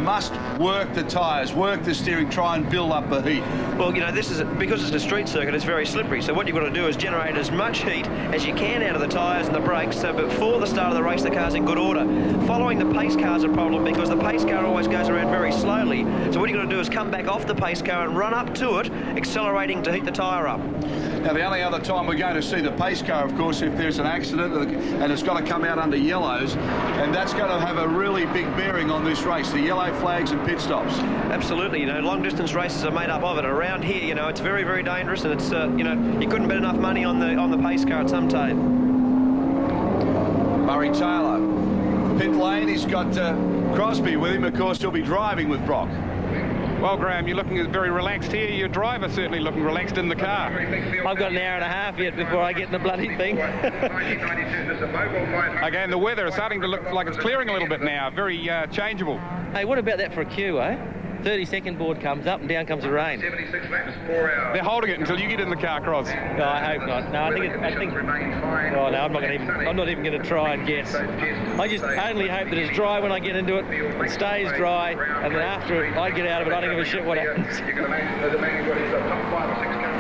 must work the tyres, work the steering, try and build up the heat. Well, this is because it's a street circuit, it's very slippery. So what you've got to do is generate as much heat as you can out of the tyres and the brakes, so before the start of the race the car's in good order. Following the pace car's a problem because the pace car always goes around very slowly. So what you've got to do is come back off the pace car and run up to it, accelerating to heat the tyre up. Now, the only other time we're going to see the pace car, of course, if there's an accident and it's got to come out under yellows, and that's going to have a really big bearing on this race, the yellow flags and pit stops. Absolutely, long distance races are made up of it. Around here, it's very, very dangerous, and it's, you couldn't bet enough money on the pace car at some time. Murray Taylor, pit lane, he's got Crosby with him. Of course, he'll be driving with Brock. Well, Graham, you're looking very relaxed here. Your driver's certainly looking relaxed in the car. I've got an hour and a half yet before I get in the bloody thing. Again, the weather is starting to look like it's clearing a little bit now. Very changeable. Hey, what about that for a queue, eh? 30-second board comes up and down comes the rain. 76 laps, 4 hours. They're holding it until you get in the car, Cross. No, I hope not. No, I think. Oh no, I'm not even going to try and guess. I just only hope that it's dry when I get into it. It stays dry, and then after I get out of it, I don't give a shit what happens.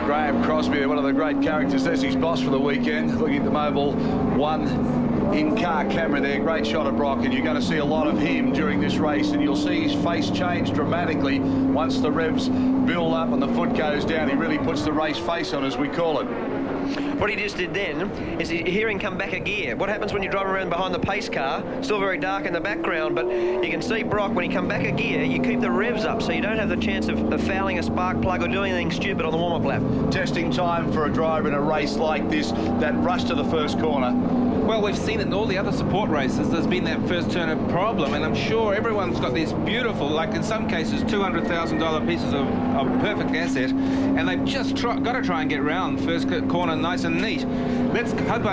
Graham Crosby, one of the great characters. There's his boss for the weekend, looking at the Mobil 1 in-car camera there. Great shot of Brock, and you're going to see a lot of him during this race, and you'll see his face change dramatically once the revs build up and the foot goes down. He really puts the race face on, as we call it. What he just did then is hear him come back a gear. What happens when you drive around behind the pace car? Still very dark in the background, but you can see Brock, when he come back a gear, you keep the revs up so you don't have the chance of fouling a spark plug or doing anything stupid on the warm-up lap. Testing time for a driver in a race like this, that rush to the first corner. Well, we've seen it in all the other support races. There's been that first turn problem, and I'm sure everyone's got these beautiful, like in some cases, $200,000 pieces of perfect asset, and they've just got to try and get round first corner nice and neat. Let's hope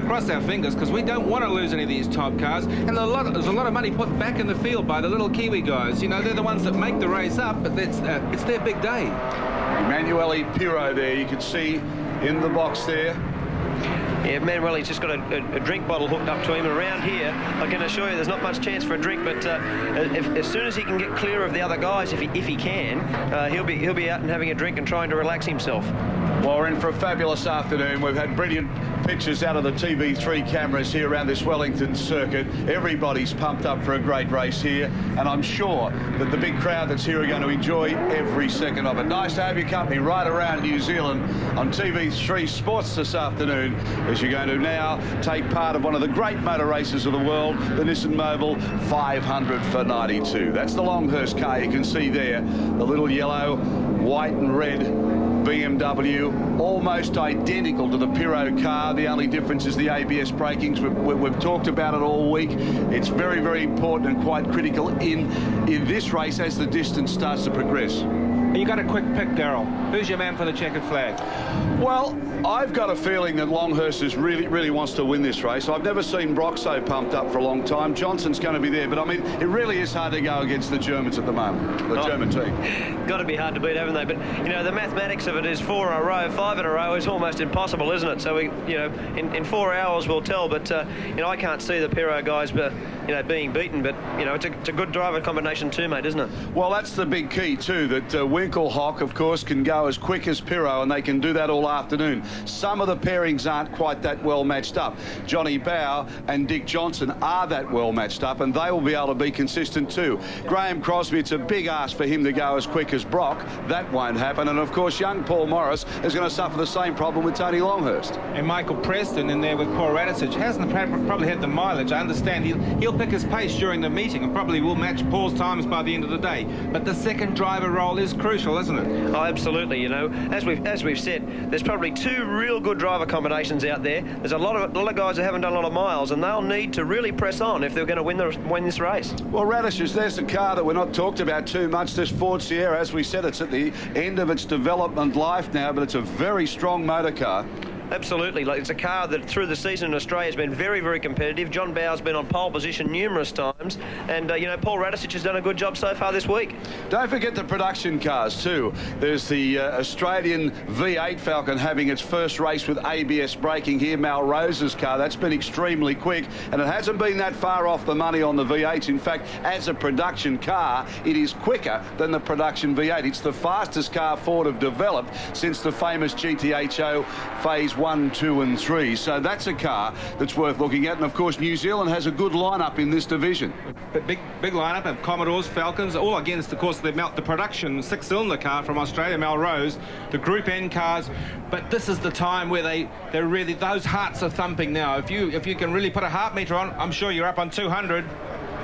cross our fingers, because we don't want to lose any of these top cars, and there's a lot of money put back in the field by the little Kiwi guys. They're the ones that make the race up, but it's their big day. Emanuele Pirro there, you can see in the box there. Yeah, Manuel's just got a drink bottle hooked up to him. Around here, I can assure you there's not much chance for a drink, but as soon as he can get clear of the other guys, if he can, he'll be out and having a drink and trying to relax himself. Well, we're in for a fabulous afternoon. We've had brilliant pictures out of the TV3 cameras here around this Wellington circuit. Everybody's pumped up for a great race here, and I'm sure that the big crowd that's here are going to enjoy every second of it. Nice to have your company right around New Zealand on TV3 Sports this afternoon, as you're going to now take part of one of the great motor races of the world, the Nissan Mobil 500 for 92. That's the Longhurst car you can see there, the little yellow, white and red BMW, almost identical to the Pirro car. The only difference is the ABS brakings. We've talked about it all week. It's very, very important and quite critical in this race as the distance starts to progress. You got a quick pick, Daryl. Who's your man for the checkered flag? Well, I've got a feeling that Longhurst really wants to win this race. I've never seen Brock so pumped up for a long time. Johnson's going to be there, but I mean, it really is hard to go against the Germans at the moment, the German team. Got to be hard to beat, haven't they? But, the mathematics of it is 4 in a row, 5 in a row is almost impossible, isn't it? So, in 4 hours we'll tell, but, I can't see the Pirro guys, being beaten, but, it's a good driver combination too, mate, isn't it? Well, that's the big key too, that Winkelhock, of course, can go as quick as Pirro, and they can do that all afternoon. Some of the pairings aren't quite that well matched up. Johnny Bow and Dick Johnson are that well matched up, and they will be able to be consistent too. Graham Crosby, it's a big ask for him to go as quick as Brock. That won't happen. And of course, young Paul Morris is going to suffer the same problem with Tony Longhurst. And Michael Preston in there with Paul Radisich hasn't probably had the mileage. I understand he'll pick his pace during the meeting and probably will match Paul's times by the end of the day. But the second driver role is crucial, isn't it? Oh, absolutely. As we've said, there's probably 2 real good driver combinations out there. There's a lot of guys that haven't done a lot of miles, and they'll need to really press on if they're going to win this race. Well, Radishes, there's the car that we're not talked about too much, this Ford Sierra. As we said, it's at the end of its development life now, but it's a very strong motor car. absolutely. Like, it's a car that through the season in Australia has been very, very competitive. John Bauer's been on pole position numerous times, and you know, Paul Radisich has done a good job so far this week. Don't forget the production cars too. There's the Australian V8 Falcon having its first race with ABS braking here. Malrose's car, that's been extremely quick, and it hasn't been that far off the money on the V8s. In fact, as a production car, it is quicker than the production V8. It's the fastest car Ford have developed since the famous GTHO Phase 1, 2 and 3. So that's a car that's worth looking at. And of course, New Zealand has a good lineup in this division. Big lineup of Commodores, Falcons, all against, of course, the production six-cylinder car from Australia, Melrose, the Group N cars. But this is the time where they're really, those hearts are thumping now. If you can really put a heart meter on, I'm sure you're up on 200.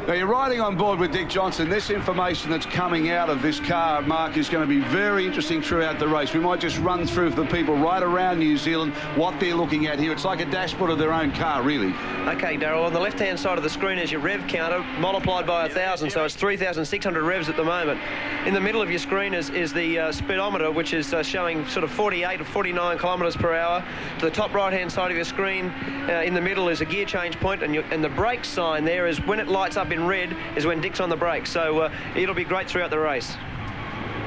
Now, you're riding on board with Dick Johnson. This information that's coming out of this car, Mark, is going to be very interesting throughout the race. We might just run through for the people right around New Zealand what they're looking at here. It's like a dashboard of their own car, really. OK, Darryl, on the left-hand side of the screen is your rev counter multiplied by 1,000, so it's 3,600 revs at the moment. In the middle of your screen is the speedometer, which is showing sort of 48 or 49 kilometres per hour. To the top right-hand side of your screen, in the middle is a gear change point, and the brake sign there is when it lights up in red is when Dick's on the brakes, so it'll be great throughout the race.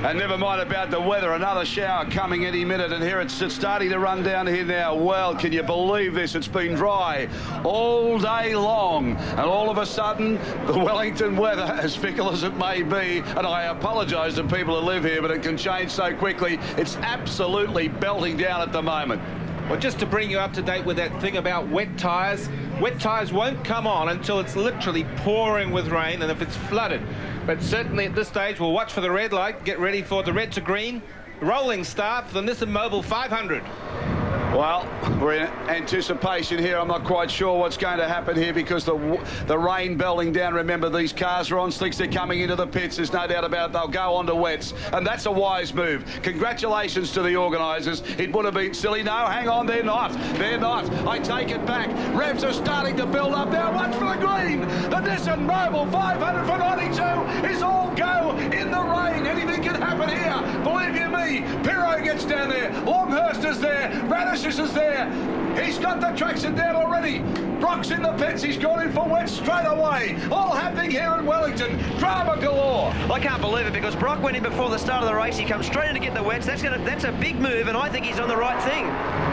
And never mind about the weather, another shower coming any minute, and here it's starting to run down here now. Well, can you believe this? It's been dry all day long, and all of a sudden the Wellington weather, as fickle as it may be, and I apologise to people who live here, but it can change so quickly. It's absolutely belting down at the moment. Well, just to bring you up to date with that thing about wet tyres won't come on until it's literally pouring with rain and if it's flooded. But certainly at this stage, we'll watch for the red light, get ready for the red to green. Rolling start for the Nissan Mobil 500. Well, we're in anticipation here. I'm not quite sure what's going to happen here because the rain belting down. Remember, these cars are on slicks. They're coming into the pits. There's no doubt about it. They'll go on to wets, and that's a wise move. Congratulations to the organisers. It would have been silly. No, hang on, they're not. They're not. I take it back. Revs are starting to build up now. Watch for the green. The Nissan Mobil 500 for 92 is all go in the rain. Anything can happen here. Believe you me. Pirro gets down there. Longhurst is there. Radisich is there. He's got the traction down already. Brock's in the pits. He's gone in for wets straight away. All happening here in Wellington. Drama galore. I can't believe it because Brock went in before the start of the race. He comes straight in to get the wets. That's a big move, and I think he's on the right thing.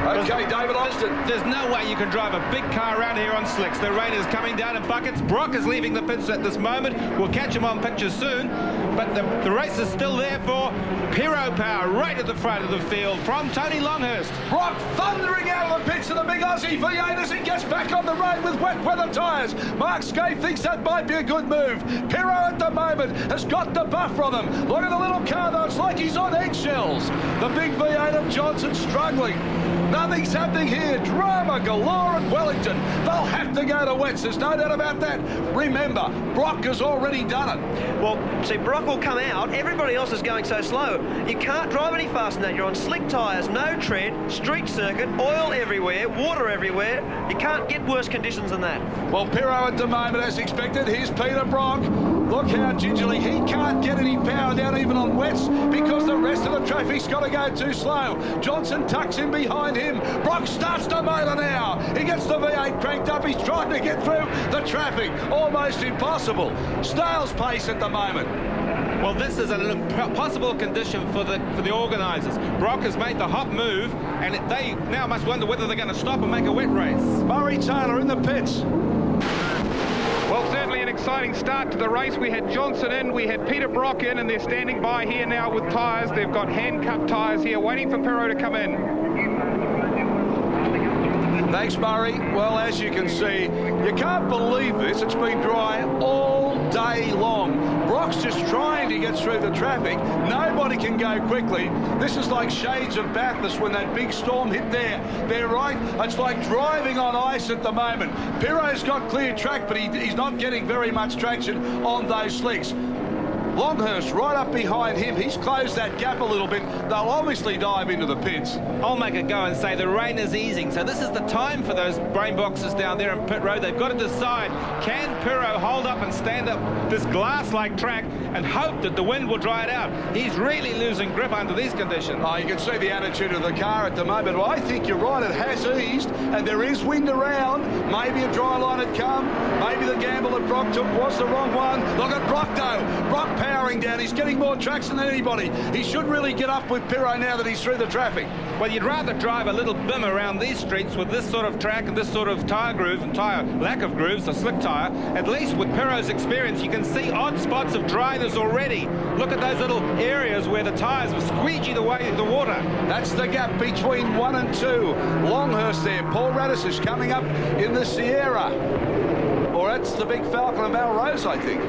OK, David Austin. There's no way you can drive a big car around here on slicks. The rain is coming down in buckets. Brock is leaving the pits at this moment. We'll catch him on pictures soon. But the race is still there for Pirro Power right at the front of the field from Tony Longhurst. Brock thundering out of the pits of the big Aussie V8 as he gets back on the road with wet weather tyres. Mark Scaife thinks that might be a good move. Pirro at the moment has got the buff from him. Look at the little car though, it's like he's on eggshells. The big V8 of Johnson struggling. Nothing's happening here. Drama galore at Wellington. They'll have to go to wets. There's no doubt about that. Remember, Brock has already done it. Well, see, Brock will come out. Everybody else is going so slow. You can't drive any faster than that. You're on slick tyres, no tread, street circuit, oil everywhere, water everywhere. You can't get worse conditions than that. Well, Pirro at the moment, as expected. Here's Peter Brock. Look how gingerly he can't get any power down even on wets because the rest of the traffic's got to go too slow. Johnson tucks in behind him. Brock starts to motor now. He gets the V8 cranked up. He's trying to get through the traffic. Almost impossible. Snail's pace at the moment. Well, this is an impossible condition for the organisers. Brock has made the hot move, and they now must wonder whether they're going to stop and make a wet race. Murray Taylor in the pits. Well, certainly an exciting start to the race. We had Johnson in, we had Peter Brock in, and they're standing by here now with tyres. They've got handcuffed tyres here, waiting for Pirro to come in. Thanks, Murray. Well, as you can see, you can't believe this. It's been dry all day long. Brock's just trying to get through the traffic. Nobody can go quickly. This is like shades of Bathurst when that big storm hit there. They're right. It's like driving on ice at the moment. Pirro's got clear track, but he's not getting very much traction on those slicks. Longhurst right up behind him. He's closed that gap a little bit. They'll obviously dive into the pits. I'll make a go and say the rain is easing, so this is the time for those brain boxes down there in pit road. They've got to decide, can Pirro hold up and stand up this glass-like track and hope that the wind will dry it out? He's really losing grip under these conditions. Oh, you can see the attitude of the car at the moment. Well, I think you're right, it has eased, and there is wind around. Maybe a dry line had come. Maybe the gamble that Brock took was the wrong one. Look at Brock, though. Brock powering down. He's getting more traction than anybody. He should really get up with Pirro now that he's through the traffic. Well, you'd rather drive a little bim around these streets with this sort of track and this sort of tyre grooves and lack of grooves, a slick tyre. At least with Pirro's experience, you can see odd spots of dryness already. Look at those little areas where the tyres have squeegeed away the water. That's the gap between 1 and 2. Longhurst there. Paul Radis is coming up in the Sierra. Or that's the big Falcon of Melrose, I think.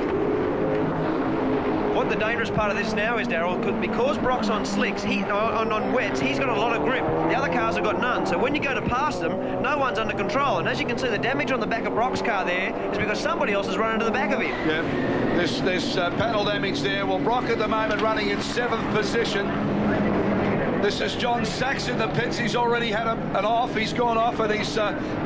What the dangerous part of this now is, Darryl, because Brock's on slicks, on wets, he's got a lot of grip. The other cars have got none. So when you go to pass them, no one's under control. And as you can see, the damage on the back of Brock's car there is because somebody else has run into the back of him. Yeah, there's panel damage there. Well, Brock at the moment running in 7th position. This is John Sachs in the pits. He's already had an off. He's gone off and he's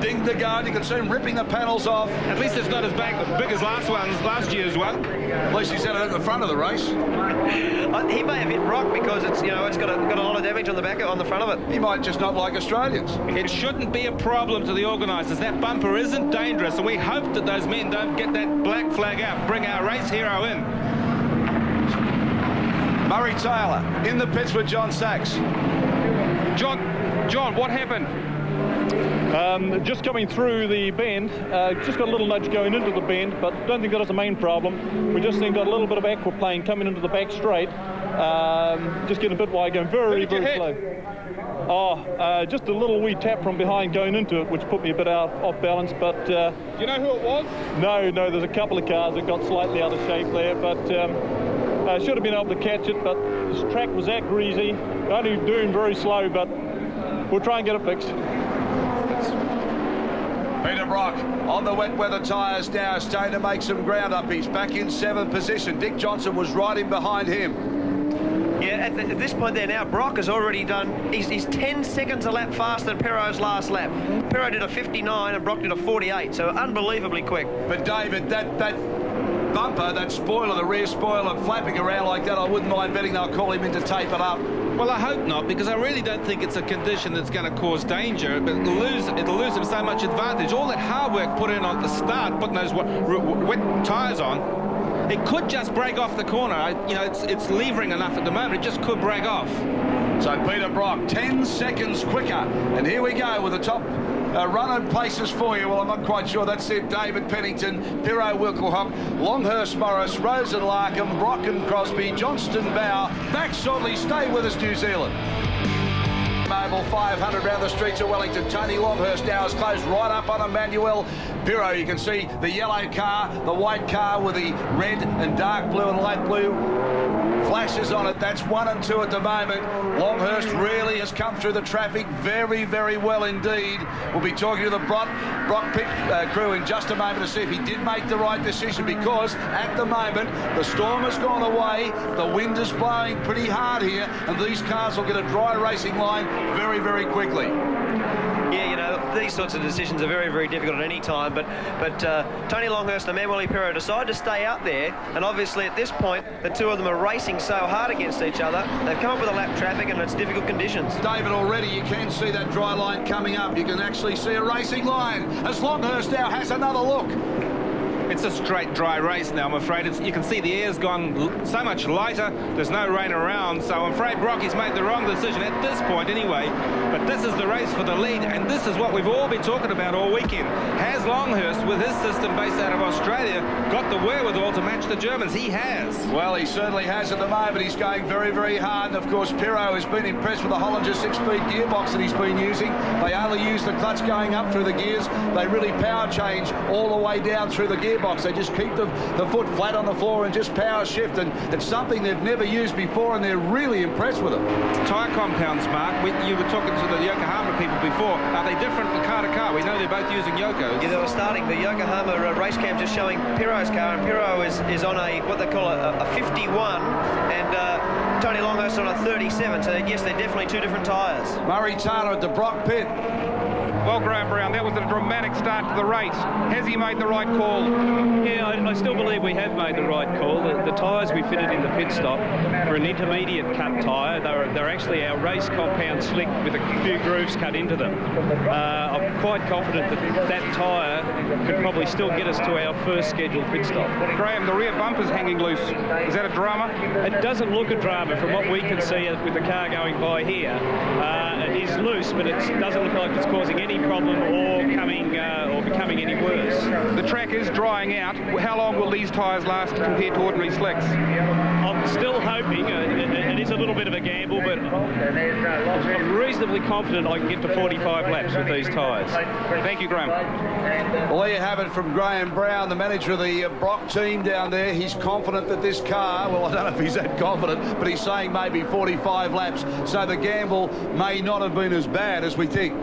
dinged the guard. You can see him ripping the panels off. At least it's not as big as last year's one. At least he's had it at the front of the race. He may have hit Brock because it's it's got a lot of damage on the back on the front of it. He might just not like Australians. It shouldn't be a problem to the organisers. That bumper isn't dangerous, and we hope that those men don't get that black flag out. Bring our race hero in. Murray Taylor in the pits with John Sachs. John, what happened? Just coming through the bend, just got a little nudge going into the bend, but don't think that is the main problem. We just think got a little bit of aquaplane coming into the back straight. Just getting a bit wide, going very slow. Oh, just a little wee tap from behind going into it, which put me a bit off balance, but... you know who it was? No, there's a couple of cars that got slightly out of shape there, but should have been able to catch it, but this track was that greasy, only doing very slow, but we'll try and get it fixed. Peter Brock on the wet weather tyres now, starting to make some ground up. He's back in 7th position. Dick Johnson was right in behind him. Yeah, at this point there now, Brock has already done, he's 10 seconds a lap faster than Pirro's last lap. Pirro did a 59 and Brock did a 48, so unbelievably quick. But David, that bumper, that spoiler, the rear spoiler, flapping around like that, I wouldn't mind betting they'll call him in to tape it up. Well, I hope not, because I really don't think it's a condition that's going to cause danger, but it'll lose him so much advantage. All that hard work put in at the start, putting those wet tyres on, it could just break off the corner. It's levering enough at the moment, it just could break off. So Peter Brock, 10 seconds quicker, and here we go with the top run-on places for you. Well, I'm not quite sure. That's it. David Pennington, Pirro Wilkelhock, Longhurst Morris, Rosen Larkham, Brock and Crosby, Johnston Bow, Max Sodley. Stay with us, New Zealand. Mobil 500 round the streets of Wellington. Tony Longhurst now is closed right up on Emmanuel Pirro. You can see the yellow car, the white car with the red and dark blue and light blue flashes on it. That's 1 and 2 at the moment. Longhurst really has come through the traffic very, very well indeed. We'll be talking to the Brock pit crew in just a moment to see if he did make the right decision, because at the moment the storm has gone away, the wind is blowing pretty hard here, and these cars will get a dry racing line very, very quickly. Yeah, these sorts of decisions are very, very difficult at any time, but Tony Longhurst and Emmanuel Pirro decide to stay out there, and obviously at this point the two of them are racing so hard against each other. They've come up with a lap traffic and it's difficult conditions. David, already you can see that dry line coming up. You can actually see a racing line as Longhurst now has another look. It's a straight dry race now, I'm afraid. You can see the air's gone so much lighter. There's no rain around, so I'm afraid Brocky's made the wrong decision at this point anyway. But this is the race for the lead, and this is what we've all been talking about all weekend. Has Longhurst, with his system based out of Australia, got the wherewithal to match the Germans? He has. Well, he certainly has at the moment. He's going very, very hard, and of course Pirro has been impressed with the Hollinger 6-speed gearbox that he's been using. They only use the clutch going up through the gears. They really power change all the way down through the gearbox. gearbox. They just keep the foot flat on the floor and just power shift, and it's something they've never used before, and they're really impressed with it. Tyre compounds, Mark. You were talking to the Yokohama people before. Are they different from car to car? We know they're both using Yokos. Yeah, they were starting. The Yokohama race cam just showing Pirro's car, and Pirro is on what they call a 51, and Tony Longhurst on a 37. So yes, they're definitely two different tyres. Murray Taylor at the Brock pit. Well, Graham Brown, that was a dramatic start to the race. Has he made the right call? Yeah, I still believe we have made the right call. The tyres we fitted in the pit stop were an intermediate cut tyre. They're actually our race compound slick with a few grooves cut into them. I'm quite confident that that tyre could probably still get us to our first scheduled pit stop. Graham, the rear bumper's hanging loose. Is that a drama? It doesn't look a drama from what we can see with the car going by here. It is loose, but it doesn't look like it's causing any problem or becoming any worse. The track is drying out. How long will these tyres last compared to ordinary slicks? I'm still hoping, it is a little bit of a gamble, but I'm reasonably confident I can get to 45 laps with these tyres. Thank you, Graham. Well, there you have it from Graham Brown, the manager of the Brock team down there. He's confident that this car, well, I don't know if he's that confident, but he's saying maybe 45 laps. So the gamble may not have been as bad as we think.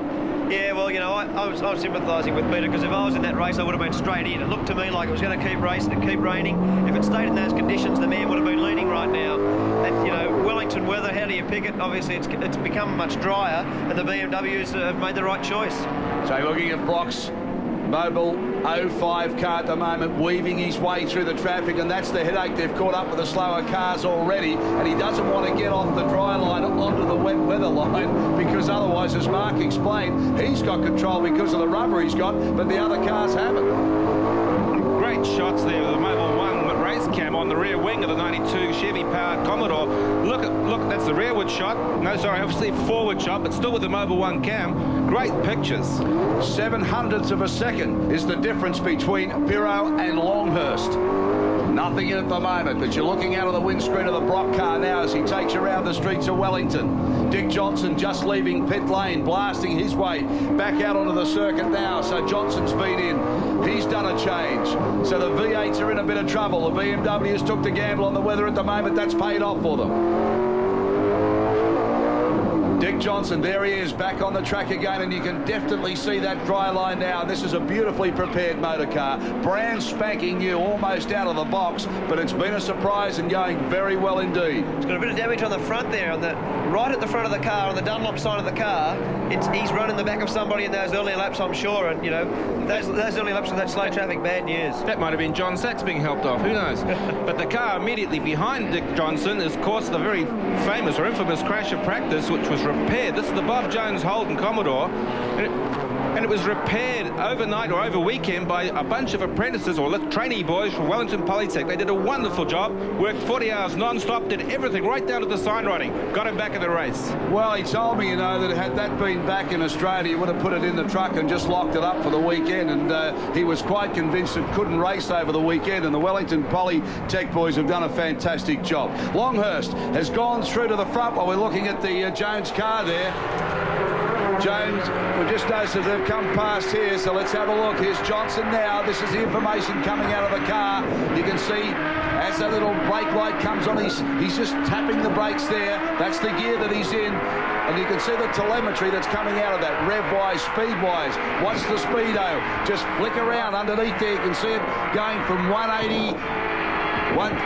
Yeah, well, you know, I was sympathising with Peter, because if I was in that race, I would have been straight in. It looked to me like it was going to keep racing and keep raining. If it stayed in those conditions, the man would have been leading right now. And, you know, Wellington weather, how do you pick it? Obviously, it's become much drier, and the BMWs have made the right choice. So looking at Brock's Mobil 05 car at the moment, weaving his way through the traffic, and that's the headache. They've caught up with the slower cars already, and he doesn't want to get off the dry line onto the wet weather line, because otherwise, as Mark explained, he's got control because of the rubber he's got, but the other cars haven't. Great shots there with the Mobil 1 race cam on the rear wing of the 92 Chevy powered Commodore. Look, that's the rearward shot. No, sorry, obviously forward shot, but still with the Mobil 1 cam. Great pictures. 0.07 of a second is the difference between Pirro and Longhurst. Nothing in at the moment, but you're looking out of the windscreen of the Brock car now as he takes around the streets of Wellington. Dick Johnson just leaving pit lane, blasting his way back out onto the circuit now. So Johnson's been in. He's done a change. So the V8s are in a bit of trouble. The BMWs took the gamble on the weather at the moment. That's paid off for them. Dick Johnson, there he is, back on the track again, and you can definitely see that dry line now. This is a beautifully prepared motor car, brand spanking new, almost out of the box, but it's been a surprise and going very well indeed. It's got a bit of damage on the front there, right at the front of the car, on the Dunlop side of the car. He's running the back of somebody in those early laps, I'm sure, and, you know, those early laps with that slow traffic, bad news. That might have been John Sachs being helped off, who knows? But the car immediately behind Dick Johnson is, of course, the very famous or infamous crash of practice, which was repaired. This is the Bob Jones Holden Commodore, and it was repaired overnight or over weekend by a bunch of apprentices or trainee boys from Wellington Polytech. They did a wonderful job, worked 40 hours non-stop, did everything right down to the sign writing, got him back in the race. Well, he told me, you know, that had that been back in Australia, he would have put it in the truck and just locked it up for the weekend, and he was quite convinced it couldn't race over the weekend, and the Wellington Polytech boys have done a fantastic job. Longhurst has gone through to the front while we're looking at the Jones car there. Jones, we just noticed that they've come past here, so let's have a look. Here's Johnson now. This is the information coming out of the car. You can see as that little brake light comes on, he's just tapping the brakes there. That's the gear that he's in. And you can see the telemetry that's coming out of that, rev-wise, speed-wise. What's the speedo? Just flick around underneath there. You can see it going from 180...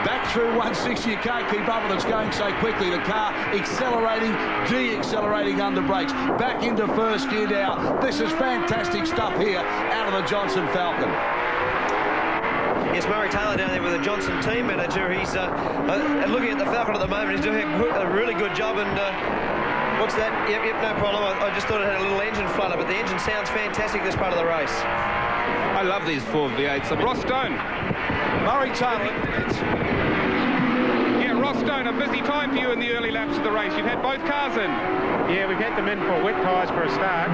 back through 160, you can't keep up with it, it's going so quickly. The car accelerating, de-accelerating under brakes, back into first gear now. This is fantastic stuff here out of the Johnson Falcon. Yes, Murray Taylor down there with the Johnson team manager. He's looking at the Falcon at the moment. He's doing a really good job, and what's that? Yep, no problem. I just thought it had a little engine flutter, but the engine sounds fantastic this part of the race. I love these 4 V8s. I mean, Ross Stone. Murray Taylor. Yeah, Ross Stone, a busy time for you in the early laps of the race. You've had both cars in. Yeah, we've had them in for wet tyres for a start.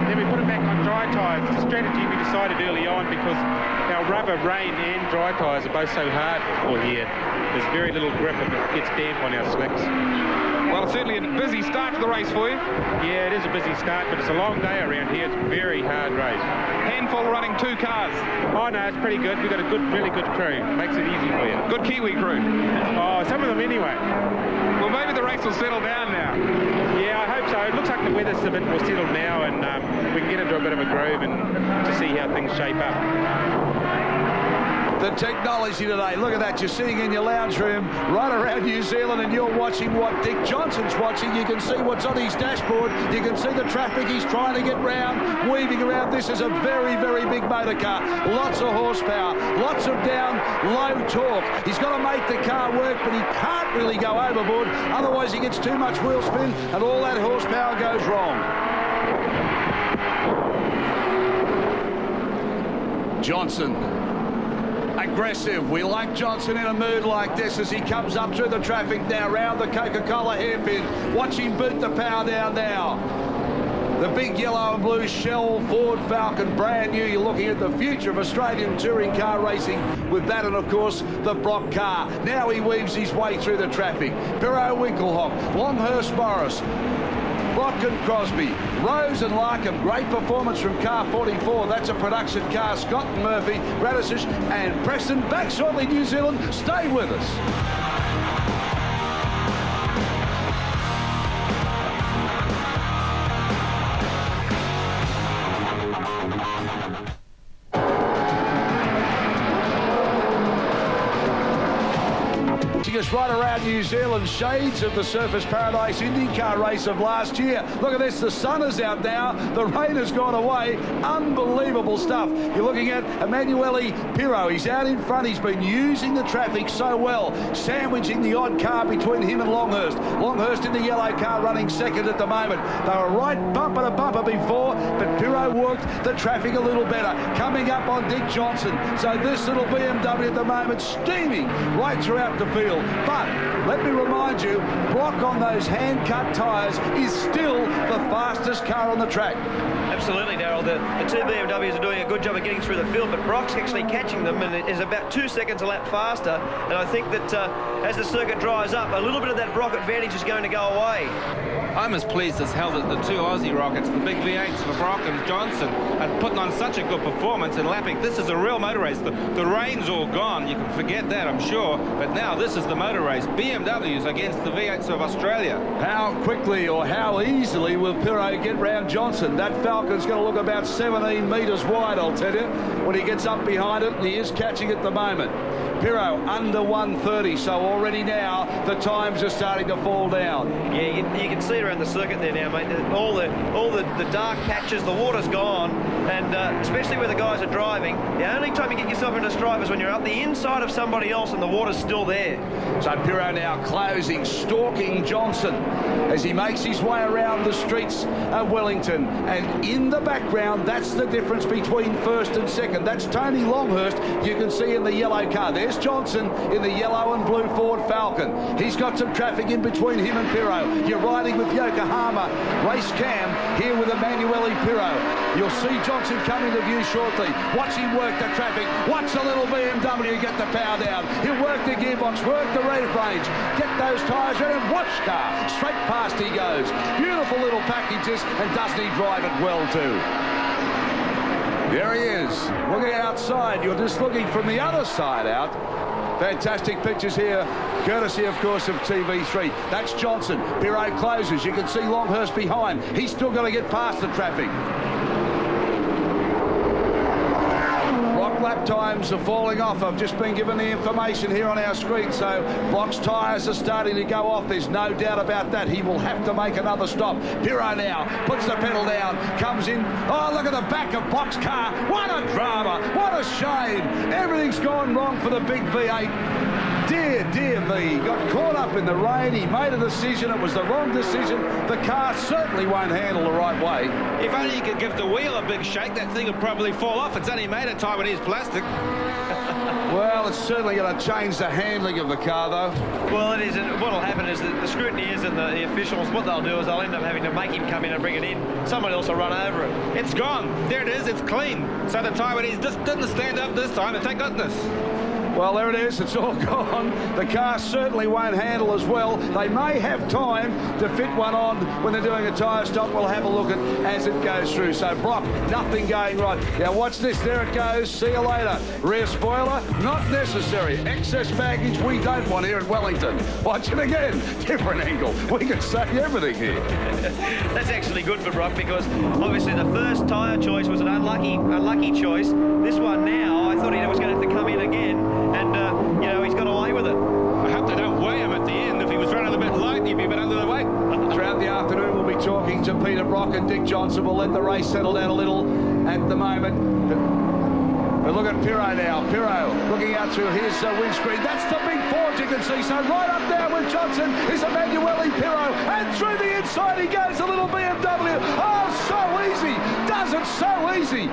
Then we put them back on dry tyres. It's a strategy we decided early on because our our rubber, rain and dry tyres are both so hard all year. There's very little grip if it gets damp on our slicks. Well, it's certainly a busy start to the race for you. Yeah, it is a busy start, but it's a long day around here. It's a very hard race. Handful running 2 cars. Oh, no, it's pretty good. We've got a really good crew. Makes it easy for you. Good Kiwi crew. Oh, some of them anyway. Well, maybe the race will settle down now. Yeah, I hope so. It looks like the weather's a bit more settled now, and we can get into a bit of a groove and to see how things shape up. The technology today, look at that, you're sitting in your lounge room right around New Zealand and you're watching what Dick Johnson's watching. You can see what's on his dashboard, you can see the traffic he's trying to get round, weaving around. This is a very, very big motor car, lots of horsepower, lots of down, low torque. He's got to make the car work, but he can't really go overboard, otherwise he gets too much wheel spin and all that horsepower goes wrong. Johnson. Aggressive. We like Johnson in a mood like this as he comes up through the traffic now, round the Coca-Cola hairpin. Watch him boot the power down now. The big yellow and blue Shell Ford Falcon, brand new. You're looking at the future of Australian touring car racing with that and, of course, the Brock car. Now he weaves his way through the traffic. Pirro Winkelhock, Longhurst Morris, Brock and Crosby, Rose and Larkham. Great performance from car 44. That's a production car. Scott and Murphy, Radisich and Preston. Back shortly, New Zealand. Stay with us. Us right around New Zealand, shades of the Surfers Paradise IndyCar race of last year. Look at this, the sun is out now, the rain has gone away. Unbelievable stuff. You're looking at Emanuele Pirro. He's out in front, he's been using the traffic so well, sandwiching the odd car between him and Longhurst. Longhurst in the yellow car running second at the moment. They were right bumper to bumper before, but Pirro worked the traffic a little better. Coming up on Dick Johnson. So this little BMW at the moment steaming right throughout the field. But let me remind you, Brock on those hand-cut tyres is still the fastest car on the track. Absolutely, Darryl. The 2 BMWs are doing a good job of getting through the field, but Brock's actually catching them and is about 2 seconds a lap faster. And I think that as the circuit dries up, a little bit of that Brock advantage is going to go away. I'm as pleased as hell that the 2 Aussie rockets, the big V8s for Brock and Johnson, are putting on such a good performance in lapping. This is a real motor race. The rain's all gone. You can forget that, I'm sure. But now this is the motor race. BMWs against the V8s of Australia. How quickly or how easily will Pirro get round Johnson? That Falcon's going to look about 17 metres wide, I'll tell you, when he gets up behind it, and he is catching at the moment. Pirro under 1:30, so already now the times are starting to fall down. Yeah, you can see around the circuit there now, mate. All the dark patches, the water's gone, and especially where the guys are driving, the only time you get yourself into strife is when you're up the inside of somebody else and the water's still there. So Pirro now closing, stalking Johnson as he makes his way around the streets of Wellington. And in the background, that's the difference between first and second. That's Tony Longhurst, you can see in the yellow car. There's Johnson in the yellow and blue Ford Falcon. He's got some traffic in between him and Pirro. You're riding with Yokohama race cam here with Emanuele Pirro. You'll see Johnson come into view shortly. Watch him work the traffic. Watch the little BMW get the power down. He'll work the gearbox, work the rev range, get those tyres ready, and watch car. Straight past he goes. Beautiful little packages, and doesn't he drive it well too? There he is, looking outside. You're just looking from the other side out. Fantastic pictures here, courtesy, of course, of TV3. That's Johnson. Pirro closes. You can see Longhurst behind. He's still got to get past the traffic. Lap times are falling off. I've just been given the information here on our screen, so Brock's tyres are starting to go off. There's no doubt about that. He will have to make another stop. Pirro now puts the pedal down, comes in. Oh, look at the back of Brock's car. What a drama. What a shame. Everything's gone wrong for the big V8. Dear me, got caught up in the rain. He made a decision. It was the wrong decision. The car certainly won't handle the right way. If only you could give the wheel a big shake, that thing would probably fall off. It's only made of Taiwanese plastic. Well, it's certainly going to change the handling of the car, though. Well, it is. And what will happen is that the scrutineers and the officials, what they'll do is they'll end up having to make him come in and bring it in. Someone else will run over it. It's gone. There it is. It's clean. So the tyre just didn't stand up this time, and thank goodness. Well, there it is. It's all gone. The car certainly won't handle as well. They may have time to fit one on when they're doing a tyre stock. We'll have a look at as it goes through. So, Brock, nothing going right. Now, watch this. There it goes. See you later. Rear spoiler, not necessary. Excess baggage we don't want here at Wellington. Watch it again. Different angle. We can say everything here. That's actually good for Brock because obviously the first tyre choice was an unlucky choice. This one now, I thought he was going to have to come in again. And, you know, he's got away with it. I hope they don't weigh him at the end. If he was running a bit light, he'd be a bit under the weight. Throughout the afternoon, we'll be talking to Peter Brock and Dick Johnson. We'll let the race settle down a little at the moment. But look at Pirro now. Pirro looking out through his windscreen. That's the big Ford you can see. So right up there with Johnson is Emanuele Pirro. And through the inside he goes, a little BMW. Oh, so easy. Does it so easy.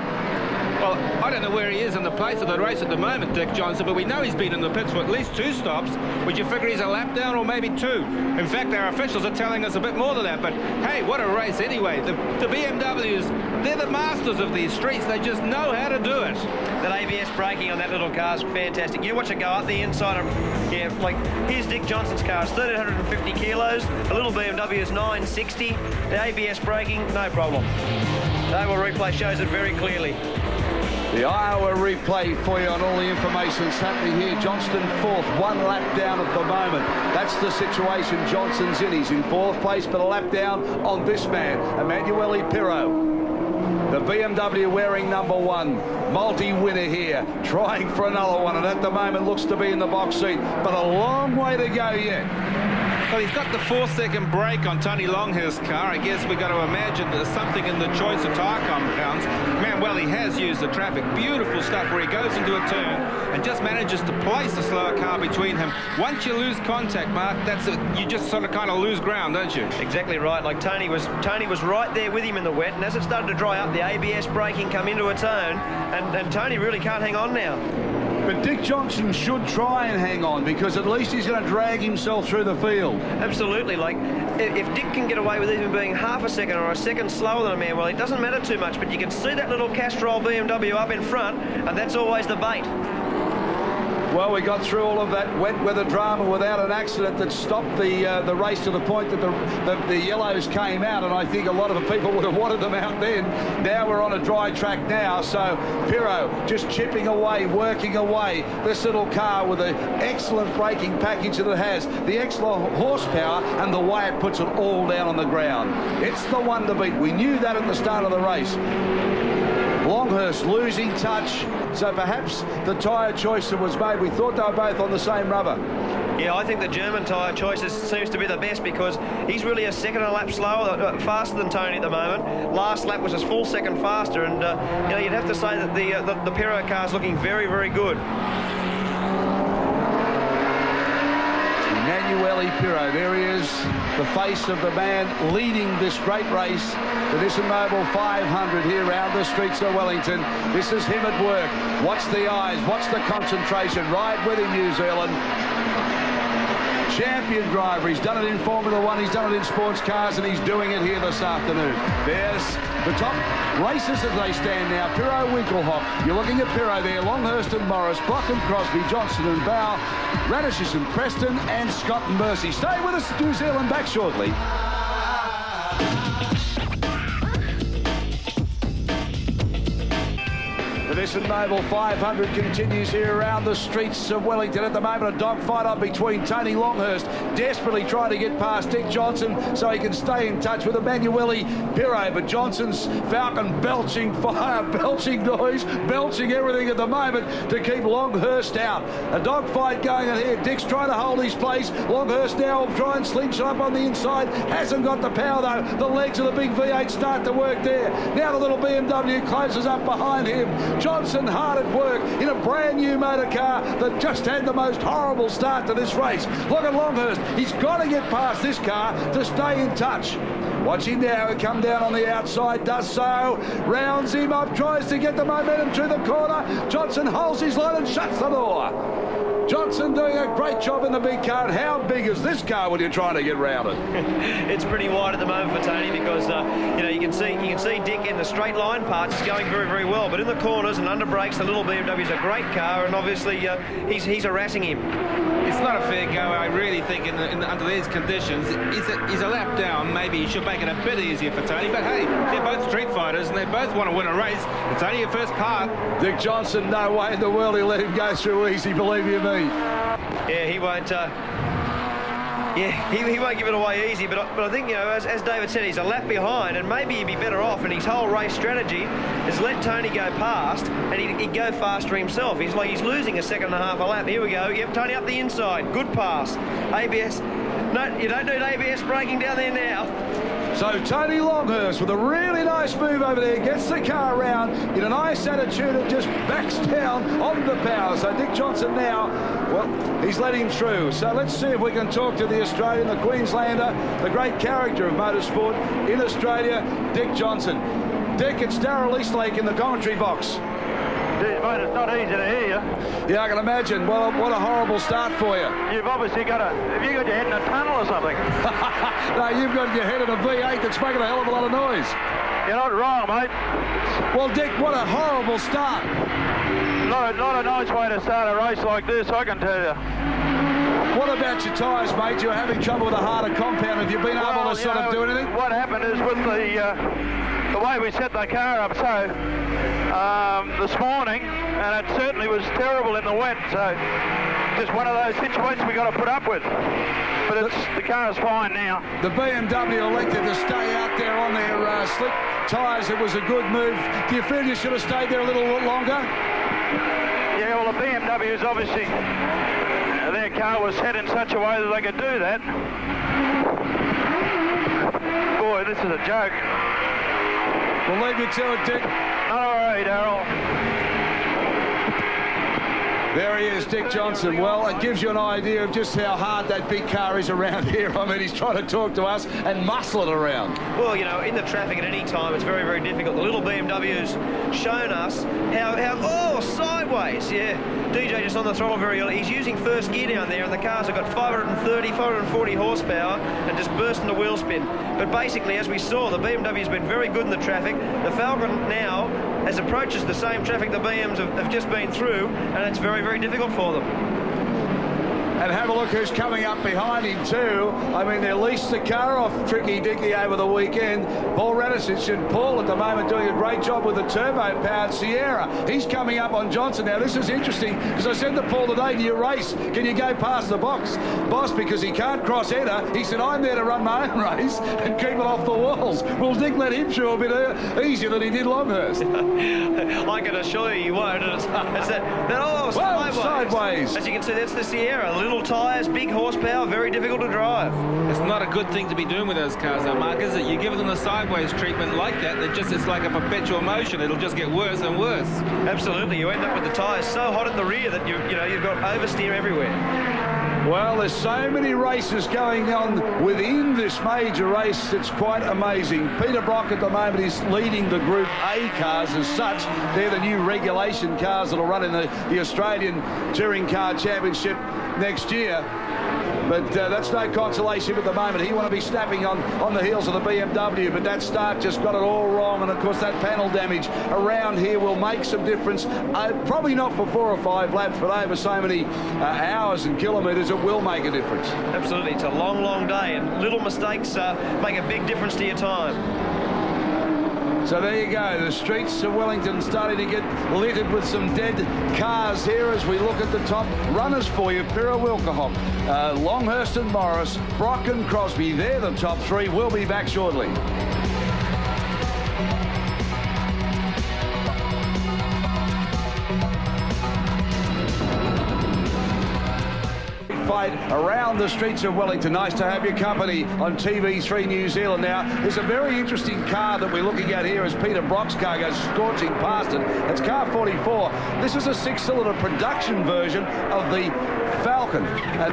Well, I don't know where he is in the pace of the race at the moment, Dick Johnson, but we know he's been in the pits for at least 2 stops. Would you figure he's a lap down or maybe 2? In fact, our officials are telling us a bit more than that, but hey, what a race anyway. The BMWs, they're the masters of these streets. They just know how to do it. That ABS braking on that little car is fantastic. You watch it go up the inside of, yeah, like, here's Dick Johnson's car. It's 1,350 kilos. A little BMW is 960. The ABS braking, no problem. The Oval replay shows it very clearly. The Iowa replay for you on all the information that's happening here. Johnston 4th, 1 lap down at the moment. That's the situation Johnson's in. He's in 4th place, but a lap down on this man, Emanuele Pirro. The BMW wearing number 1. Multi-winner here, trying for another one, and at the moment looks to be in the box seat, but a long way to go yet. Well, he's got the 4-second break on Tony Longhurst's car. I guess we've got to imagine there's something in the choice of tyre compounds. Man, well, he has used the traffic. Beautiful stuff where he goes into a turn and just manages to place a slower car between him. Once you lose contact, Mark, that's it. You just sort of kind of lose ground, don't you? Exactly right. Like Tony was right there with him in the wet, and as it started to dry up, the ABS braking come into its own, and Tony really can't hang on now. But Dick Johnson should try and hang on, because at least he's going to drag himself through the field. Absolutely. Like, if Dick can get away with even being half a second or a second slower than a man, well, it doesn't matter too much, but you can see that little Castrol BMW up in front, and that's always the bait. Well, we got through all of that wet weather drama without an accident that stopped the race to the point that the yellows came out, and I think a lot of the people would have wanted them out then. Now we're on a dry track now, so Pirro just chipping away, working away. This little car with the excellent braking package that it has, the excellent horsepower, and the way it puts it all down on the ground. It's the one to beat. We knew that at the start of the race. Longhurst losing touch, so perhaps the tyre choice that was made, we thought they were both on the same rubber. Yeah, I think the German tyre choice seems to be the best, because he's really a second a lap slower, faster than Tony at the moment. Last lap was a full second faster, and you know, you'd have to say that the Pirro car is looking very, very good. Emanuele Pirro, there he is, the face of the man leading this great race, the Nissan Mobil 500 here around the streets of Wellington. This is him at work. Watch the eyes, watch the concentration. Ride with him, New Zealand. Champion driver. He's done it in Formula 1, he's done it in sports cars, and he's doing it here this afternoon. There's the top racers as they stand now. Pirro, Winkelhock. You're looking at Pirro there. Longhurst and Morris, Brock and Crosby, Johnson and Bow, Radishes and Preston, and Scott and Mercy. Stay with us, New Zealand, back shortly. The Nissan Mobil 500 continues here around the streets of Wellington. At the moment, a dogfight on between Tony Longhurst, desperately trying to get past Dick Johnson so he can stay in touch with Emanuele Pirro. But Johnson's Falcon belching fire, belching noise, belching everything at the moment to keep Longhurst out. A dogfight going on here. Dick's trying to hold his place. Longhurst now will try and slingshot up on the inside. Hasn't got the power, though. The legs of the big V8 start to work there. Now the little BMW closes up behind him. Johnson hard at work in a brand new motor car that just had the most horrible start to this race. Look at Longhurst. He's got to get past this car to stay in touch. Watch him now, come down on the outside, does so, rounds him up, tries to get the momentum through the corner. Johnson holds his line and shuts the door. Johnson doing a great job in the big car. And how big is this car when you're trying to get round it? It's pretty wide at the moment for Tony because you know, you can see Dick in the straight line parts is going very, very well, but in the corners and under brakes, the little BMW is a great car, and obviously he's harassing him. It's not a fair go, I really think, under these conditions. He's a lap down. Maybe he should make it a bit easier for Tony. But hey, they're both street fighters and they both want to win a race. It's only a first part. Dick Johnson, no way in the world he'll let him go through easy, believe you me. Yeah, he won't. He won't give it away easy, but I think, you know, as David said, he's a lap behind, and maybe he'd be better off, and his whole race strategy is let Tony go past, and he'd go faster himself. He's losing a second and a half a lap. Here we go. Yep, Tony up the inside. Good pass. ABS. No, you don't need ABS braking down there now. So Tony Longhurst with a really nice move over there, gets the car around in a nice attitude and just backs down on the power. So Dick Johnson now, well, he's let him through. So let's see if we can talk to the Australian, the Queenslander, the great character of motorsport in Australia, Dick Johnson. Dick, it's Darryl Eastlake in the commentary box. Geez, mate, it's not easy to hear you. Yeah, I can imagine. Well, what a horrible start for you. You've obviously got have you got your head in a tunnel or something? No, you've got your head in a V8 that's making a hell of a lot of noise. You're not wrong, mate. Well, Dick, what a horrible start. Not a nice way to start a race like this, I can tell you. What about your tyres, mate? You're having trouble with a harder compound. Have you been able to sort of do anything? What happened is with the way we set the car up, so this morning, and it certainly was terrible in the wet, so just one of those situations we got to put up with. But the car's fine now. The BMW elected to stay out there on their slick tyres. It was a good move. Do you feel you should have stayed there a little longer? Yeah, well, the BMW's obviously, their car was set in such a way that they could do that. Boy, this is a joke. We'll leave you to it, Dick. All right, Darryl. There he is, Dick Johnson. Well, it gives you an idea of just how hard that big car is around here. I mean, he's trying to talk to us and muscle it around. Well, you know, in the traffic at any time, it's very, very difficult. The little BMW's shown us oh, sideways, yeah. DJ just on the throttle very early. He's using first gear down there, and the cars have got 530, 540 horsepower and just burst into wheel spin. But basically, as we saw, the BMW's been very good in the traffic. The Falcon now has approaches the same traffic the BMs have just been through, and it's very, very difficult for them. And have a look who's coming up behind him too. I mean, they leased the car off Tricky Dicky over the weekend. Paul Radisich, and Paul at the moment doing a great job with the turbo-powered Sierra. He's coming up on Johnson. Now, this is interesting, because I said to Paul today, do you race? Can you go past the boss, because he can't cross-header? He said, I'm there to run my own race and keep it off the walls. Well, Dick let him through a bit easier than he did Longhurst. I can assure you, you won't. It's sideways. As you can see, that's the Sierra. Little tyres, big horsepower, very difficult to drive. It's not a good thing to be doing with those cars, though, Mark, is it? You give them the sideways treatment like that, it's like a perpetual motion. It'll just get worse and worse. Absolutely. You end up with the tyres so hot in the rear that you've got oversteer everywhere. Well, there's so many races going on within this major race. It's quite amazing. Peter Brock at the moment is leading the Group A cars as such. They're the new regulation cars that will run in the Australian Touring Car Championship next year. But that's no consolation at the moment. He want to be snapping on the heels of the BMW, but that start just got it all wrong. And, of course, that panel damage around here will make some difference. Probably not for 4 or 5 laps, but over so many hours and kilometres, it will make a difference. Absolutely. It's a long, long day, and little mistakes make a big difference to your time. So there you go, the streets of Wellington starting to get littered with some dead cars here as we look at the top runners for you. Pyrrha Wilcock, Longhurst and Morris, Brock and Crosby, they're the top 3. We'll be back shortly. fight around the streets of Wellington. Nice to have your company on TV3 New Zealand. Now, there's a very interesting car that we're looking at here as Peter Brock's car goes scorching past it. It's car 44. This is a 6-cylinder production version of the Falcon.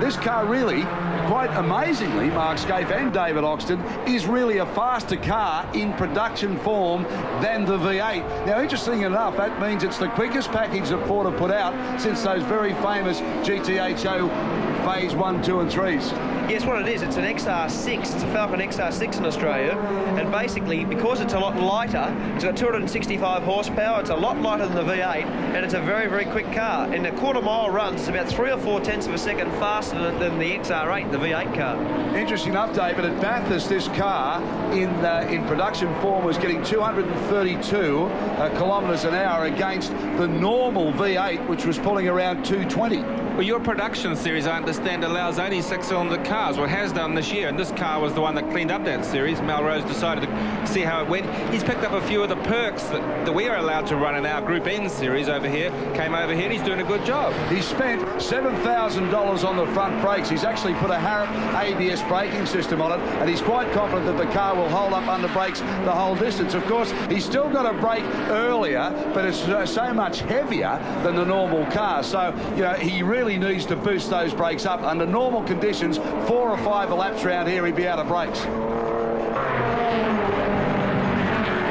This car really, quite amazingly, Mark Scaife and David Oxton, is really a faster car in production form than the V8. Now, interesting enough, that means it's the quickest package that Ford have put out since those very famous GTHO Phase 1, 2 and 3s. Yes, what it is, it's an XR6. It's a Falcon XR6 in Australia. And basically, because it's a lot lighter, it's got 265 horsepower, it's a lot lighter than the V8, and it's a very, very quick car. In a quarter-mile runs, it's about 3 or 4 tenths of a second faster than the XR8, the V8 car. Interesting enough, David, at Bathurst, this car in production form was getting 232 kilometres an hour against the normal V8, which was pulling around 220. Well, your production series, I understand, allows only 6-cylinder cars, or has done this year, and this car was the one that cleaned up that series. Melrose decided to see how it went. He's picked up a few of the perks that we are allowed to run in our Group N series over here. Came over here, and he's doing a good job. He spent $7,000 on the front brakes. He's actually put a Harrop ABS braking system on it, and he's quite confident that the car will hold up under brakes the whole distance. Of course, he's still got to brake earlier, but it's so much heavier than the normal car. So, you know, he really needs to boost those brakes up. Under normal conditions, 4 or 5 laps around here, he'd be out of brakes.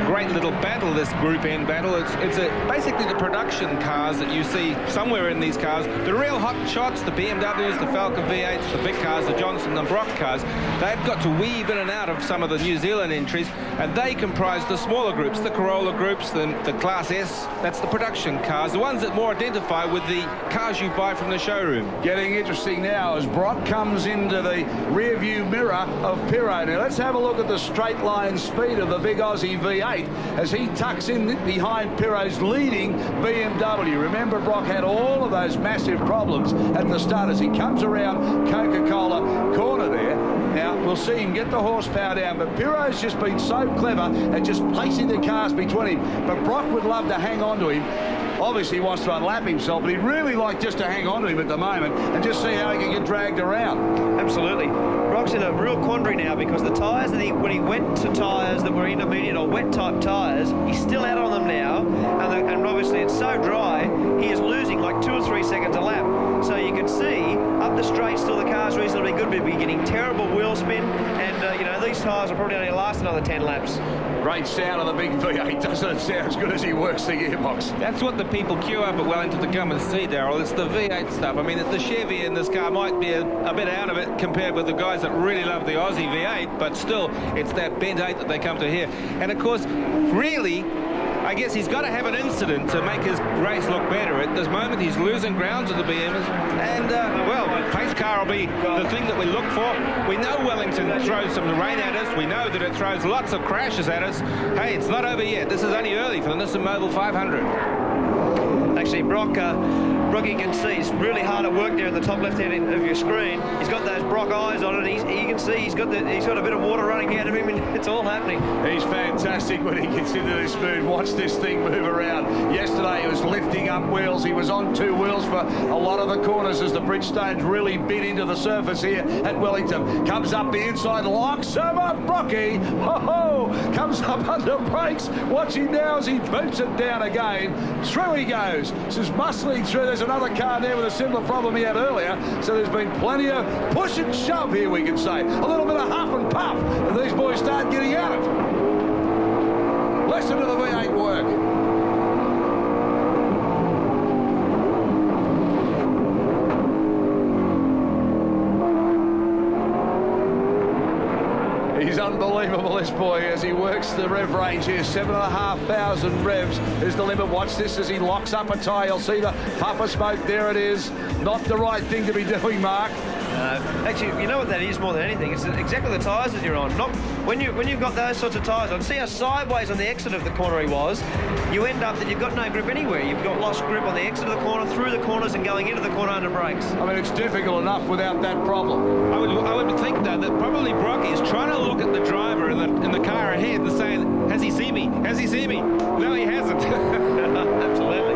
Great little battle, this Group N battle. It's basically the production cars that you see somewhere in these cars. The real hot shots, the BMWs, the Falcon V8s, the big cars, the Johnson and Brock cars, they've got to weave in and out of some of the New Zealand entries, and they comprise the smaller groups, the Corolla groups, the Class S. That's the production cars, the ones that more identify with the cars you buy from the showroom. Getting interesting now as Brock comes into the rear view mirror of Pirro. Now let's have a look at the straight line speed of the big Aussie V8 as he tucks in behind Pirro's leading BMW. Remember, Brock had all of those massive problems at the start as he comes around Coca-Cola corner there. Now, we'll see him get the horsepower down, but Pirro's just been so clever at just placing the cars between him. But Brock would love to hang on to him. Obviously, he wants to unlap himself, but he'd really like just to hang on to him at the moment and just see how he can get dragged around. Absolutely. Brock's in a real quandary now because the tyres that when he went to tyres that were intermediate or wet type tyres, he's still out on them now, and obviously it's so dry, he is losing like 2 or 3 seconds a lap. So you can see up the straight still the car's reasonably good, but we're getting terrible wheel spin, and you know, these tyres will probably only last another 10 laps. Great sound of the big V8, doesn't it? Sound as good as he works the gearbox. That's what the people queue up at Wellington to come and see, Darryl. It's the V8 stuff. I mean, the Chevy in this car might be a bit out of it compared with the guys that really love the Aussie V8, but still, it's that bent 8 that they come to here. And of course, really, I guess he's got to have an incident to make his race look better. At this moment, he's losing ground to the BMs, and well, pace car will be the thing that we look for. We know Wellington throws some rain at us. We know that it throws lots of crashes at us. Hey, it's not over yet. This is only early for the Nissan Mobil 500. Actually, Brock, you can see it's really hard at work there in the top left hand of your screen. He's got those Brock eyes on it. You can see he's got a bit of water running out of him, and it's all happening. He's fantastic when he gets into this mood. Watch this thing move around. Yesterday he was lifting up wheels. He was on 2 wheels for a lot of the corners as the Bridgestones really bit into the surface here at Wellington. Comes up the inside, locks him up, Brocky. Ho-ho! Comes up under brakes. Watch him now as he boots it down again. Through he goes. This is muscling through. There's another car there with a similar problem he had earlier. So there's been plenty of push and shove here, we can say. A little bit of huff and puff. And these boys start getting at it. Listen to the V8 work. He's unbelievable, this boy, as he works the rev range here. 7,500 revs is the limit. Watch this as he locks up a tyre. You'll see the puff of smoke. There it is. Not the right thing to be doing, Mark. Actually, you know what that is more than anything? It's exactly the tyres that you're on. Not when you've got those sorts of tyres on. See how sideways on the exit of the corner he was. You end up that you've got no grip anywhere. You've got lost grip on the exit of the corner, through the corners, and going into the corner under brakes. I mean, it's difficult enough without that problem. I would think though that probably Brocky is trying to look at the driver in the car ahead and saying, "Has he seen me? Has he seen me?" No, he hasn't. Absolutely.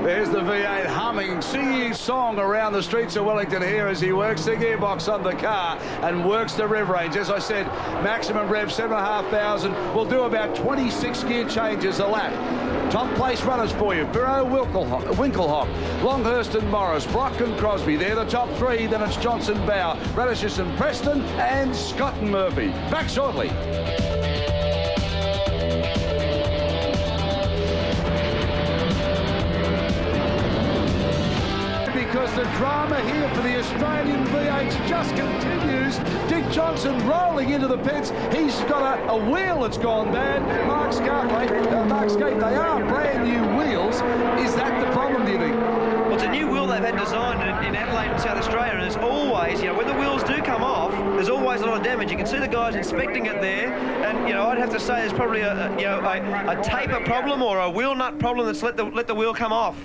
There's the V8 humming, singing song around the streets of Wellington here as he works the gearbox on the car and works the rev range. As I said, maximum rev 7,500. We'll do about 26 gear changes a lap. Top place runners for you: Burrow, Winkelhock, Longhurst and Morris, Brock and Crosby. They're the top three. Then it's Johnson, Bow, Radishes and Preston, and Scott and Murphy. Back shortly. Because the drama here for the Australian V8s just continues. Dick Johnson rolling into the pits. He's got a wheel that's gone bad. Mark Skate, they are brand new wheels. Is that the problem, do you think? Well, it's a new wheel they've had designed in Adelaide and South Australia, and it's always, you know, when the wheels do come off, there's always a lot of damage. You can see the guys inspecting it there, and, you know, I'd have to say there's probably a taper problem or a wheel nut problem that's let the wheel come off.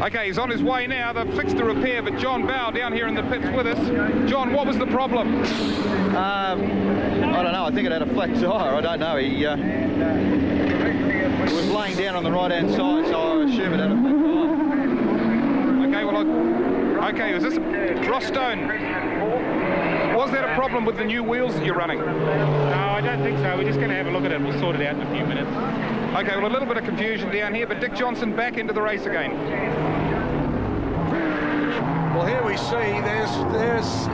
Okay, he's on his way now. They've fixed the repair, but John Bow down here in the pits with us. John, what was the problem? I don't know. I think it had a flat tyre. I don't know. He was laying down on the right-hand side, so I assume it had a flat tyre. Okay, well, okay, was this Ross Stone? Was that a problem with the new wheels that you're running? No, I don't think so. We're just going to have a look at it. We'll sort it out in a few minutes. Okay, well, a little bit of confusion down here, but Dick Johnson back into the race again. Well, here we see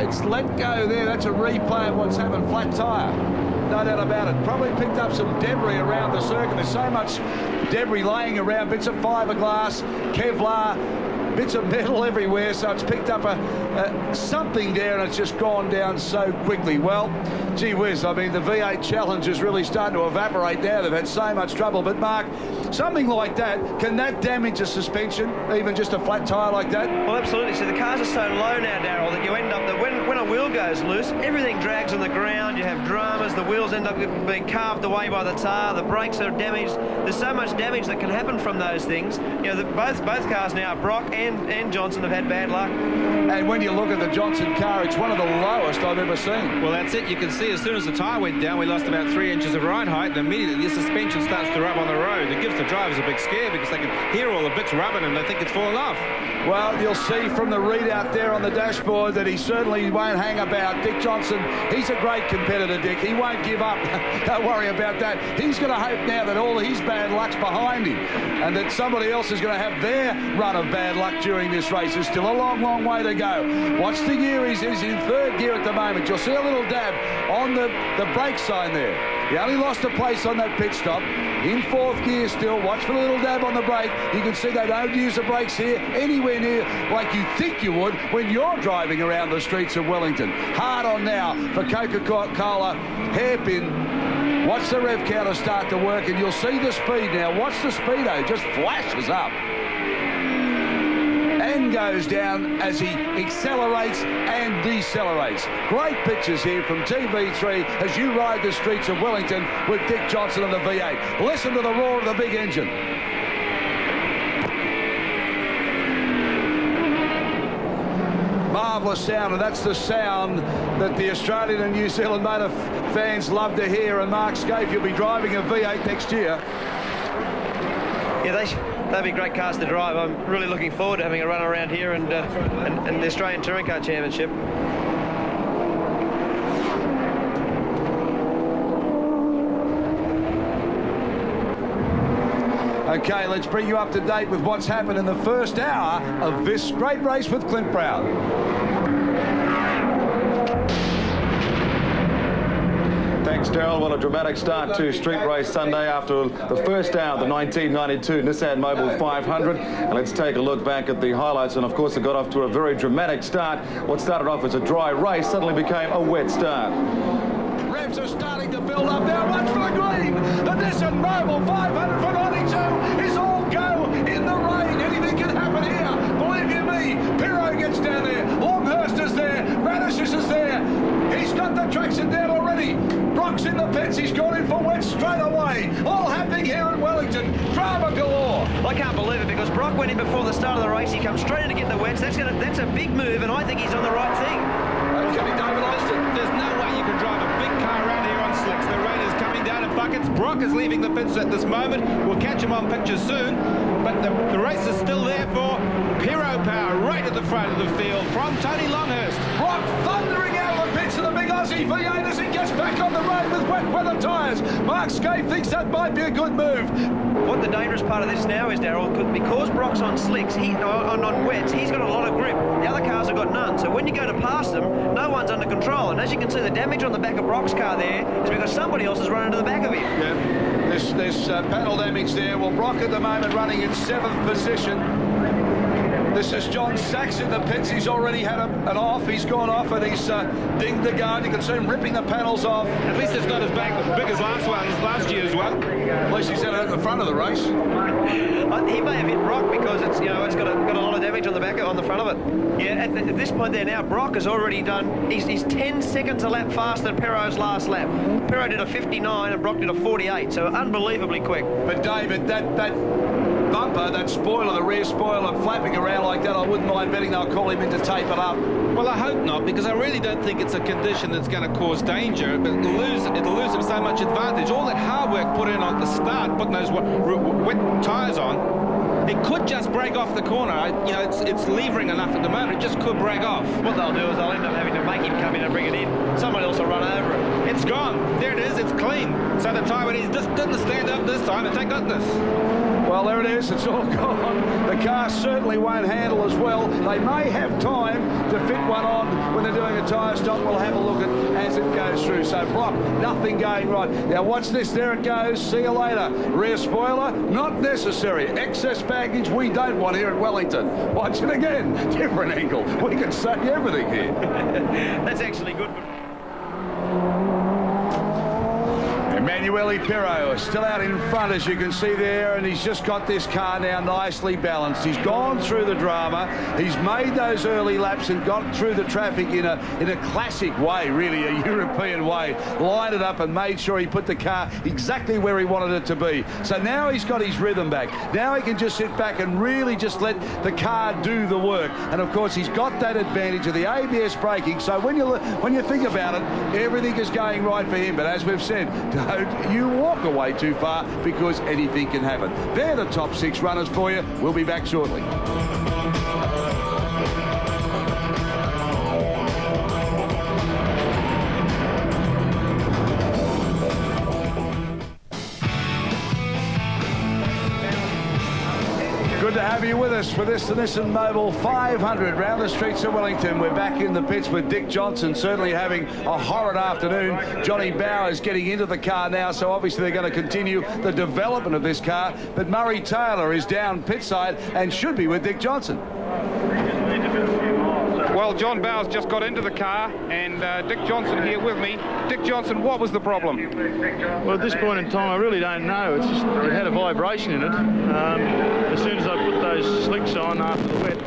it's let go there. That's a replay of what's happened. Flat tyre, no doubt about it. Probably picked up some debris around the circuit. There's so much debris laying around, bits of fiberglass, Kevlar, bits of metal everywhere, so it's picked up something there, and it's just gone down so quickly. Well, gee whiz, I mean, the V8 challenge is really starting to evaporate now. They've had so much trouble. But Mark, something like that, can that damage a suspension, even just a flat tyre like that? Well, absolutely. So the cars are so low now, Darryl, that you end up that when a wheel goes loose, everything drags on the ground. You have dramas. The wheels end up being carved away by the tar. The brakes are damaged. There's so much damage that can happen from those things. You know, both cars now, Brock and Johnson, have had bad luck. And when you look at the Johnson car, it's one of the lowest I've ever seen. Well, that's it. You can see as soon as the tyre went down, we lost about 3 inches of ride height, and immediately the suspension starts to rub on the road. It gives the drivers a big scare because they can hear all the bits rubbing and they think it's fallen off. Well, you'll see from the readout there on the dashboard that he certainly won't hang about. Dick Johnson, he's a great competitor, Dick. He won't give up. Don't worry about that. He's going to hope now that all his bad luck's behind him and that somebody else is going to have their run of bad luck during this race. There's still a long, long way to go. Watch the gear. He's in third gear at the moment. You'll see a little dab on the brake sign there. He only lost a place on that pit stop. In fourth gear still. Watch for the little dab on the brake. You can see they don't use the brakes here anywhere near like you think you would when you're driving around the streets of Wellington. Hard on now for Coca-Cola. Hairpin. Watch the rev counter start to work and you'll see the speed now. Watch the speedo. Just flashes up and goes down as he accelerates and decelerates. Great pictures here from TV3 as you ride the streets of Wellington with Dick Johnson and the V8. Listen to the roar of the big engine. Marvellous sound, and that's the sound that the Australian and New Zealand motor fans love to hear. And Mark Skaife, you'll be driving a V8 next year. Yeah, they'll be great cars to drive. I'm really looking forward to having a run around here and the Australian Touring Car Championship. Okay, let's bring you up to date with what's happened in the first hour of this great race with Clint Proud. Thanks, Darryl. What a dramatic start to Street Race Sunday after the first hour of the 1992 Nissan Mobil 500. And let's take a look back at the highlights. And, of course, it got off to a very dramatic start. What started off as a dry race suddenly became a wet start. Revs are starting to build up now. Watch for the green. The Nissan Mobil 500 for 92 is all go in the rain. Anything can happen here. Believe you me. Pirro gets down there. Longhurst is there. Radishes is there. He's got the traction down already. Brock's in the pits. He's gone in for wet straight away. All happening here in Wellington. Drama galore. I can't believe it because Brock went in before the start of the race. He comes straight in to get the wets. That's a big move, and I think he's on the right thing. There's no way you can drive a big car around here Brock is leaving the pits at this moment. We'll catch him on pictures soon. But the race is still there for Hero Power right at the front of the field from Tony Longhurst. Brock thundering out of the pits of the big Aussie V8 as he gets back on the road with wet weather tyres. Mark Scaife thinks that might be a good move. What the dangerous part of this now is, Darryl, because Brock's on slicks, on wets, he's got a lot of grip. The other cars have got none. So when you go to pass them, no one's under control. And as you can see, the damage on the back of Brock's car there is because somebody else has run into the back of him. Yeah, there's panel damage there. Well, Brock at the moment running in 7th position. This is John Sachs in the pits. He's already had an off. He's gone off and he's dinged the guard. You can see him ripping the panels off. At least it's not as big as last year's one. At least he's at the front of the race. He may have hit Brock because it's it's got a lot of damage on the front of it. Yeah, at this point there now, Brock has already done. He's 10 seconds a lap faster than Perrot's last lap. Perrot did a 59 and Brock did a 48, so unbelievably quick. But David, that bumper, that spoiler, the rear spoiler, flapping around like that, I wouldn't mind betting they'll call him in to tape it up. Well, I hope not, because I really don't think it's a condition that's going to cause danger, but it'll lose him so much advantage. All that hard work put in at the start, putting those wet tyres on, it could just break off the corner. It's levering enough at the moment, it just could break off. What they'll do is they'll end up having to make him come in and bring it in. Somebody else will run over it. It's gone. There it is. It's clean. So the tyre just didn't stand up this time, and thank goodness. Well, there it is. It's all gone. The car certainly won't handle as well. They may have time to fit one on when they're doing a tyre stop. We'll have a look at as it goes through. So, Brock, nothing going right. Now, watch this. There it goes. See you later. Rear spoiler, not necessary. Excess baggage we don't want here at Wellington. Watch it again. Different angle. We can say everything here. That's actually good. Emanuele Pirro is still out in front, as you can see there, and he's just got this car now nicely balanced. He's gone through the drama. He's made those early laps and got through the traffic in a classic way, really, a European way. Lined it up and made sure he put the car exactly where he wanted it to be. So now he's got his rhythm back. Now he can just sit back and really just let the car do the work. And of course, he's got that advantage of the ABS braking. So when you think about it, everything is going right for him. But as we've said, don't you walk away too far, because anything can happen. They're the top 6 runners for you. We'll be back shortly. Good to have you with us for this Nissan Mobil 500 round the streets of Wellington. We're back in the pits with Dick Johnson, certainly having a horrid afternoon. Johnny Bowers getting into the car now, so obviously they're going to continue the development of this car. But Murray Taylor is down pit side and should be with Dick Johnson. Well, John Bowers just got into the car, and Dick Johnson here with me. Dick Johnson, what was the problem? Well, at this point in time, I really don't know. It's just, it had a vibration in it. As soon as I put those slicks on after the wet,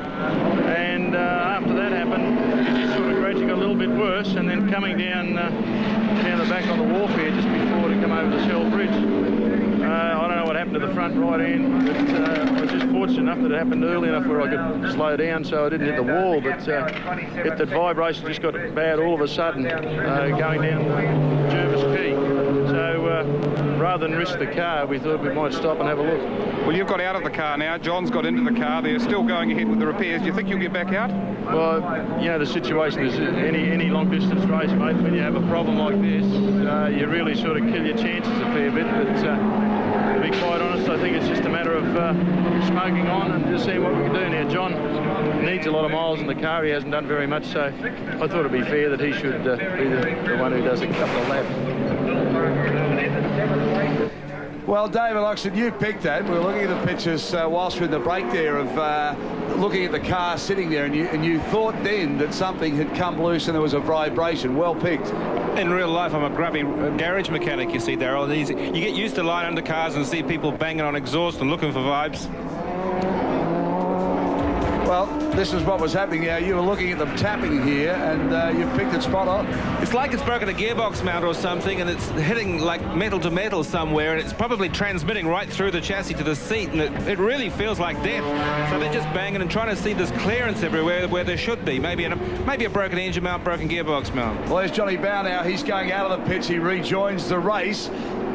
and after that happened, it just sort of gradually got a little bit worse, and then coming down the back on the wharf here just before to come over the Shell Bridge. I don't know what happened to the front right end, but I was just fortunate enough that it happened early enough where I could slow down so I didn't hit the wall, but the vibration just got bad all of a sudden going down Jervis Quay. So rather than risk the car, we thought we might stop and have a look. Well, you've got out of the car now. John's got into the car. They're still going ahead with the repairs. Do you think you'll get back out? Well, the situation is any long-distance race, mate, when you have a problem like this, you really sort of kill your chances a fair bit. But to be quite honest, I think it's just a matter of smoking on and just seeing what we can do. Now, John needs a lot of miles in the car. He hasn't done very much, so I thought it'd be fair that he should be the one who does a couple of laps. Well, David Oxford, you picked that. We were looking at the pictures whilst we're in the break there of looking at the car sitting there, and you thought then that something had come loose and there was a vibration. Well picked. In real life, I'm a grubby garage mechanic, you see, Darryl. You get used to lying under cars and see people banging on exhaust and looking for vibes. Well, this is what was happening here. You were looking at them tapping here, and you've picked it spot on. It's like it's broken a gearbox mount or something, and it's hitting like metal to metal somewhere, and it's probably transmitting right through the chassis to the seat, and it really feels like death. So they're just banging and trying to see this clearance everywhere where there should be. Maybe a broken engine mount, broken gearbox mount. Well, there's Johnny Bow now. He's going out of the pits. He rejoins the race.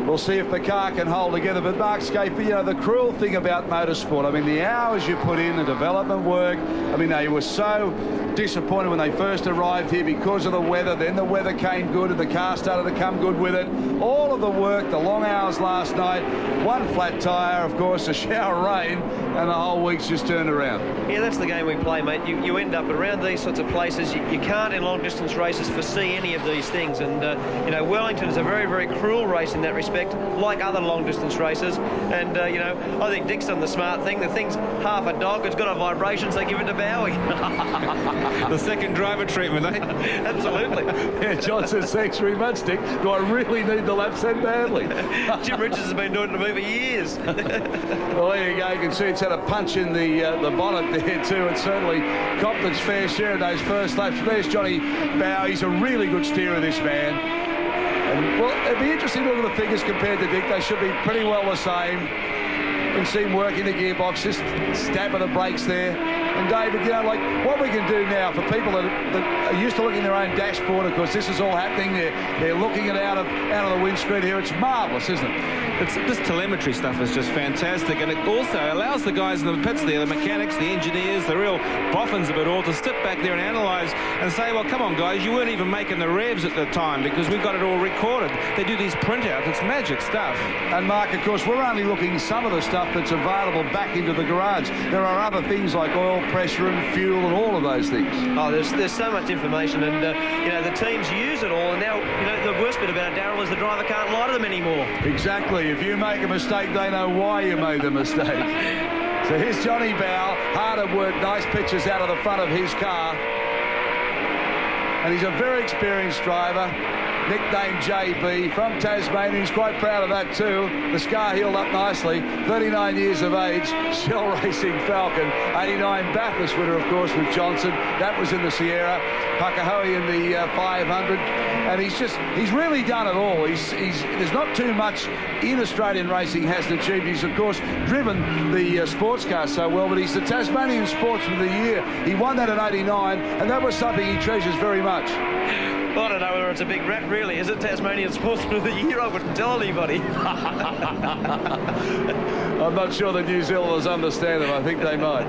We'll see if the car can hold together. But Mark Scape, you know, the cruel thing about motorsport, I mean, the hours you put in, the development work, I mean, they were so disappointed when they first arrived here because of the weather. Then the weather came good and the car started to come good with it. All of the work, the long hours last night, one flat tyre, of course, a shower of rain, and the whole week's just turned around. Yeah, that's the game we play, mate. You end up around these sorts of places. You can't, in long-distance races, foresee any of these things. And, you know, Wellington is a very, very cruel race in that respect, like other long-distance races. And, you know, I think Dick's done the smart thing. The thing's half a dog. It's got a vibration, so give it to Bowie. The second driver treatment, eh? Absolutely. Yeah, Johnson says very much, Dick. Do I really need the lap so badly? Jim Richards has been doing it to me for years. Well, there you go. You can see it's had a punch in the bonnet there too. It's certainly copped its fair share of those first laps. There's Johnny Bowie. He's a really good steerer, this man. And, well, it'd be interesting to look at the figures compared to Dick. They should be pretty well the same. You can see him working the gearbox, just stabbing the brakes there. And David, you know, like what we can do now for people that are used to looking at their own dashboard, of course, this is all happening. They're looking at out of the windscreen here. It's marvellous, isn't it? This telemetry stuff is just fantastic, and it also allows the guys in the pits there, the mechanics, the engineers, the real boffins of it all, to step back there and analyse and say, well, come on, guys, you weren't even making the revs at the time because we've got it all recorded. They do these printouts. It's magic stuff. And, Mark, of course, we're only looking some of the stuff that's available back into the garage. There are other things like oil pressure and fuel and all of those things. Oh, there's so much information, and you know, the teams use it all, and now, you know, the worst bit about it, Darryl, is the driver can't lie to them anymore. Exactly. If you make a mistake, they know why you made the mistake. So here's Johnny Bow, hard at work, nice pictures out of the front of his car, and he's a very experienced driver. Nicknamed JB, from Tasmania. He's quite proud of that too. The scar healed up nicely. 39 years of age, Shell Racing Falcon. 89 Bathurst winner, of course, with Johnson. That was in the Sierra. Puckahoe in the 500. And he's really done it all. There's not too much in Australian racing he hasn't achieved. He's, of course, driven the sports car so well, but he's the Tasmanian Sportsman of the Year. He won that in 89, and that was something he treasures very much. Well, I don't know whether it's a big rap, really. Is it Tasmanian Sportsman of the Year? I wouldn't tell anybody. I'm not sure the New Zealanders understand it. I think they might.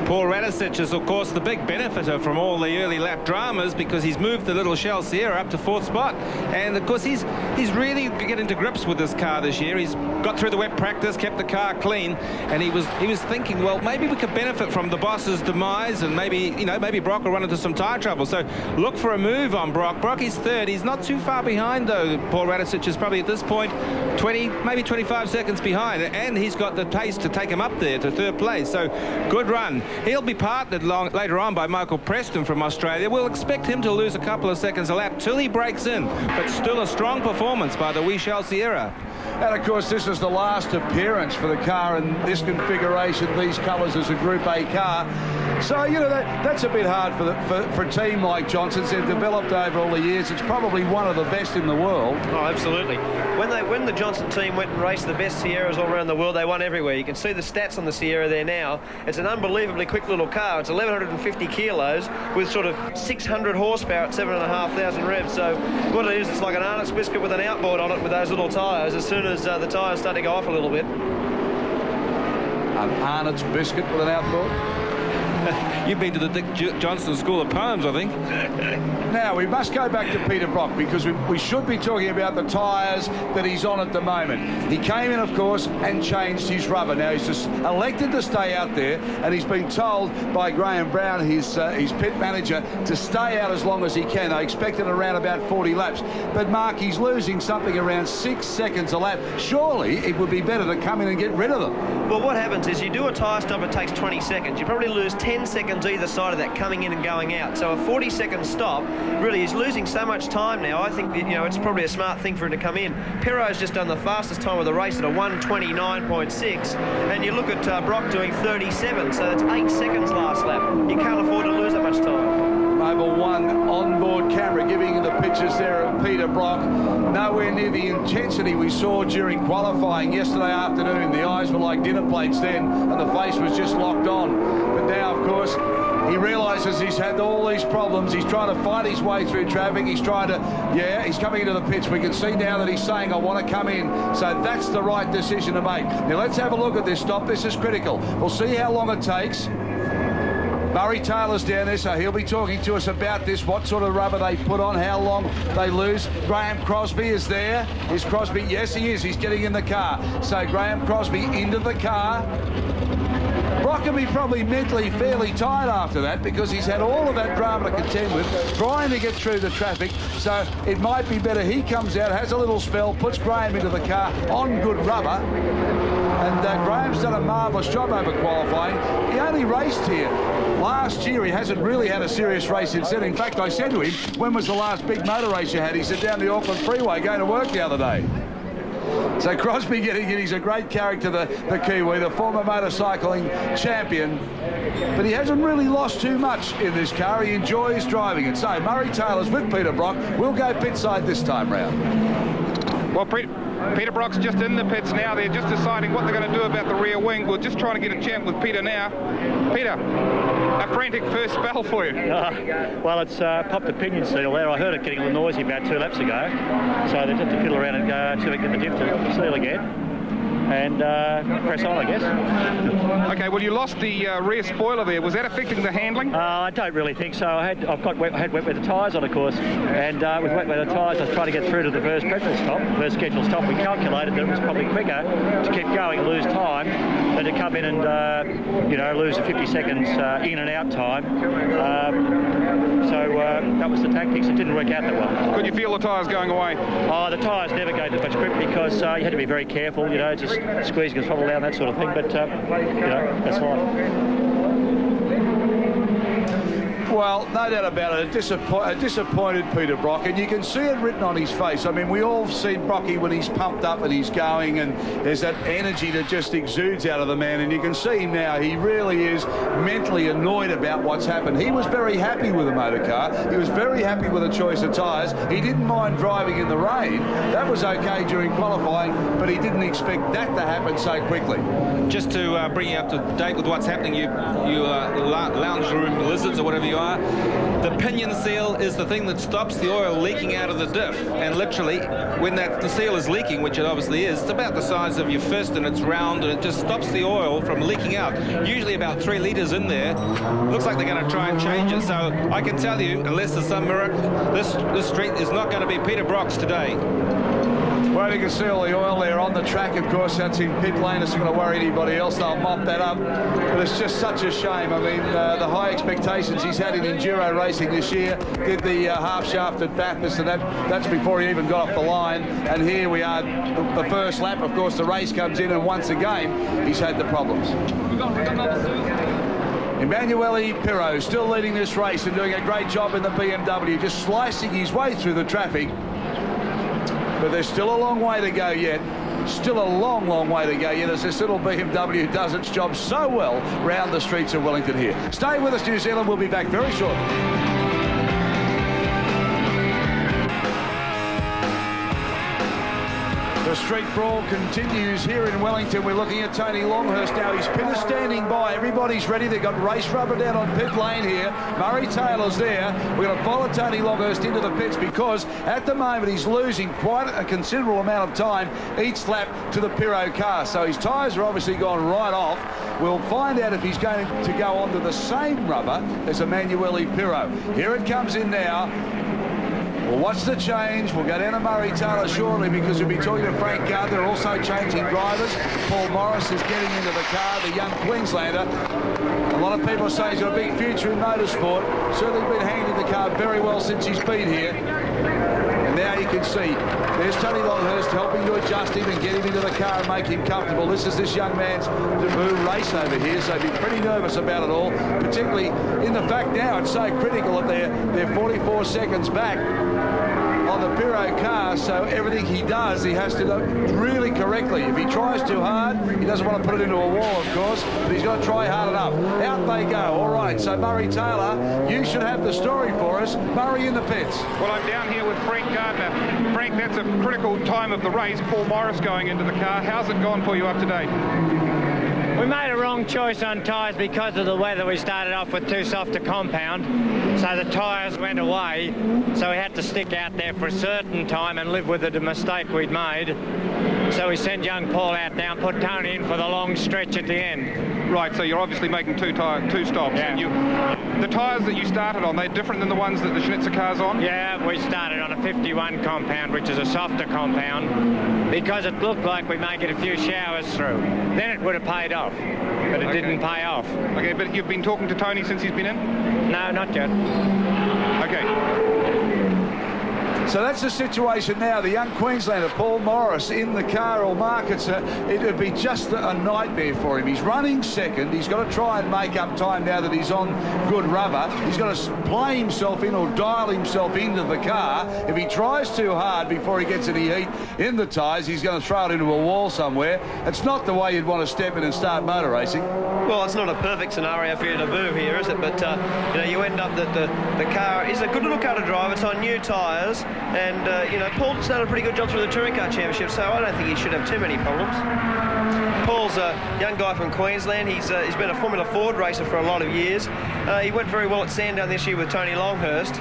Paul Radisich is, of course, the big benefiter from all the early lap dramas because he's moved the little Shell Sierra up to 4th spot. And, of course, he's really getting to grips with this car this year. He's got through the wet practice, kept the car clean, and he was thinking, well, maybe we could benefit from the boss's demise, and maybe Brock will run into some tyre trouble. So look for a move on Brock. Brock is 3rd. He's not too far behind, though. Paul Radisich is probably at this point 20, maybe 25 seconds behind, and he's got the pace to take him up there to 3rd place. So good run. He'll be partnered later on by Michael Preston from Australia. We'll expect him to lose a couple of seconds a lap till he breaks in, but still a strong performance by the wee Shell Sierra. And, of course, this is the last appearance for the car in this configuration, these colours as a Group A car. So, you know, that's a bit hard for a team like Johnson's. They've developed over all the years. It's probably one of the best in the world. Oh, absolutely. When the Johnson team went and raced the best Sierras all around the world, they won everywhere. You can see the stats on the Sierra there now. It's an unbelievably quick little car. It's 1,150 kilos with sort of 600 horsepower at 7,500 revs. So what it is, it's like an Arnott's biscuit with an outboard on it with those little tyres. As soon as the tyres start to go off a little bit. An Arnott's biscuit with an outboard? You've been to the Dick Johnson School of Poems, I think. Now, we must go back to Peter Brock because we should be talking about the tyres that he's on at the moment. He came in, of course, and changed his rubber. Now, he's just elected to stay out there, and he's been told by Graham Brown, his pit manager, to stay out as long as he can. I expected around about 40 laps. But, Mark, he's losing something around 6 seconds a lap. Surely it would be better to come in and get rid of them. Well, what happens is you do a tyre stop, it takes 20 seconds. You probably lose 10 seconds either side of that, coming in and going out. So a 40-second stop, really, he's losing so much time now. I think that, you know, it's probably a smart thing for him to come in. Perro's just done the fastest time of the race at a 1:29.6, and you look at Brock doing 37, so that's 8 seconds last lap. You can't afford to lose that much time. Mobil 1 onboard camera giving you the pictures there of Peter Brock. Nowhere near the intensity we saw during qualifying yesterday afternoon. The eyes were like dinner plates then, and the face was just locked on. But now, of course, He realises he's had all these problems. He's trying to fight his way through traffic. He's trying to, he's coming into the pits. We can see now that he's saying, I want to come in. So that's the right decision to make. Now let's have a look at this stop. This is critical. We'll see how long it takes. Murray Taylor's down there, so he'll be talking to us about this, what sort of rubber they put on, how long they lose. Graham Crosby is there. Is Crosby? Yes, he is. He's getting in the car. So Graham Crosby into the car. Brock will be probably mentally fairly tired after that because he's had all of that drama to contend with, trying to get through the traffic. So it might be better he comes out, has a little spell, puts Graham into the car on good rubber. And Graham's done a marvellous job over qualifying. He only raced here last year. He hasn't really had a serious race since then. In fact, I said to him, when was the last big motor race you had? He said, down the Auckland Freeway going to work the other day. So Crosby getting in. He's a great character, the Kiwi, the former motorcycling champion. But he hasn't really lost too much in this car. He enjoys driving it. So Murray Taylor's with Peter Brock. We'll go pit side this time round. Well, Peter Brock's just in the pits now. They're just deciding what they're going to do about the rear wing. We're just trying to get a chat with Peter now. Peter, a frantic first spell for you. Well, it's popped the pinion seal there. I heard it getting a little noisy about 2 laps ago. So they just have to fiddle around and go until we get the diff to seal again. And press on, I guess. Okay, well, you lost the rear spoiler there. Was that affecting the handling? I don't really think so. I had wet weather tyres on, of course, and with wet weather tyres, I was trying to get through to the first scheduled stop. We calculated that it was probably quicker to keep going and lose time than to come in and, lose the 50 seconds in and out time. So that was the tactics. It didn't work out that well. Could you feel the tyres going away? Oh, the tyres never go that much grip because you had to be very careful, just squeezing the throttle down, that sort of thing, but that's life. Well, no doubt about it, a disappointed Peter Brock, and you can see it written on his face. I mean, we all have seen Brocky when he's pumped up and he's going, and there's that energy that just exudes out of the man, and you can see him now. He really is mentally annoyed about what's happened. He was very happy with the motor car. He was very happy with the choice of tyres. He didn't mind driving in the rain. That was okay during qualifying, but he didn't expect that to happen so quickly. Just to bring you up to date with what's happening, you lounge room lizards or whatever you are, the pinion seal is the thing that stops the oil leaking out of the diff. And literally, when the seal is leaking, which it obviously is, it's about the size of your fist and it's round and it just stops the oil from leaking out. Usually about 3 litres in there. Looks like they're going to try and change it. So I can tell you, unless there's some miracle, this street is not going to be Peter Brock's today. Well, you can see all the oil there on the track. Of course, that's in pit lane. It's not going to worry anybody else. They'll mop that up. But it's just such a shame. I mean, the high expectations he's had in enduro racing this year. Did the half shaft at Bathurst, and that's before he even got off the line. And here we are, the first lap. Of course, the race comes in, and once again, he's had the problems. Emanuele Pirro still leading this race and doing a great job in the BMW, just slicing his way through the traffic. But there's still a long way to go yet. Still a long, long way to go yet as this little BMW does its job so well round the streets of Wellington here. Stay with us, New Zealand. We'll be back very shortly. The street brawl continues here in Wellington. We're looking at Tony Longhurst now. His pit is standing by. Everybody's ready. They've got race rubber down on pit lane here. Murray Taylor's there. We're going to follow Tony Longhurst into the pits because at the moment he's losing quite a considerable amount of time each lap to the Pirro car. So his tyres are obviously gone right off. We'll find out if he's going to go onto the same rubber as Emanuele Pirro. Here it comes in now. We'll watch the change. We'll go down to Murray Taylor shortly because we'll be talking to Frank Gardner, also changing drivers. Paul Morris is getting into the car, the young Queenslander. A lot of people are saying he's got a big future in motorsport. Certainly been handling the car very well since he's been here. And now you can see there's Tony Longhurst helping to adjust him and get him into the car and make him comfortable. This is this young man's debut race over here, so he'd be pretty nervous about it all, particularly in the fact now it's so critical that they're 44 seconds back on the Pirro car, so everything he does, he has to do really correctly. If he tries too hard, he doesn't want to put it into a wall, of course, but he's got to try hard enough. Out they go. All right, so Murray Taylor, you should have the story for us. Murray in the pits. Well, I'm down here with Frank Gardner. Frank, that's a critical time of the race. Paul Morris going into the car. How's it gone for you up to date? We made a wrong choice on tyres because of the weather. We started off with too soft a compound, so the tyres went away. So we had to stick out there for a certain time and live with the mistake we'd made. So we sent young Paul out there and put Tony in for the long stretch at the end. Right, so you're obviously making two stops. Yeah. And the tyres that you started on, they're different than the ones that the Schnitzer car's on? Yeah, we started on a 51 compound, which is a softer compound, because it looked like we might get a few showers through. Then it would have paid off, but it didn't pay off. Okay, but you've been talking to Tony since he's been in? No, not yet. Okay. So that's the situation now. The young Queenslander, Paul Morris, in the car or markets. It would be just a nightmare for him. He's running second. He's got to try and make up time now that he's on good rubber. He's got to play himself in or dial himself into the car. If he tries too hard before he gets any heat in the tyres, he's going to throw it into a wall somewhere. It's not the way you'd want to step in and start motor racing. Well, it's not a perfect scenario for you to boo here, is it? But, you know, you end up that the car is a good little car to drive. It's on new tyres. And, you know, Paul's done a pretty good job through the Touring Car Championship, so I don't think he should have too many problems. Paul's a young guy from Queensland. He's been a Formula Ford racer for a lot of years. He went very well at Sandown this year with Tony Longhurst.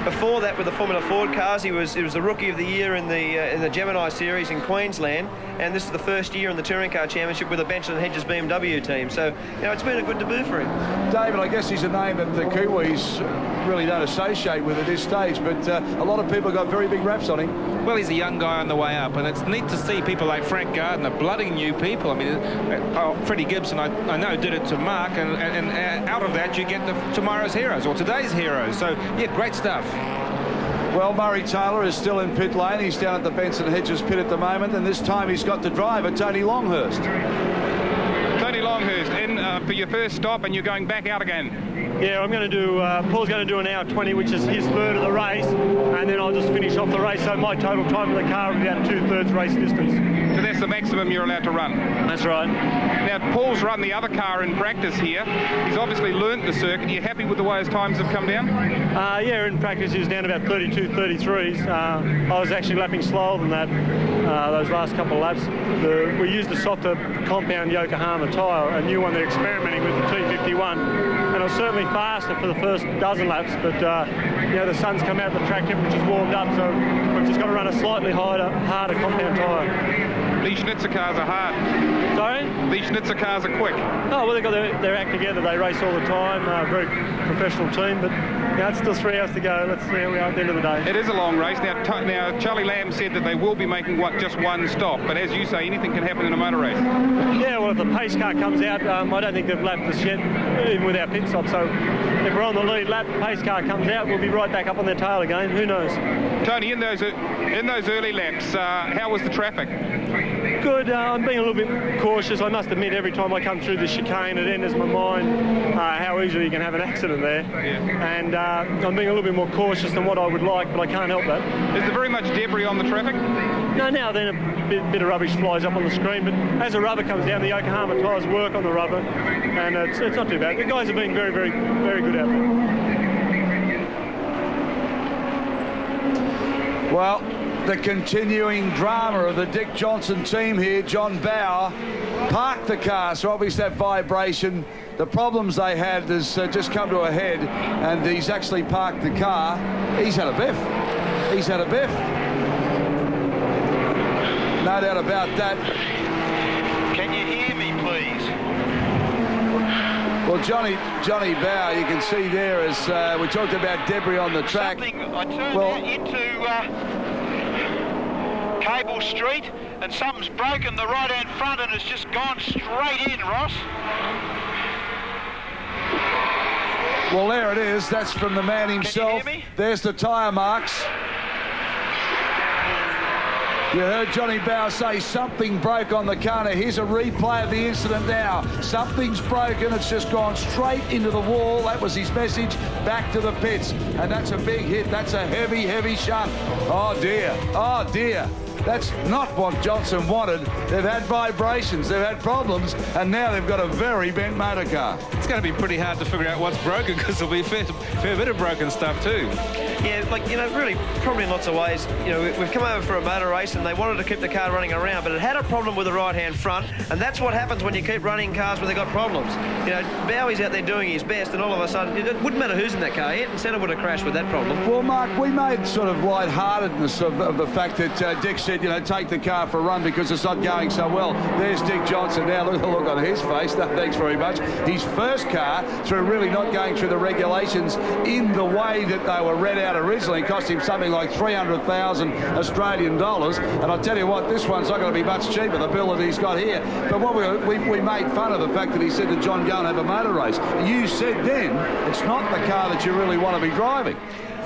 Before that, with the Formula Ford cars, he was the Rookie of the Year in the Gemini Series in Queensland, and this is the first year in the Touring Car Championship with a Benson & Hedges BMW team. So, you know, it's been a good debut for him. David, I guess he's a name that the Kiwis really don't associate with at this stage, but a lot of people got very big raps on him. Well, he's a young guy on the way up, and it's neat to see people like Frank Gardner blooding new people. I mean, Freddie Gibson, I know, did it to Mark, and out of that you get tomorrow's heroes, or today's heroes. So, yeah, great stuff. Well, Murray Taylor is still in pit lane. He's down at the Benson Hedges pit at the moment, and this time he's got the driver, Tony Longhurst. Tony Longhurst in for your first stop, and you're going back out again. Yeah, I'm going to do, Paul's going to do an hour 20, which is his third of the race, and then I'll just finish off the race. So my total time in the car will be about 2/3 race distance. So that's the maximum you're allowed to run? That's right. Now, Paul's run the other car in practice here. He's obviously learnt the circuit. Are you happy with the way his times have come down? Yeah, in practice he was down about 32, 33s. I was actually lapping slower than that those last couple of laps. We used a softer compound Yokohama tyre, a new one they're experimenting with, the T51. And I was certainly faster for the first dozen laps, but you know, the sun's come out, the track temperature's warmed up, so we've just got to run a slightly harder compound tyre. These Schnitzer cars are hard. Sorry? These Schnitzer cars are quick. Oh, well, they've got their act together. They race all the time. Very professional team, but you know, it's still 3 hours to go. Let's see how we are at the end of the day. It is a long race. Now Charlie Lamb said that they will be making just one stop, but as you say, anything can happen in a motor race. Yeah, well, if the pace car comes out, I don't think they've lapped us yet, even with our pit stop. So if we're on the lead lap, the pace car comes out, we'll be right back up on their tail again. Who knows? Tony, in those early laps, how was the traffic? Good. I'm being a little bit cautious. I must admit, every time I come through the chicane, it enters my mind how easily you can have an accident there. Yeah. And I'm being a little bit more cautious than what I would like, but I can't help that. Is there very much debris on the traffic? No, now then a bit of rubbish flies up on the screen, but as the rubber comes down, the Yokohama tyres work on the rubber, and it's not too bad. The guys have been very, very, very good out there. Well, the continuing drama of the Dick Johnson team here. John Bauer parked the car, so obviously that vibration, the problems they had has just come to a head, and he's actually parked the car. He's had a biff. He's had a biff. No doubt about that. Can you hear me, please? Well, Johnny Bauer, you can see there as we talked about debris on the track. I turned out into Cable Street, and something's broken the right-hand front and has just gone straight in, Ross. Well, there it is. That's from the man himself. Can you hear me? There's the tyre marks. You heard Johnny Bauer say something broke on the car. Now, here's a replay of the incident now. Something's broken. It's just gone straight into the wall. That was his message. Back to the pits. And that's a big hit. That's a heavy, heavy shunt. Oh, dear. Oh, dear. That's not what Johnson wanted. They've had vibrations, they've had problems, and now they've got a very bent motor car. It's going to be pretty hard to figure out what's broken, because there'll be a fair bit of broken stuff too. Yeah, like, you know, really, probably in lots of ways, you know, we've come over for a motor race and they wanted to keep the car running around, but it had a problem with the right-hand front, and that's what happens when you keep running cars where they've got problems. You know, Bowie's out there doing his best, and all of a sudden, it wouldn't matter who's in that car, Ayrton Senna would have crashed with that problem. Well, Mark, we made sort of lightheartedness of the fact that Dick said, you know, take the car for a run because it's not going so well. There's Dick Johnson now. Look at the look on his face. No, thanks very much. His first car, through really not going through the regulations in the way that they were read out originally, cost him something like 300,000 Australian dollars. And I'll tell you what, this one's not going to be much cheaper, the bill that he's got here. But what we made fun of the fact that he said to John, go and have a motor race. You said then, it's not the car that you really want to be driving.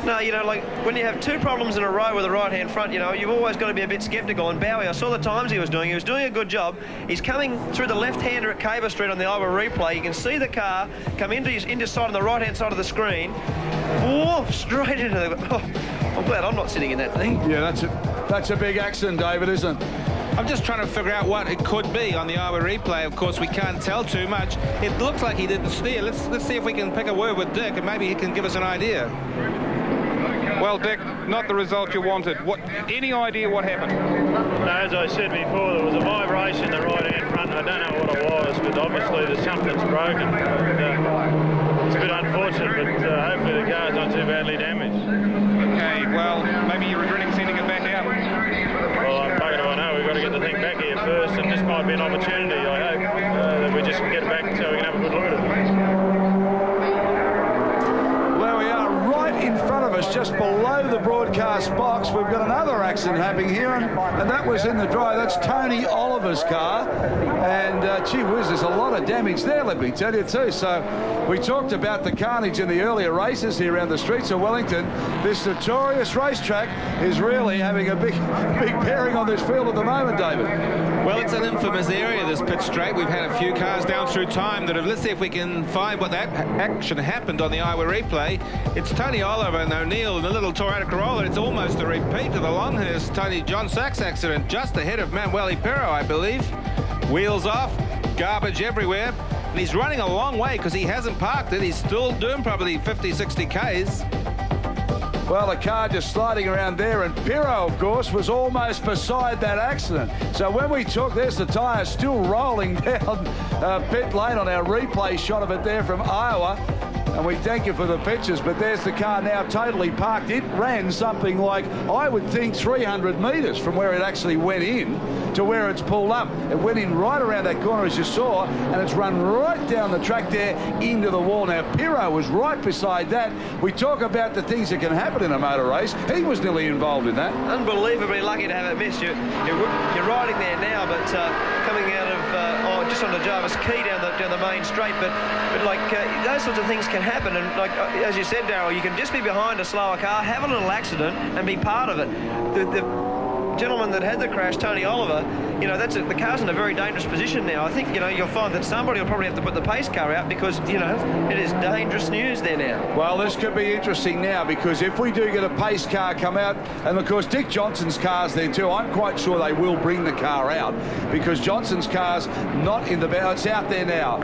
No, you know, like, when you have two problems in a row with the right-hand front, you know, you've always got to be a bit sceptical. And Bowie, I saw the times he was doing a good job. He's coming through the left-hander at Caver Street on the Iowa replay. You can see the car come into his side on the right-hand side of the screen. Whoa, straight into the... Oh, I'm glad I'm not sitting in that thing. Yeah, that's a big accident, David, isn't it? I'm just trying to figure out what it could be on the Iowa replay. Of course, we can't tell too much. It looks like he didn't steer. Let's see if we can pick a word with Dick, and maybe he can give us an idea. Well, Dick, not the result you wanted. Any idea what happened? No, as I said before, there was a vibration in the right-hand front. I don't know what it was, but obviously there's something that's broken. It's a bit unfortunate, but hopefully the car's not too badly damaged. Okay, well, maybe you're regretting sending it back out. Well, I'm buggered if I know. We've got to get the thing back here first, and this might be an opportunity, I hope, that we just can get it back so we can have a good look at it. In front of us, just below the broadcast box, we've got another accident happening here, and that was in the dry. That's Tony Oliver's car, and gee whiz, there's a lot of damage there, let me tell you too. So we talked about the carnage in the earlier races here around the streets of Wellington. This notorious racetrack is really having a big bearing on this field at the moment, David. Well, it's an infamous area, this pit straight. We've had a few cars down through time that have... Let's see if we can find what that action happened on the Iowa replay. It's Tony Oliver and O'Neill in the little Toyota Corolla. It's almost a repeat of the Longhurst Tony John Sachs accident, just ahead of Manuel Pero, I believe. Wheels off, garbage everywhere. And he's running a long way because he hasn't parked it. He's still doing probably 50, 60 Ks. Well, the car just sliding around there, and Pirro, of course, was almost beside that accident. So when we took, there's the tyre still rolling down pit lane on our replay shot of it there from Iowa. And we thank you for the pictures, but there's the car now totally parked. It ran something like, I would think, 300 metres from where it actually went in to where it's pulled up. It went in right around that corner, as you saw, and it's run right down the track there into the wall. Now, Pirro was right beside that. We talk about the things that can happen in a motor race. He was nearly involved in that. Unbelievably lucky to have it missed. You're riding there now, but coming out of just on the Jarvis Key down the main straight. But like those sorts of things can happen, and like as you said, Darryl, you can just be behind a slower car, have a little accident, and be part of it. The gentleman that had the crash, Tony Oliver, you know, the car's in a very dangerous position now. I think, you know, you'll find that somebody will probably have to put the pace car out because, you know, it is dangerous news there now. Well, this could be interesting now because if we do get a pace car come out, and of course Dick Johnson's car's there too, I'm quite sure they will bring the car out because Johnson's car's not in the bow. It's out there now.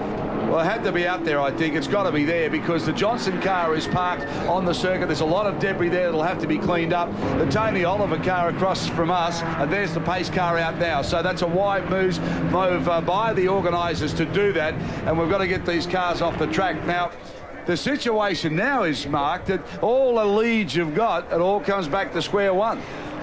Well, it had to be out there, I think. It's got to be there because the Johnson car is parked on the circuit. There's a lot of debris there that'll have to be cleaned up. The Tony Oliver car across from us, and there's the pace car out now. So that's a wide move by the organisers to do that, and we've got to get these cars off the track. Now, the situation now is, Mark, that all the leads you've got, it all comes back to square one.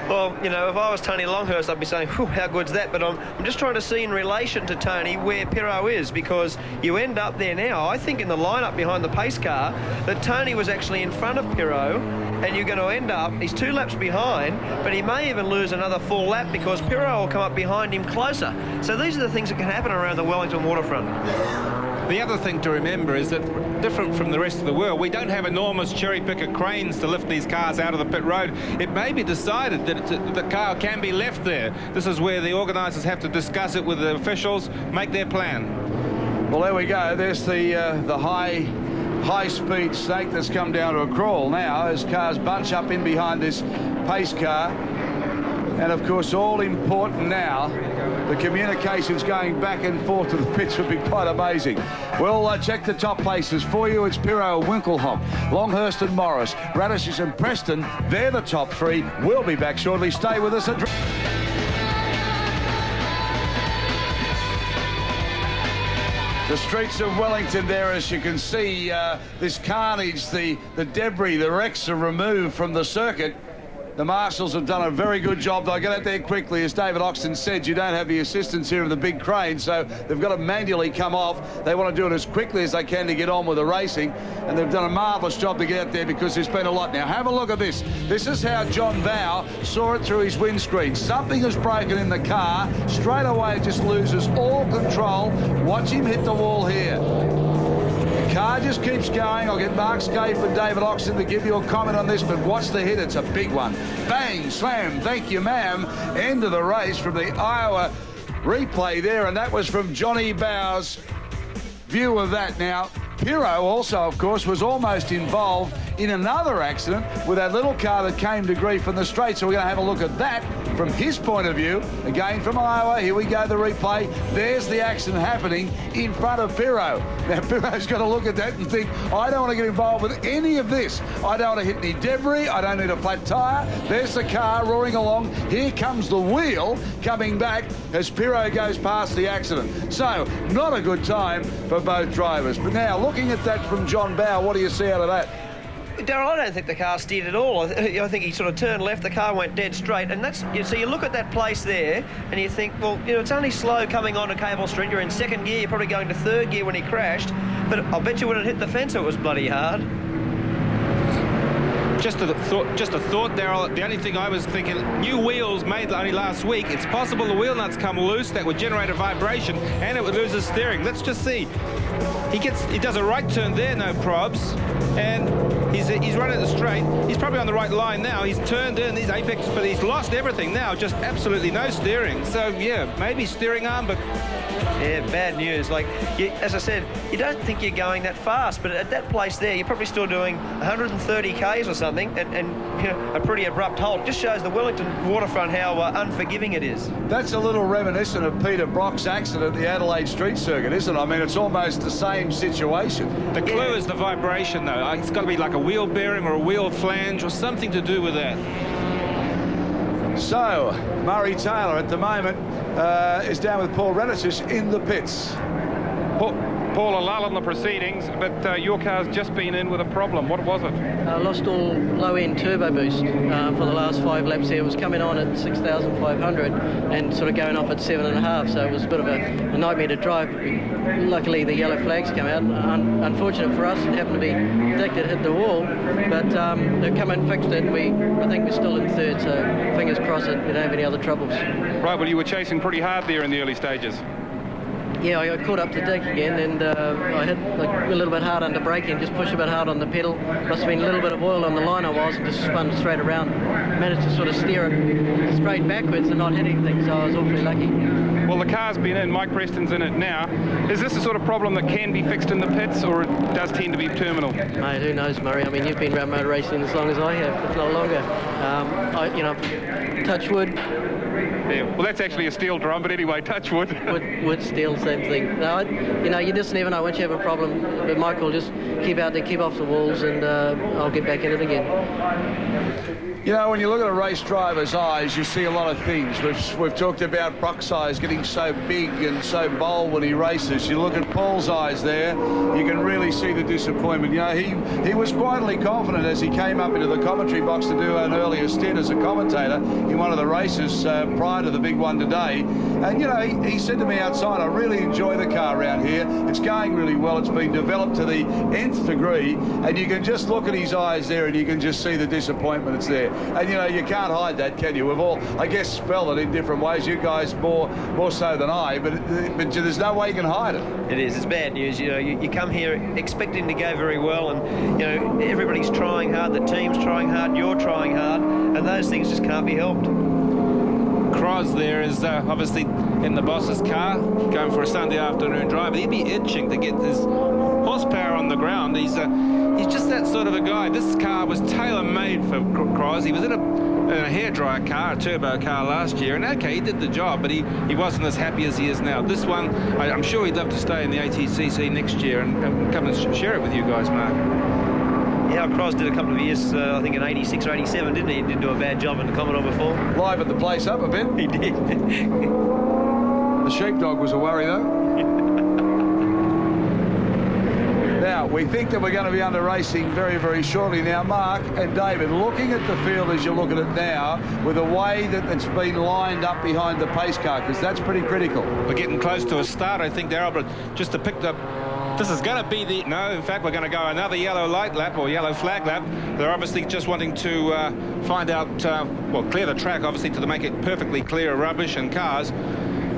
Well, you know, if I was Tony Longhurst, I'd be saying, whew, how good's that? But I'm just trying to see in relation to Tony where Pirro is, because you end up there now. I think in the lineup behind the pace car that Tony was actually in front of Pirro, and you're going to end up, he's 2 laps behind, but he may even lose another full lap because Pirro will come up behind him closer. So these are the things that can happen around the Wellington waterfront. The other thing to remember is that, different from the rest of the world, we don't have enormous cherry-picker cranes to lift these cars out of the pit road. It may be decided that the car can be left there. This is where the organisers have to discuss it with the officials, make their plan. Well, there we go. There's the high-speed snake that's come down to a crawl now as cars bunch up in behind this pace car. And of course, all important now, the communications going back and forth to the pits would be quite amazing. We'll check the top places for you. It's Pirro, Winkelhock, Longhurst and Morris, Radishes and Preston. They're the top three. We'll be back shortly. Stay with us. The streets of Wellington there, as you can see, this carnage, the debris, the wrecks are removed from the circuit. The marshals have done a very good job. They'll get out there quickly. As David Oxton said, you don't have the assistance here of the big crane, so they've got to manually come off. They want to do it as quickly as they can to get on with the racing, and they've done a marvellous job to get out there because there's been a lot. Now, have a look at this. This is how John Bow saw it through his windscreen. Something has broken in the car. Straight away, it just loses all control. Watch him hit the wall here. The car just keeps going. I'll get Mark Scaife and David Oxton to give you a comment on this, but watch the hit. It's a big one. Bang, slam, thank you, ma'am. End of the race from the Iowa replay there, and that was from Johnny Bow's view of that. Now, Pirro also, of course, was almost involved in another accident with that little car that came to grief in the straight, so we're going to have a look at that from his point of view. Again from Iowa, here we go, the replay. There's the accident happening in front of Pirro. Now, Pirro's got to look at that and think, I don't want to get involved with any of this. I don't want to hit any debris. I don't need a flat tyre. There's the car roaring along. Here comes the wheel coming back as Pirro goes past the accident. So, not a good time for both drivers. But now, looking at that from John Bow, what do you see out of that? Darryl, I don't think the car steered at all. I think he sort of turned left, the car went dead straight, and that's, so you look at that place there and you think, well, you know, it's only slow coming onto Cable Street. You're in second gear, you're probably going to third gear when he crashed, but I'll bet you when it hit the fence it was bloody hard. Just a thought, Darryl. The only thing I was thinking, new wheels made only last week. It's possible the wheel nuts come loose. That would generate a vibration, and it would lose his steering. Let's just see. He does a right turn there, no probs, and he's running the straight. He's probably on the right line now. He's turned in, he's apex, but he's lost everything now. Just absolutely no steering. So yeah, maybe steering arm, but yeah, bad news. Like, as I said, you don't think you're going that fast, but at that place there, you're probably still doing 130 k's or something, and you know, a pretty abrupt halt. Just shows the Wellington waterfront how unforgiving it is. That's a little reminiscent of Peter Brock's accident at the Adelaide Street Circuit, isn't it? I mean, it's almost the same situation. The clue is the vibration, though. It's got to be like a wheel bearing or a wheel flange or something to do with that. So, Murray Taylor at the moment is down with Paul Radishes in the pits. Paul, a lull in the proceedings, but your car's just been in with a problem. What was it? Lost all low-end turbo boost for the last 5 laps here. It was coming on at 6,500 and sort of going off at 7.5, so it was a bit of a nightmare to drive. Luckily, the yellow flags come out. Unfortunate for us, it happened to be Dick that hit the wall, but they've come and fixed it. I think we're still in third, so fingers crossed that we don't have any other troubles. Right, well, you were chasing pretty hard there in the early stages. Yeah, I got caught up to Dick again, and I hit a little bit hard under braking, just pushed a bit hard on the pedal. Must have been a little bit of oil on the line I was, and just spun straight around. Managed to sort of steer it straight backwards and not hit anything, so I was awfully lucky. Well, the car's been in. Mike Preston's in it now. Is this the sort of problem that can be fixed in the pits, or it does tend to be terminal? Mate, who knows, Murray? I mean, you've been around motor racing as long as I have, if not longer. Touch wood. Yeah, well, that's actually a steel drum, but anyway, touch wood. wood, steel, same thing. No, you just never know once you have a problem. But Michael, just keep out there, keep off the walls, and I'll get back in it again. You know, when you look at a race driver's eyes, you see a lot of things. We've talked about Brock's eyes getting so big and so bold when he races. You look at Paul's eyes there, you can really see the disappointment. You know, he was quietly confident as he came up into the commentary box to do an earlier stint as a commentator in one of the races prior to the big one today. And, you know, he said to me outside, I really enjoy the car around here. It's going really well. It's been developed to the nth degree. And you can just look at his eyes there and you can just see the disappointment that's there. And, you know, you can't hide that, can you? We've all, I guess, spelled it in different ways. You guys more so than I, but there's no way you can hide it. It is. It's bad news. You know, you come here expecting to go very well, and, you know, everybody's trying hard. The team's trying hard. You're trying hard. And those things just can't be helped. Cross there is obviously in the boss's car, going for a Sunday afternoon drive. He'd be itching to get his horsepower on the ground. He's just that sort of a guy. This car was tailor-made for Cross. He was in a a hairdryer car, a turbo car last year, and okay, he did the job, but he wasn't as happy as he is now. This one, I'm sure he'd love to stay in the ATCC next year and come and share it with you guys, Mark. Yeah, Cross did a couple of years, I think in 86 or 87, didn't he? He did do a bad job in the Commodore before. Livened the place up a bit. He did. The sheepdog was a worry, though. Now, we think that we're going to be under racing very, very shortly. Now, Mark and David, looking at the field as you look at it now, with the way that it's been lined up behind the pace car, because that's pretty critical. We're getting close to a start, I think, Darryl, but just to pick up... This is going to be the... No, in fact, we're going to go another yellow light lap or yellow flag lap. They're obviously just wanting to find out, well, clear the track, obviously, to make it perfectly clear of rubbish and cars.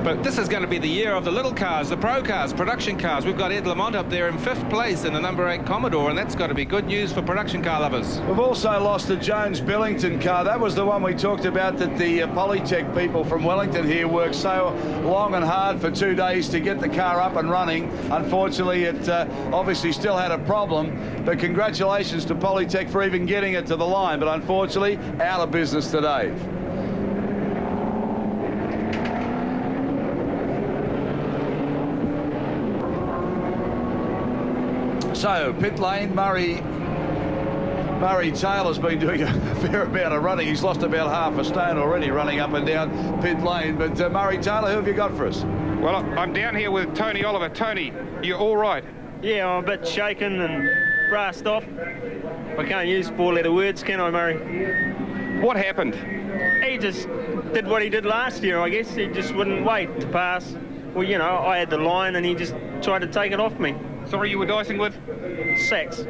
But this is going to be the year of the little cars, the pro cars, production cars. We've got Ed Lamont up there in 5th place in the number 8 Commodore, and that's got to be good news for production car lovers. We've also lost the Jones Billington car. That was the one we talked about that the Polytech people from Wellington here worked so long and hard for 2 days to get the car up and running. Unfortunately, it obviously still had a problem, but congratulations to Polytech for even getting it to the line, but unfortunately, out of business today. So, pit lane, Murray Taylor's been doing a fair amount of running. He's lost about half a stone already running up and down pit lane. But Murray Taylor, who have you got for us? Well, I'm down here with Tony Oliver. Tony, you're all right? Yeah, I'm a bit shaken and brassed off. I can't use 4-letter words, can I, Murray? What happened? He just did what he did last year, I guess. He just wouldn't wait to pass. Well, you know, I had the line and he just tried to take it off me. Sorry, you were dicing with? Sachs.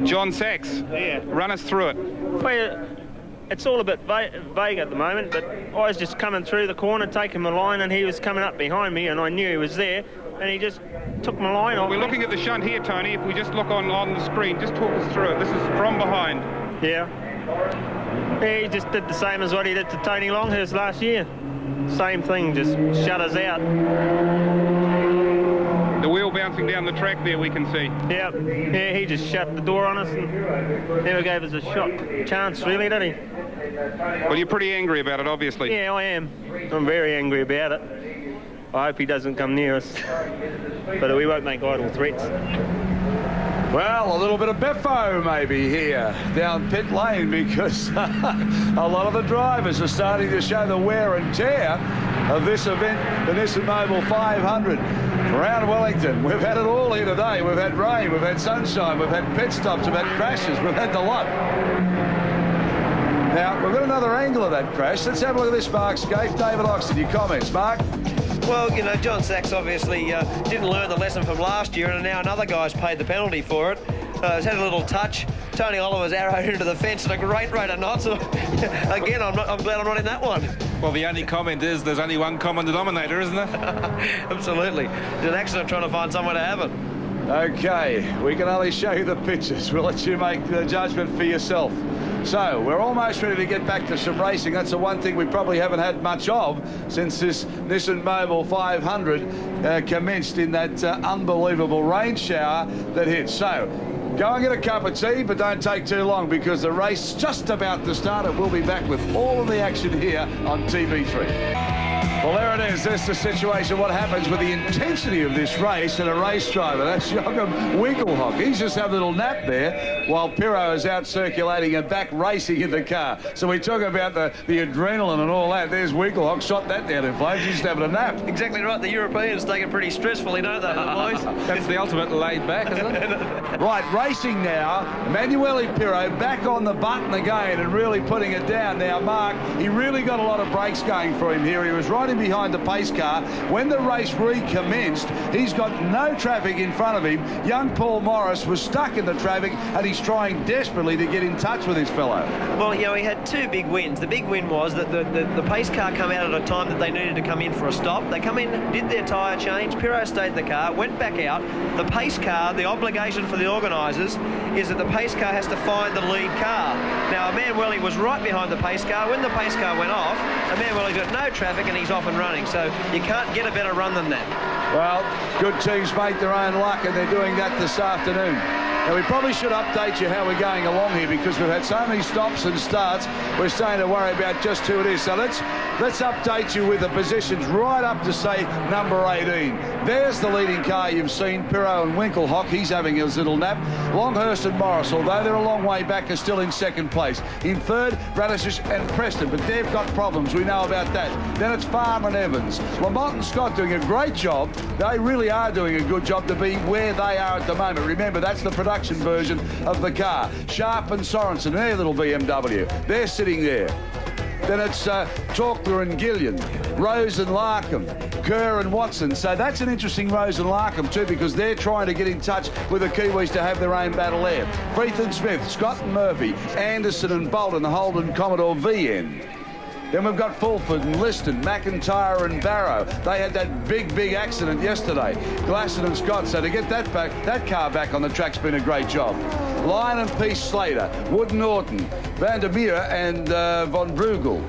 John Sachs? Yeah. Run us through it. Well, it's all a bit vague at the moment, but I was just coming through the corner, taking my line, and he was coming up behind me, and I knew he was there, and he just took my line off. We're looking at the shunt here, Tony. If we just look on the screen, just talk us through it. This is from behind. Yeah. Yeah, he just did the same as what he did to Tony Longhurst last year. Same thing, just shut us out. The wheel bouncing down the track there, we can see. Yeah, he just shut the door on us and never gave us a chance, really, did he? Well, you're pretty angry about it, obviously. Yeah, I am. I'm very angry about it. I hope he doesn't come near us. But we won't make idle threats. Well, a little bit of Beffo maybe here down pit lane, because a lot of the drivers are starting to show the wear and tear of this event, the Nissan Mobil 500 around Wellington. We've had it all here today. We've had rain, we've had sunshine, we've had pit stops, we've had crashes, we've had the lot. Now, we've got another angle of that crash. Let's have a look at this, Mark Scaife. David Oxton, your comments, Mark? Well, you know, John Sachs obviously didn't learn the lesson from last year, and now another guy's paid the penalty for it. He's had a little touch. Tony Oliver's arrowed into the fence at a great rate of knots. Again, I'm glad I'm not in that one. Well, the only comment is there's only one common denominator, isn't there? Absolutely. It's an accident trying to find somewhere to have it. Okay, we can only show you the pictures. We'll let you make the judgment for yourself. So, we're almost ready to get back to some racing. That's the one thing we probably haven't had much of since this Nissan Mobil 500 commenced in that unbelievable rain shower that hit. So, go and get a cup of tea, but don't take too long, because the race is just about to start. And we'll be back with all of the action here on TV3. Well, there it is. That's the situation. What happens with the intensity of this race and a race driver. That's Joachim Winkelhock. He's just having a little nap there while Pirro is out circulating and back racing in the car. So we talk about the adrenaline and all that. There's Winkelhock, shot that down in flames. He's just having a nap. Exactly right. The Europeans take it pretty stressfully, don't they, boys? That's the ultimate laid back, isn't it? Right, racing now. Emanuele Pirro back on the button again and really putting it down. Now, Mark, he really got a lot of brakes going for him here. He was right in behind the pace car. When the race recommenced, he's got no traffic in front of him. Young Paul Morris was stuck in the traffic, and he's trying desperately to get in touch with his fellow. Well, you know, he had two big wins. The big win was that the pace car come out at a time that they needed to come in for a stop. They come in, did their tyre change. Pirro stayed in the car, went back out. The pace car, the obligation for the organisers is that the pace car has to find the lead car. Now, Emanuele was right behind the pace car. When the pace car went off, Emanuele's got no traffic and he's off and running. So you can't get a better run than that. Well, good teams make their own luck, and they're doing that this afternoon. Now, we probably should update you how we're going along here because we've had so many stops and starts. We're starting to worry about just who it is. So let's update you with the positions right up to, say, number 18. There's the leading car you've seen, Pirro and Winkelhock. He's having his little nap. Longhurst and Morris, although they're a long way back, are still in second place. In third, Radisich and Preston, but they've got problems. We know about that. Then it's Farmer and Evans. Lamont and Scott doing a great job. They really are doing a good job to be where they are at the moment. Remember, that's the production version of the car. Sharp and Sorensen, their little BMW. They're sitting there. Then it's Torkler and Gillian, Rose and Larkham, Kerr and Watson. So that's an interesting Rose and Larkham too, because they're trying to get in touch with the Kiwis to have their own battle there. Freeth and Smith, Scott and Murphy, Anderson and Bolton, Holden, Commodore VN. Then we've got Fulford and Liston, McIntyre and Barrow. They had that big accident yesterday. Glasson and Scott. So to get that car back on the track's been a great job. Lyon and Peace Slater, Wood Norton, Van der Meer and Von Brugel.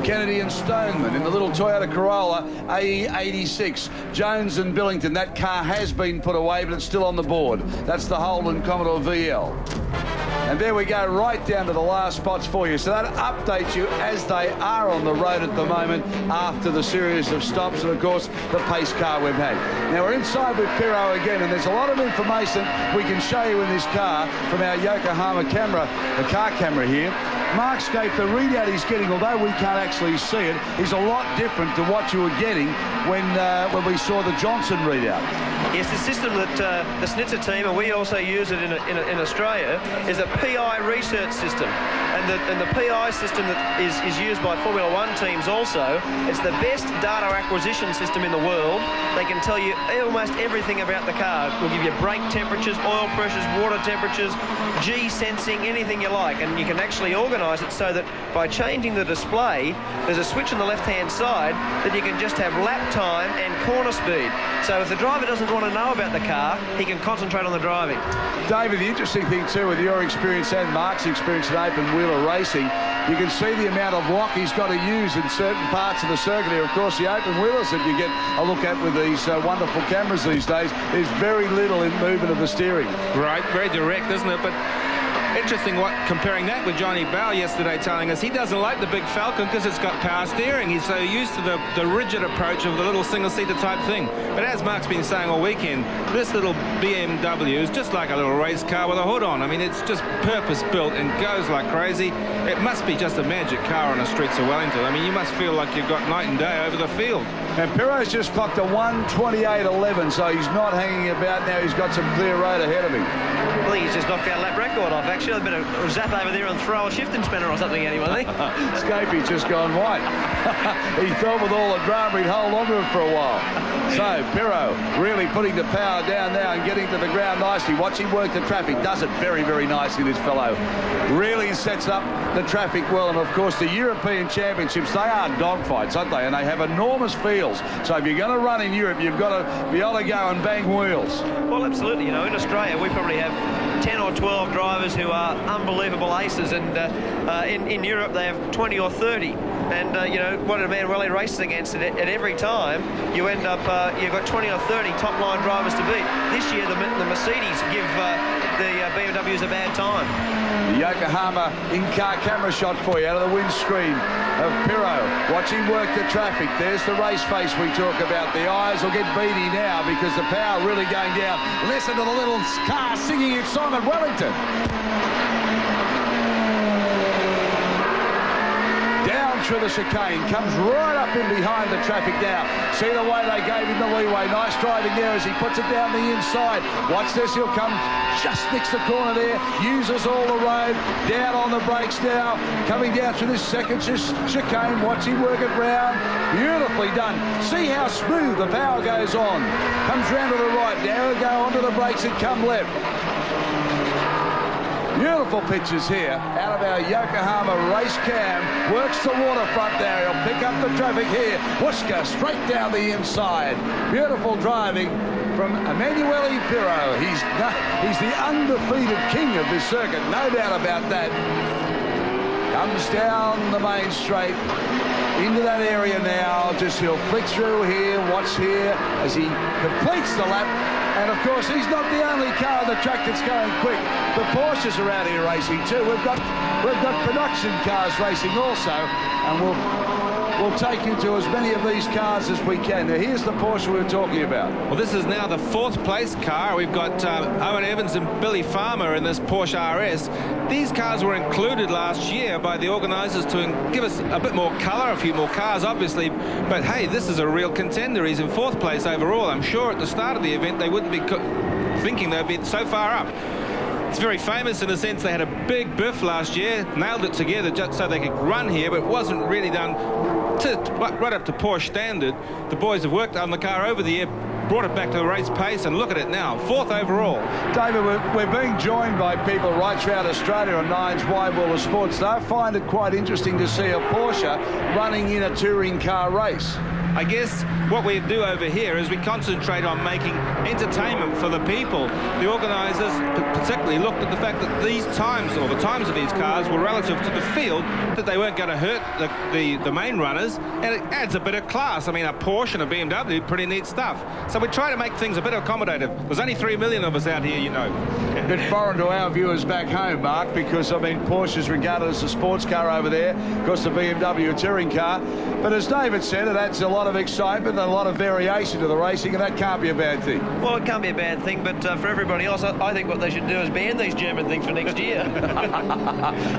Kennedy and Stoneman in the little Toyota Corolla AE86. Jones and Billington. That car has been put away, but it's still on the board. That's the Holden Commodore VL. And there we go, right down to the last spots for you. So that updates you as they are on the road at the moment after the series of stops and, of course, the pace car we've had. Now, we're inside with Pirro again, and there's a lot of information we can show you in this car from our Yokohama camera, the car camera here. Markscape, the readout he's getting, although we can't actually see it, is a lot different to what you were getting when we saw the Johnson readout. Yes, the system that the Snitzer team, and we also use it in Australia, is a PI research system. And the PI system that is used by Formula One teams also, it's the best data acquisition system in the world. They can tell you almost everything about the car. It will give you brake temperatures, oil pressures, water temperatures, G sensing, anything you like. And you can actually organise it so that by changing the display, there's a switch on the left-hand side that you can just have lap time and corner speed. So if the driver doesn't want to know about the car, he can concentrate on the driving. David, the interesting thing too with your experience and Mark's experience in open wheeler racing, you can see the amount of lock he's got to use in certain parts of the circuit here. Of course, the open wheelers that you get a look at with these wonderful cameras these days, there's very little in movement of the steering. Right, very direct, isn't it? But interesting comparing that with Johnny Bauer yesterday, telling us he doesn't like the big Falcon because it's got power steering. He's so used to the rigid approach of the little single-seater type thing. But as Mark's been saying all weekend, this little BMW is just like a little race car with a hood on. I mean, it's just purpose-built and goes like crazy. It must be just a magic car on the streets of Wellington. I mean, you must feel like you've got night and day over the field. And Pirro's just clocked a 1:28.11, so he's not hanging about now. He's got some clear road ahead of him. Well, he's just knocked our lap record off, actually. I'd better zap over there and throw a shifting spinner or something anyway. Scapey's just gone white. He thought with all the drama he'd hold on to it for a while. So Pirro really putting the power down now and getting to the ground nicely. Watch him work the traffic. Does it very, very nicely, this fellow. Really sets up the traffic well. And, of course, the European Championships, they are dogfights, aren't they? And they have enormous fields. So if you're going to run in Europe, you've got to be able to go and bang wheels. Well, absolutely. You know, in Australia, we probably have 10 or 12 drivers who are unbelievable aces, and in Europe they have 20 or 30. And you know, what a man really races against at every time, you end up you've got 20 or 30 top line drivers to beat. This year the Mercedes give the BMWs a bad time. The Yokohama in-car camera shot for you out of the windscreen of Pirro. Watch him work the traffic. There's the race face we talk about. The eyes will get beady now because the power really going down. Listen to the little car singing its song at Wellington. Down through the chicane, comes right up in behind the traffic now. See the way they gave him the leeway. Nice driving there as he puts it down the inside. Watch this, he'll come just next the corner there, uses all the road, down on the brakes now, coming down through this second chicane. Watch him work it round. Beautifully done. See how smooth the power goes on. Comes round to the right, now he'll go onto the brakes and come left. Beautiful pictures here out of our Yokohama race cam. Works the waterfront there. He'll pick up the traffic here. Whooshka straight down the inside. Beautiful driving from Emanuele Pirro. He's the undefeated king of this circuit, no doubt about that. Comes down the main straight into that area now. Just he'll flick through here. Watch here as he completes the lap. And of course, he's not the only car on the track that's going quick. The Porsches are out here racing too. We've got production cars racing also, and we'll take you to as many of these cars as we can. Now, here's the Porsche we were talking about. Well, this is now the 4th place car. We've got Owen Evans and Billy Farmer in this Porsche RS. These cars were included last year by the organisers to give us a bit more colour, a few more cars, obviously. But, hey, this is a real contender. He's in 4th place overall. I'm sure at the start of the event they wouldn't be thinking they'd be so far up. It's very famous in the sense they had a big biff last year, nailed it together just so they could run here, but it wasn't really done right up to Porsche standard. The boys have worked on the car over the year, brought it back to the race pace, and look at it now, 4th overall. David, we're being joined by people right throughout Australia on Nine's Wide World of Sports. They find it quite interesting to see a Porsche running in a touring car race. I guess what we do over here is we concentrate on making entertainment for the people. The organisers particularly looked at the fact that these times, or the times of these cars, were relative to the field, that they weren't going to hurt the main runners, and it adds a bit of class. I mean, a Porsche and a BMW, pretty neat stuff. So we try to make things a bit accommodative. There's only 3 million of us out here, you know. A bit foreign to our viewers back home, Mark, because, I mean, Porsche's regarded as a sports car over there. Of course, the BMW a touring car. But as David said, it adds a lot of excitement and a lot of variation to the racing, and that can't be a bad thing. Well, it can't be a bad thing, but for everybody else, I think what they should do is ban these German things for next year.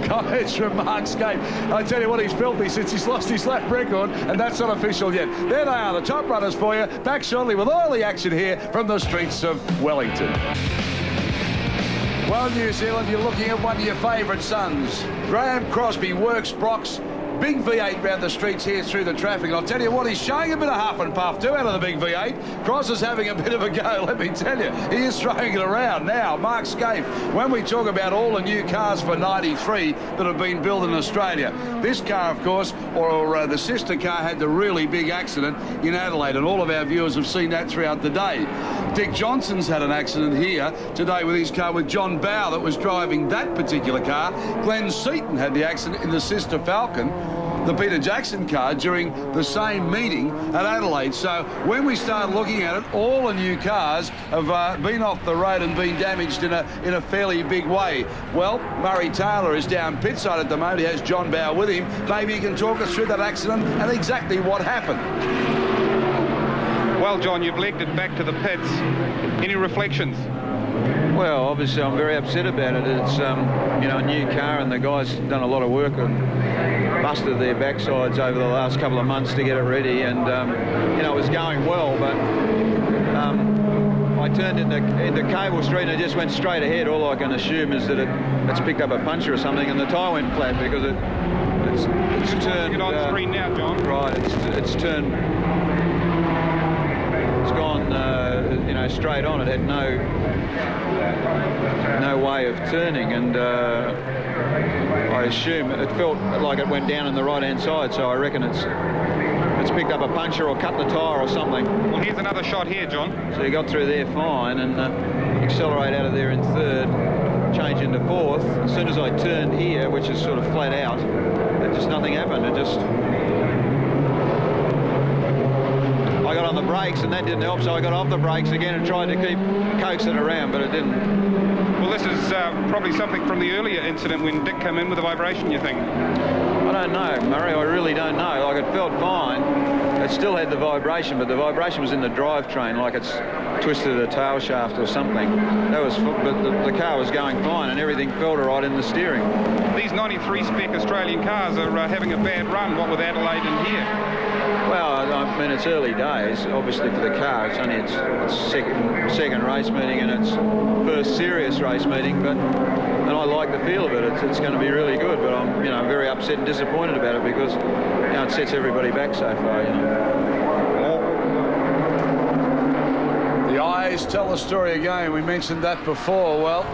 Comments from Mark Scape. I tell you what, he's filthy since he's lost his lap record, and that's not official yet. There they are, the top runners for you. Back shortly with all the action here from the streets of Wellington. Well, New Zealand, you're looking at one of your favourite sons. Graham Crosby works Brock's big V8 round the streets here through the traffic. I'll tell you what, he's showing a bit of huff and puff too out of the big V8. Cross is having a bit of a go, let me tell you. He is throwing it around. Now, Mark Scape, when we talk about all the new cars for 93 that have been built in Australia, this car, of course, or the sister car, had the really big accident in Adelaide, and all of our viewers have seen that throughout the day. Dick Johnson's had an accident here today with his car with John Bow that was driving that particular car. Glenn Seaton had the accident in the sister Falcon, the Peter Jackson car, during the same meeting at Adelaide. So when we start looking at it, all the new cars have been off the road and been damaged in a fairly big way. Well, Murray Taylor is down pitside at the moment. He has John Bow with him. Maybe he can talk us through that accident and exactly what happened. Well, John, you've legged it back to the pits. Any reflections? Well, obviously I'm very upset about it. It's you know, a new car, and the guys done a lot of work and busted their backsides over the last couple of months to get it ready, and you know, it was going well, but I turned into Cable Street and it just went straight ahead. All I can assume is that it's picked up a puncture or something, and the tyre went flat because it's turned. Get on screen now, John. Right, it's turned. It's gone, you know, straight on. It had no way of turning, and I assume it felt like it went down on the right-hand side. So I reckon it's picked up a puncture or cut the tyre or something. Well, here's another shot here, John. So he got through there fine and accelerate out of there in 3rd, change into 4th. As soon as I turned here, which is sort of flat out, just nothing happened. It just. I got on the brakes and that didn't help, so I got off the brakes again and tried to keep coaxing around, but it didn't. Well, this is probably something from the earlier incident when Dick came in with a vibration, you think? I don't know, Murray, I really don't know. Like, it felt fine. It still had the vibration, but the vibration was in the drivetrain, like it's twisted a tail shaft or something. That was, but the car was going fine and everything felt all right in the steering. These 93 spec Australian cars are having a bad run, what with Adelaide and here. Well, I mean, it's early days, obviously, for the car. It's only its second race meeting and its first serious race meeting, and I like the feel of it. It's going to be really good, but I'm, you know, very upset and disappointed about it because, you know, it sets everybody back so far, you know. The eyes tell the story again. We mentioned that before. Well,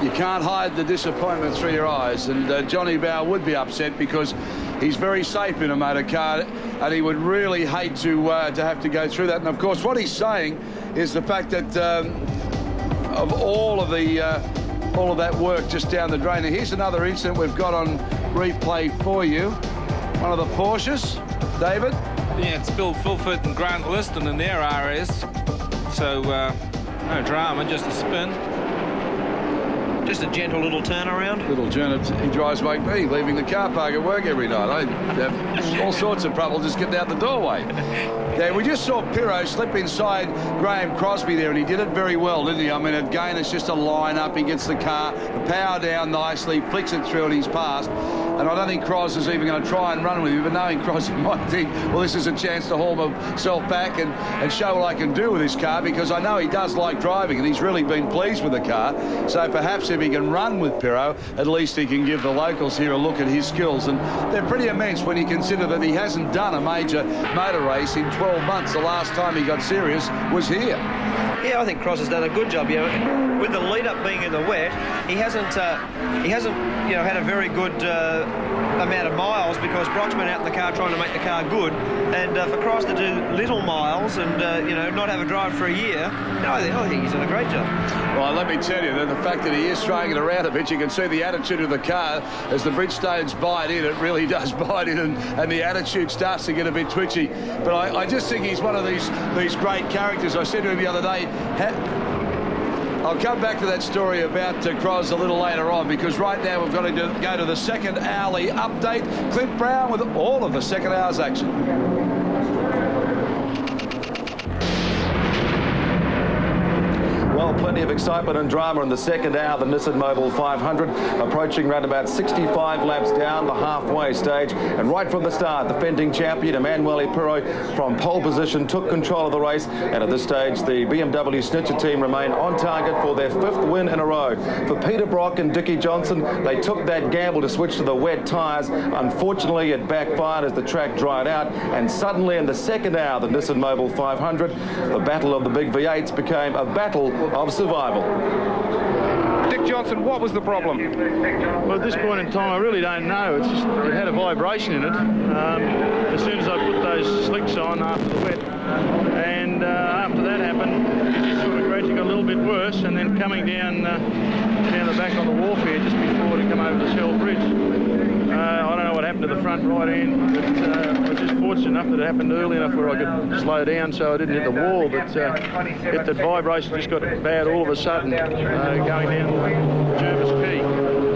you can't hide the disappointment through your eyes, and Johnny Bow would be upset because he's very safe in a motor car, and he would really hate to have to go through that. And of course, what he's saying is the fact that of all of that work just down the drain. Now, here's another incident we've got on replay for you. One of the Porsches, David. Yeah, it's Bill Fulford and Grant Liston in their RS. So No drama, just a spin. Just a gentle little turnaround. Little turn. He drives like me, leaving the car park at work every night. I have all sorts of trouble just getting out the doorway. Yeah, we just saw Pirro slip inside Graham Crosby there, and he did it very well, didn't he? I mean, again, it's just a line up. He gets the car, the power down nicely, flicks it through, and he's passed. And I don't think Cros is even going to try and run with him, but knowing Cros, he might think, well, this is a chance to haul himself back and show what I can do with this car, because I know he does like driving, and he's really been pleased with the car. So perhaps if he can run with Pirro, at least he can give the locals here a look at his skills. And they're pretty immense when you consider that he hasn't done a major motor race in 12 months. The last time he got serious was here. Yeah, I think Cros has done a good job. You know, with the lead-up being in the wet, he hasn't had a very good amount of miles, because Brock's been out in the car trying to make the car good. And for Cros to do little miles and not have a drive for a year, no, I think he's done a great job. Well, let me tell you that the fact that he is throwing it around a bit, you can see the attitude of the car as the Bridgestones bite in. It really does bite in, and the attitude starts to get a bit twitchy. But I just think he's one of these great characters. I said to him the other day, I'll come back to that story about Cros a little later on, because right now we've got to go to the second hourly update. Clint Brown with all of the second hour's action. Well, plenty of excitement and drama in the second hour. The Nissan Mobil 500 approaching round about 65 laps down the halfway stage. And right from the start, the defending champion, Emanuele Pirro, from pole position, took control of the race. And at this stage, the BMW Snitcher team remain on target for their 5th win in a row. For Peter Brock and Dickie Johnson, they took that gamble to switch to the wet tyres. Unfortunately, it backfired as the track dried out. And suddenly, in the second hour, the Nissan Mobil 500, the battle of the big V8s became a battle of survival. Dick Johnson, what was the problem? Well, at this point in time, I really don't know. It's just, it had a vibration in it. As soon as I put those slicks on after the wet, and after that happened, it just sort of gradually got a little bit worse, and then coming down the back on the wharf here just before to come over the Shell Bridge. I don't know what happened to the front right end, but I was just fortunate enough that it happened early enough where I could slow down so I didn't hit the wall, but the vibration just got bad all of a sudden going down Jervis Quay.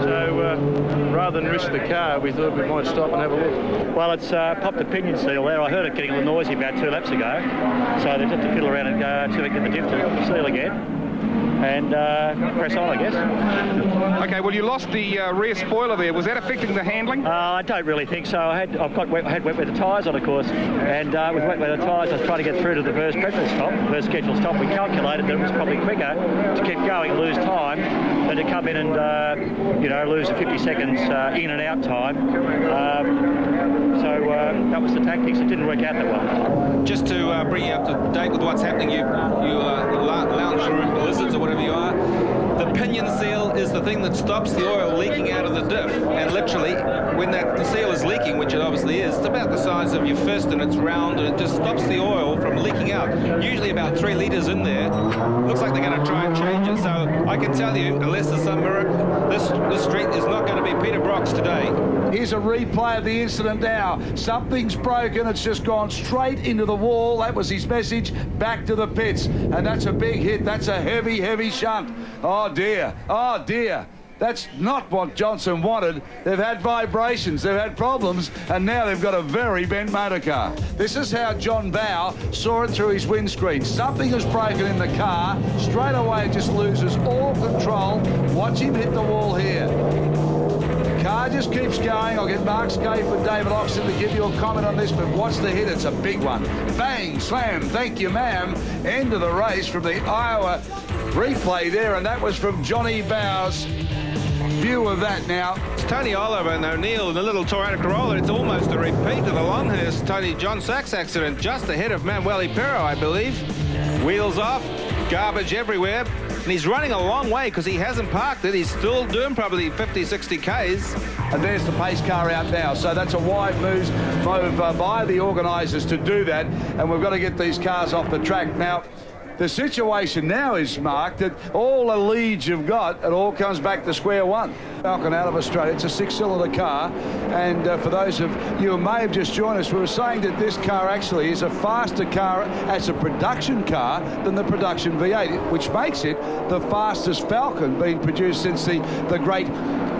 So rather than risk the car, we thought we might stop and have a look. Well, it's popped the pinion seal there. I heard it getting a little noisy about 2 laps ago, so they just have to fiddle around and go until we get the diff to seal again. And press on, I guess. Okay, well, you lost the rear spoiler there. Was that affecting the handling? I don't really think so. I had wet weather tyres on, of course, and with wet weather tyres, I was trying to get through to the first scheduled stop. We calculated that it was probably quicker to keep going and lose time than to come in and lose the 50 seconds in and out time. So that was the tactics. It didn't work out that well. Just to bring you up to date with what's happening, you lounge room blizzards or whatever you are, the pinion seal is the thing that stops the oil leaking out of the diff. And literally, when the seal is leaking, which it obviously is, it's about the size of your fist and it's round, and it just stops the oil from leaking out. Usually about 3 litres in there. Looks like they're going to try and change it. So I can tell you, unless there's some miracle, this street is not going to be Peter Brock's today. Here's a replay of the incident now. Something's broken. It's just gone straight into the wall. That was his message. Back to the pits. And that's a big hit. That's a heavy, heavy shunt. Oh, dear. Oh, dear. That's not what Johnson wanted. They've had vibrations, they've had problems, and now they've got a very bent motor car. This is how John Bow saw it through his windscreen. Something is broken in the car. Straight away, it just loses all control. Watch him hit the wall here. Car just keeps going. I'll get Mark Scaife and David Oxon to give you a comment on this, but watch the hit. It's a big one. Bang, slam, thank you, ma'am. End of the race from the Iowa replay there, and that was from Johnny Bow's view of that now. It's Tony Oliver and O'Neill in a little Toyota Corolla. It's almost a repeat of the Longhurst Tony John Sachs accident, just ahead of Emanuele Pirro, I believe. Wheels off, garbage everywhere. And he's running a long way because he hasn't parked it. He's still doing probably 50, 60 Ks. And there's the pace car out now. So that's a wide move by the organisers to do that. And we've got to get these cars off the track. Now, The situation now is, Mark, that all the leads you've got, it all comes back to square one. Falcon out of Australia, it's a 6-cylinder car, and for those of you who may have just joined us, we were saying that this car actually is a faster car as a production car than the production V8, which makes it the fastest Falcon being produced since the great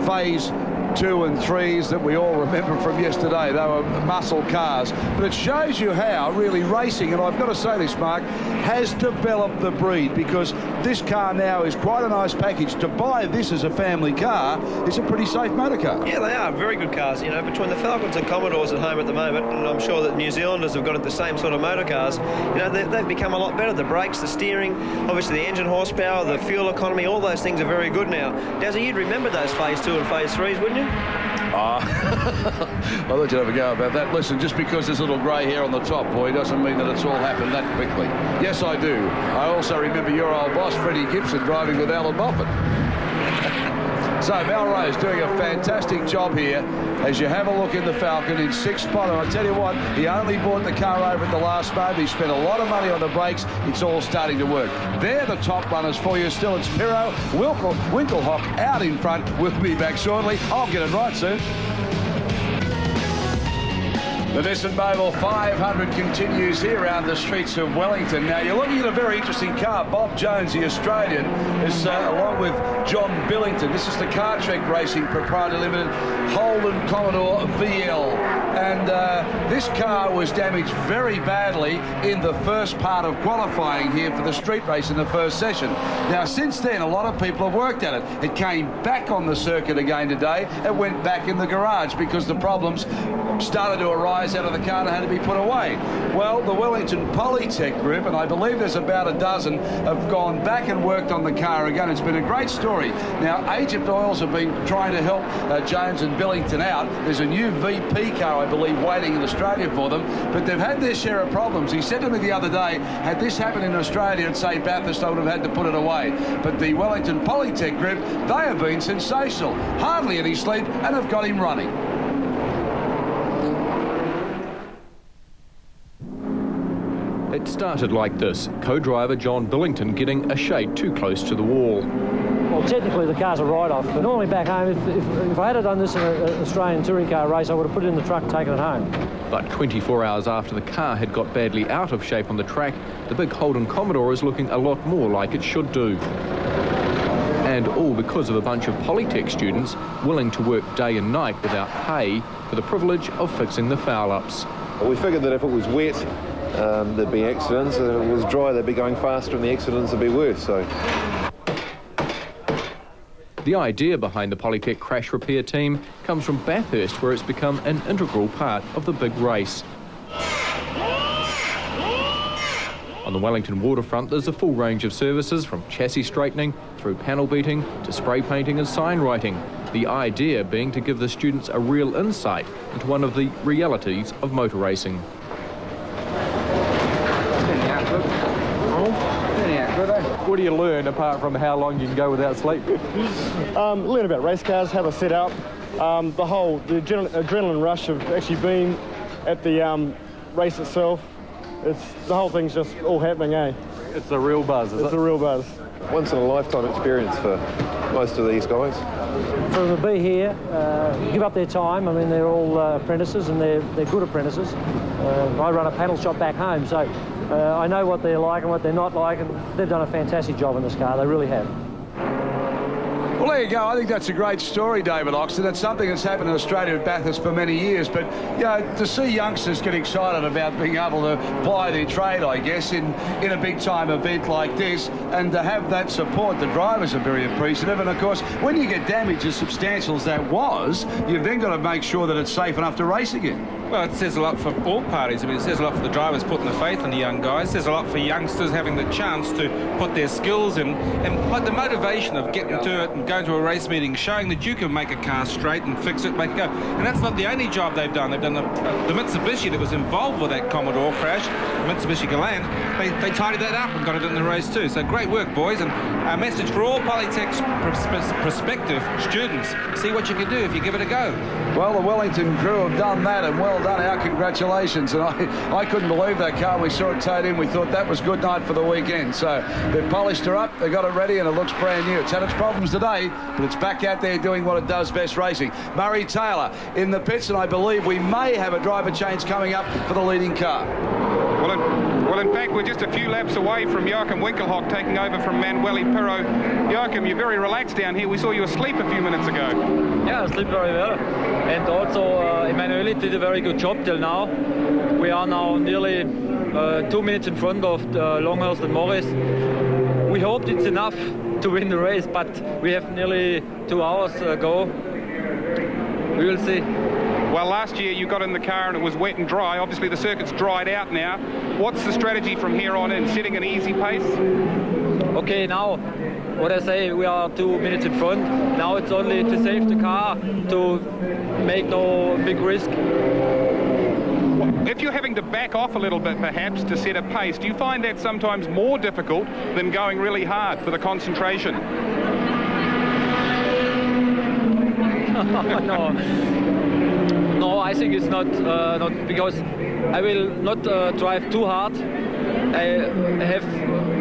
Phase 2 and 3s that we all remember from yesterday. They were muscle cars. But it shows you how really racing, and I've got to say this, Mark, has developed the breed, because this car now is quite a nice package. To buy this as a family car is a pretty safe motor car. Yeah, they are very good cars. You know, between the Falcons and Commodores at home at the moment, and I'm sure that New Zealanders have got at the same sort of motor cars, you know, they've become a lot better. The brakes, the steering, obviously the engine horsepower, the fuel economy, all those things are very good now. Dazzy, you'd remember those Phase 2 and Phase 3s, wouldn't you? I thought you'd have a go about that. Listen, just because there's a little grey hair on the top, boy, doesn't mean that it's all happened that quickly. Yes, I do. I also remember your old boss, Freddie Gibson, driving with Alan Moffat. So Melrose doing a fantastic job here as you have a look in the Falcon in 6th spot. And I tell you what, he only bought the car over at the last moment. He spent a lot of money on the brakes. It's all starting to work. They're the top runners for you. Still, it's Pirro, Winkelhock out in front. We'll be back shortly. I'll get it right soon. The Nissan Mobil 500 continues here around the streets of Wellington. Now, you're looking at a very interesting car. Bob Jones, the Australian, is along with John Billington. This is the Car Trek Racing Proprietary Limited Holden Commodore VL. And this car was damaged very badly in the first part of qualifying here for the street race in the first session. Now, since then, a lot of people have worked at it. It came back on the circuit again today. It went back in the garage because the problems started to arise out of the car and had to be put away. Well, the Wellington Polytech Group, and I believe there's about a dozen, have gone back and worked on the car again. It's been a great story. Now, Egypt Oils have been trying to help Jones and Billington out. There's a new VP car, I believe, waiting in Australia for them, but they've had their share of problems. He said to me the other day, had this happened in Australia at, say, Bathurst, I would have had to put it away. But the Wellington Polytech Group, they have been sensational. Hardly any sleep, and have got him running. It started like this, co-driver John Billington getting a shade too close to the wall. Well, technically the car's a write-off, but normally back home, if I had done this in an Australian touring car race, I would have put it in the truck and taken it home. But 24 hours after the car had got badly out of shape on the track, the big Holden Commodore is looking a lot more like it should do. And all because of a bunch of Polytech students willing to work day and night without pay for the privilege of fixing the foul-ups. Well, we figured that if it was wet, there'd be accidents. If it was dry, they'd be going faster and the accidents would be worse. So, the idea behind the Polytech crash repair team comes from Bathurst, where it's become an integral part of the big race. On the Wellington waterfront, there's a full range of services from chassis straightening through panel beating to spray painting and sign writing. The idea being to give the students a real insight into one of the realities of motor racing. What do you learn apart from how long you can go without sleep? Learn about race cars, how they're set up, the adrenaline rush of actually being at the race itself. The whole thing's just all happening, eh? It's a real buzz, is it? It's a real buzz. Once in a lifetime experience for most of these guys. For them to be here, give up their time. I mean, they're all apprentices, and they're good apprentices. I run a paddle shop back home, so I know what they're like and what they're not like, and they've done a fantastic job in this car. They really have. Well, there you go. I think that's a great story, David Oxton. It's something that's happened in Australia at Bathurst for many years. But, you know, to see youngsters get excited about being able to ply their trade, I guess, in a big-time event like this, and to have that support, the drivers are very appreciative. And, of course, when you get damage as substantial as that was, you've then got to make sure that it's safe enough to race again. Well, it says a lot for all parties. I mean, it says a lot for the drivers putting the faith in the young guys. It says a lot for youngsters having the chance to put their skills in, and like the motivation of getting to it and going to a race meeting, showing that you can make a car straight and fix it, make it go. And that's not the only job they've done. They've done the Mitsubishi that was involved with that Commodore crash, Mitsubishi Galant. They tidied that up and got it in the race too. So great work, boys. And a message for all Polytech's prospective students: see what you can do if you give it a go. Well, the Wellington crew have done that, and well well done. Our congratulations. And I couldn't believe that car. We saw it towed in. We thought that was good night for the weekend. So they've polished her up, they got it ready, and it looks brand new. It's had its problems today, but it's back out there doing what it does best, racing. Murray Taylor in the pits, and I believe we may have a driver change coming up for the leading car. Well, in fact, we're just a few laps away from Joachim Winkelhock taking over from Manuel Pirro. Joachim, you're very relaxed down here. We saw you asleep a few minutes ago. Yeah, I sleep very well. And also, Emanuele did a very good job till now. We are now nearly 2 minutes in front of Longhurst and Morris. We hoped it's enough to win the race, but we have nearly 2 hours to go. We will see. Well, last year you got in the car and it was wet and dry. Obviously the circuit's dried out now. What's the strategy from here on in? Setting an easy pace? Okay, now what I say, we are 2 minutes in front. Now it's only to save the car, to make no big risk. If you're having to back off a little bit perhaps to set a pace, do you find that sometimes more difficult than going really hard for the concentration? No, I think it's not because I will not drive too hard. I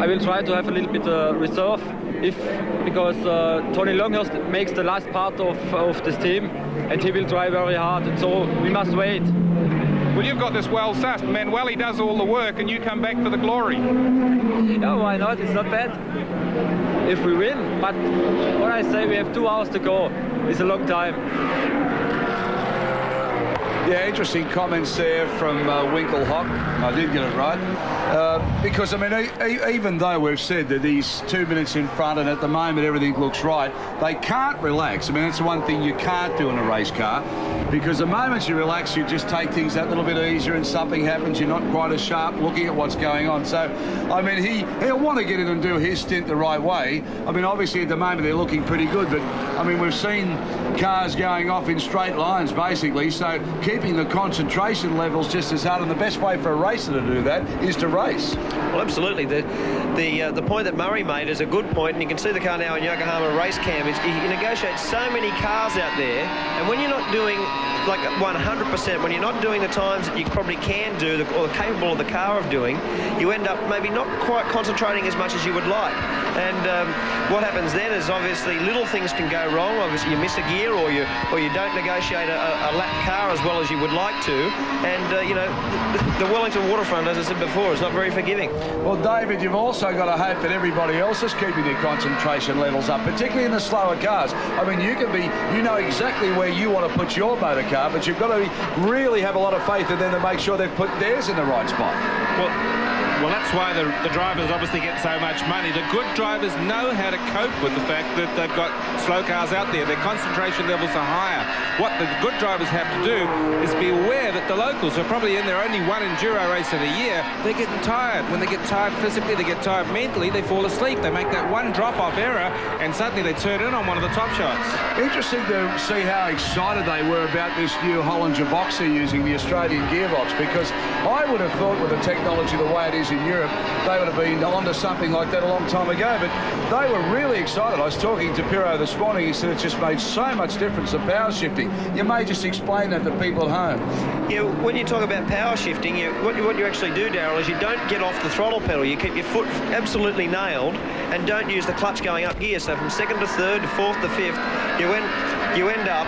will try to have a little bit reserve, because Tony Longhurst makes the last part of this team, and he will drive very hard, and so we must wait. Well, you've got this well sussed. Manuele does all the work, and you come back for the glory. Yeah, why not? It's not bad if we win. But what I say, we have 2 hours to go. It's a long time. Yeah, interesting comments there from Winkelhock. I did get it right. Because, I mean, even though we've said that he's 2 minutes in front and at the moment everything looks right, they can't relax. I mean, that's one thing you can't do in a race car, because the moment you relax, you just take things that little bit easier and something happens, you're not quite as sharp looking at what's going on. So, I mean, he'll want to get in and do his stint the right way. I mean, obviously at the moment they're looking pretty good, but, I mean, we've seen cars going off in straight lines, basically, so keeping the concentration levels just as hard, and the best way for a racer to do that is to race. Well, absolutely. The point that Murray made is a good point, and you can see the car now in Yokohama race cam. You negotiate so many cars out there, and when you're not doing like 100%, when you're not doing the times that you probably can do or capable of the car of doing, you end up maybe not quite concentrating as much as you would like. And what happens then is obviously little things can go wrong. Obviously you miss a gear, or you don't negotiate a lap car as well as you would like to. And you know, the Wellington waterfront, as I said before, is not very forgiving. Well, David, you've also got to hope that everybody else is keeping their concentration levels up, particularly in the slower cars. I mean, you know exactly where you want to put your motor car, but you've got to really have a lot of faith in them to make sure they've put theirs in the right spot. Well, that's why the drivers obviously get so much money. The good drivers know how to cope with the fact that they've got slow cars out there. Their concentration levels are higher. What the good drivers have to do is be aware that the locals are probably in their only one enduro race of the year. They're getting tired. When they get tired physically, they get tired mentally, they fall asleep. They make that one drop-off error, and suddenly they turn in on one of the top shots. Interesting to see how excited they were about this new Hollinger Boxer using the Australian gearbox, because I would have thought with the technology the way it is in Europe, they would have been onto something like that a long time ago, but they were really excited. I was talking to Pirro this morning. He said it just made so much difference, the power shifting. You may just explain that to people at home. Yeah, when you talk about power shifting, what you actually do, Darryl, is you don't get off the throttle pedal. You keep your foot absolutely nailed and don't use the clutch going up gear. So from second to third, to fourth to fifth, you end up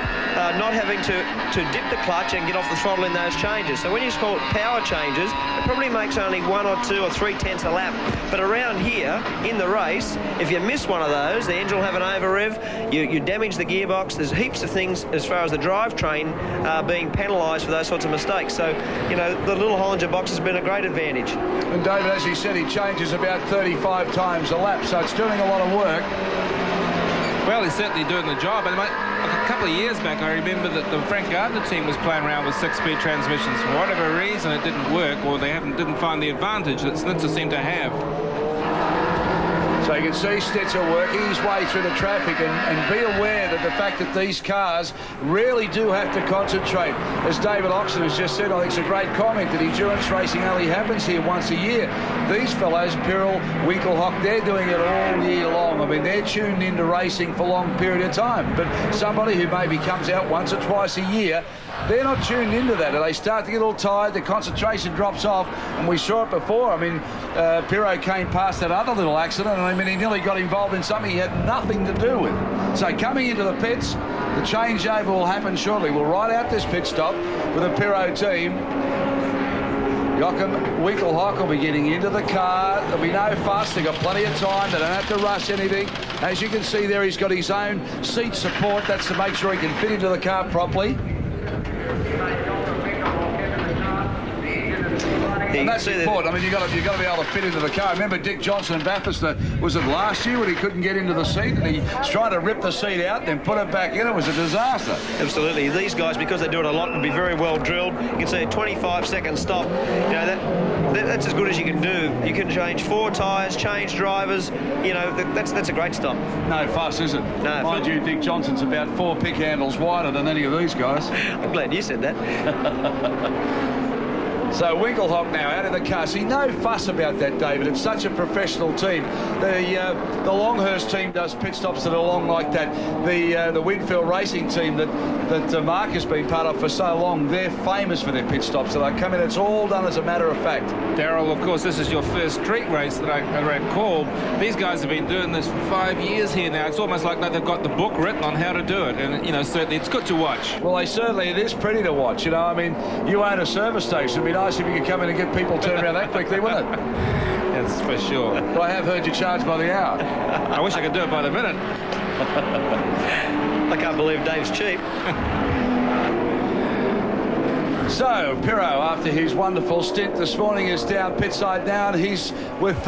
not having to dip the clutch and get off the throttle in those changes. So when you call it power changes, it probably makes only 1 or 2 or 3 tenths a lap. But around here, in the race, if you miss one of those, the engine will have an over-rev, you damage the gearbox. There's heaps of things as far as the drivetrain being penalised for those sorts of mistakes. So, you know, the little Hollinger box has been a great advantage. And David, as he said, he changes about 35 times a lap, so it's doing a lot of work. Well, he's certainly doing the job. And a couple of years back, I remember that the Frank Gardner team was playing around with 6-speed transmissions. For whatever reason, it didn't work, or they didn't find the advantage that Snitzer seemed to have. So you can see Stetzer working his way through the traffic, and be aware that the fact that these cars really do have to concentrate. As David Oxon has just said, I think it's a great comment that endurance racing only happens here once a year. These fellows, Pirrell, Winkelhock, they're doing it all year long. I mean, they're tuned into racing for a long period of time. But somebody who maybe comes out once or twice a year, they're not tuned into that. And they start to get all tired, the concentration drops off, and we saw it before. I mean, Pirrell came past that other little accident, and I mean, he nearly got involved in something he had nothing to do with. So coming into the pits, the changeover will happen shortly. We'll ride out this pit stop with the Pirrell team. Joachim Winkelhock will be getting into the car. There'll be no fuss. They've got plenty of time. They don't have to rush anything. As you can see there, he's got his own seat support. That's to make sure he can fit into the car properly. And that's important. I mean, you've got to be able to fit into the car. Remember Dick Johnson and Bathurst, was it last year when he couldn't get into the seat and he was trying to rip the seat out, then put it back in? It was a disaster. Absolutely. These guys, because they do it a lot, will be very well drilled. You can see a 25-second stop. You know, that's as good as you can do. You can change 4 tyres, change drivers. You know, that's a great stop. No fuss, is it? No. Mind you, Dick Johnson's about 4 pick handles wider than any of these guys. I'm glad you said that. So Winkelhock now out of the car. See, no fuss about that, David. It's such a professional team. The Longhurst team does pit stops that are long like that. The Winfield Racing team that Mark has been part of for so long, they're famous for their pit stops. So they come in, it's all done as a matter of fact. Darryl, of course, this is your first street race that I recall. These guys have been doing this for 5 years here now. It's almost like they've got the book written on how to do it. And, you know, certainly it's good to watch. Well, it is pretty to watch. You know, I mean, you own a service station. It'd be nice if you could come in and get people turned around that quickly, wouldn't it? That's for sure. Well, I have heard you charge by the hour. I wish I could do it by the minute. I can't believe Dave's cheap. So, Pirrell, after his wonderful stint this morning, is down pitside now, and he's with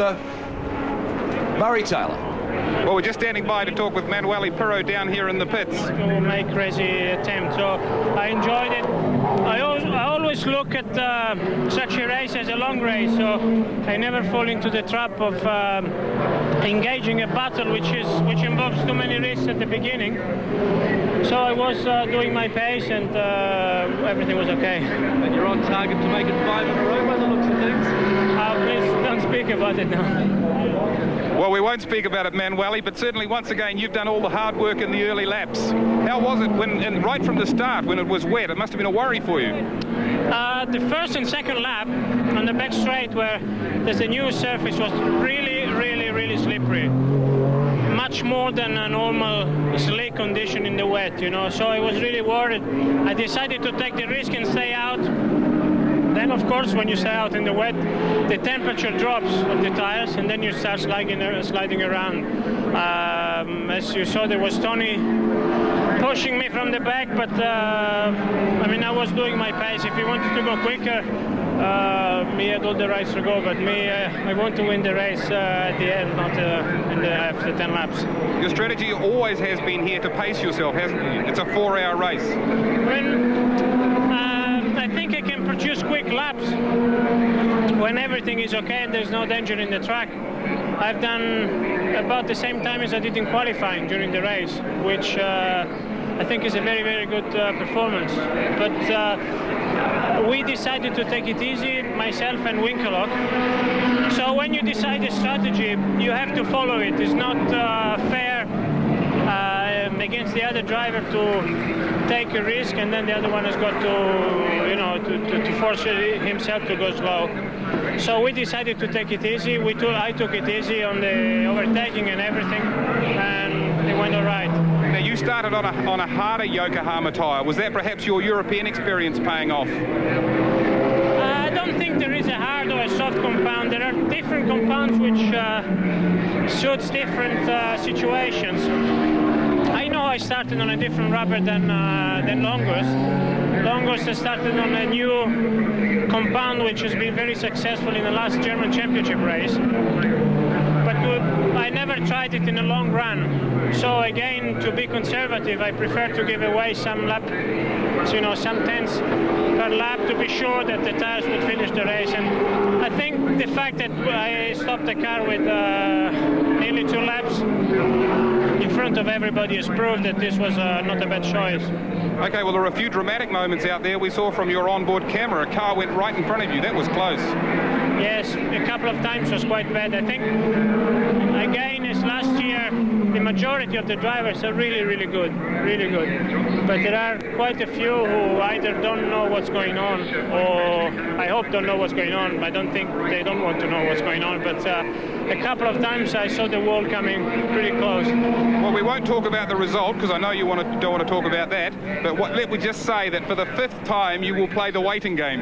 Murray Taylor. Well, we're just standing by to talk with Manuel Pirrell down here in the pits. To make crazy attempt, so I enjoyed it. I always look at such a race as a long race, so I never fall into the trap of engaging a battle which involves too many risks at the beginning. So I was doing my pace, and everything was okay. And you're on target to make it 5 in a row by the looks of things? Please don't speak about it now. Well, we won't speak about it, Manuel, but certainly once again you've done all the hard work in the early laps. How was it right from the start when it was wet? It must have been a worry for you. The first and second lap on the back straight, where there's a new surface, was really slippery. Much more than a normal slick condition in the wet, you know. So I was really worried. I decided to take the risk and stay out. Then, of course, when you stay out in the wet, the temperature drops of the tires, and then you start sliding around. As you saw, there was Tony pushing me from the back, but I mean, I was doing my pace. If he wanted to go quicker, me had all the rights to go, but I want to win the race at the end, not after 10 laps. Your strategy always has been here to pace yourself, hasn't it? It's a 4-hour race. I think I can produce quick laps when everything is okay and there's no danger in the track. I've done about the same time as I did in qualifying during the race, which I think is a very good performance. But we decided to take it easy, myself and Winkelhock. So when you decide a strategy, you have to follow it. It's not fair against the other driver to take a risk, and then the other one has got to, you know, to force himself to go slow. So we decided to take it easy. I took it easy on the overtaking and everything, and it went all right. Now, you started on a harder Yokohama tyre. Was that perhaps your European experience paying off? I don't think there is a hard or a soft compound. There are different compounds which suits different situations. I know I started on a different rubber than Longhurst. Longhurst has started on a new compound which has been very successful in the last German championship race. But I never tried it in a long run. So again, to be conservative, I prefer to give away some some tenths per lap to be sure that the tires would finish the race. And I think the fact that I stopped the car with nearly 2 laps in front of everybody has proved that this was not a bad choice. Okay, well, there are a few dramatic moments out there. We saw from your onboard camera, a car went right in front of you. That was close. Yes, a couple of times was quite bad. I think, again, as last year, the majority of the drivers are really, really good, really good. But there are quite a few who either don't know what's going on, or I hope don't know what's going on. I don't think they don't want to know what's going on. But a couple of times I saw the wall coming pretty close. Well, we won't talk about the result because I know you don't want to talk about that. But let me just say that for the 5th time you will play the waiting game.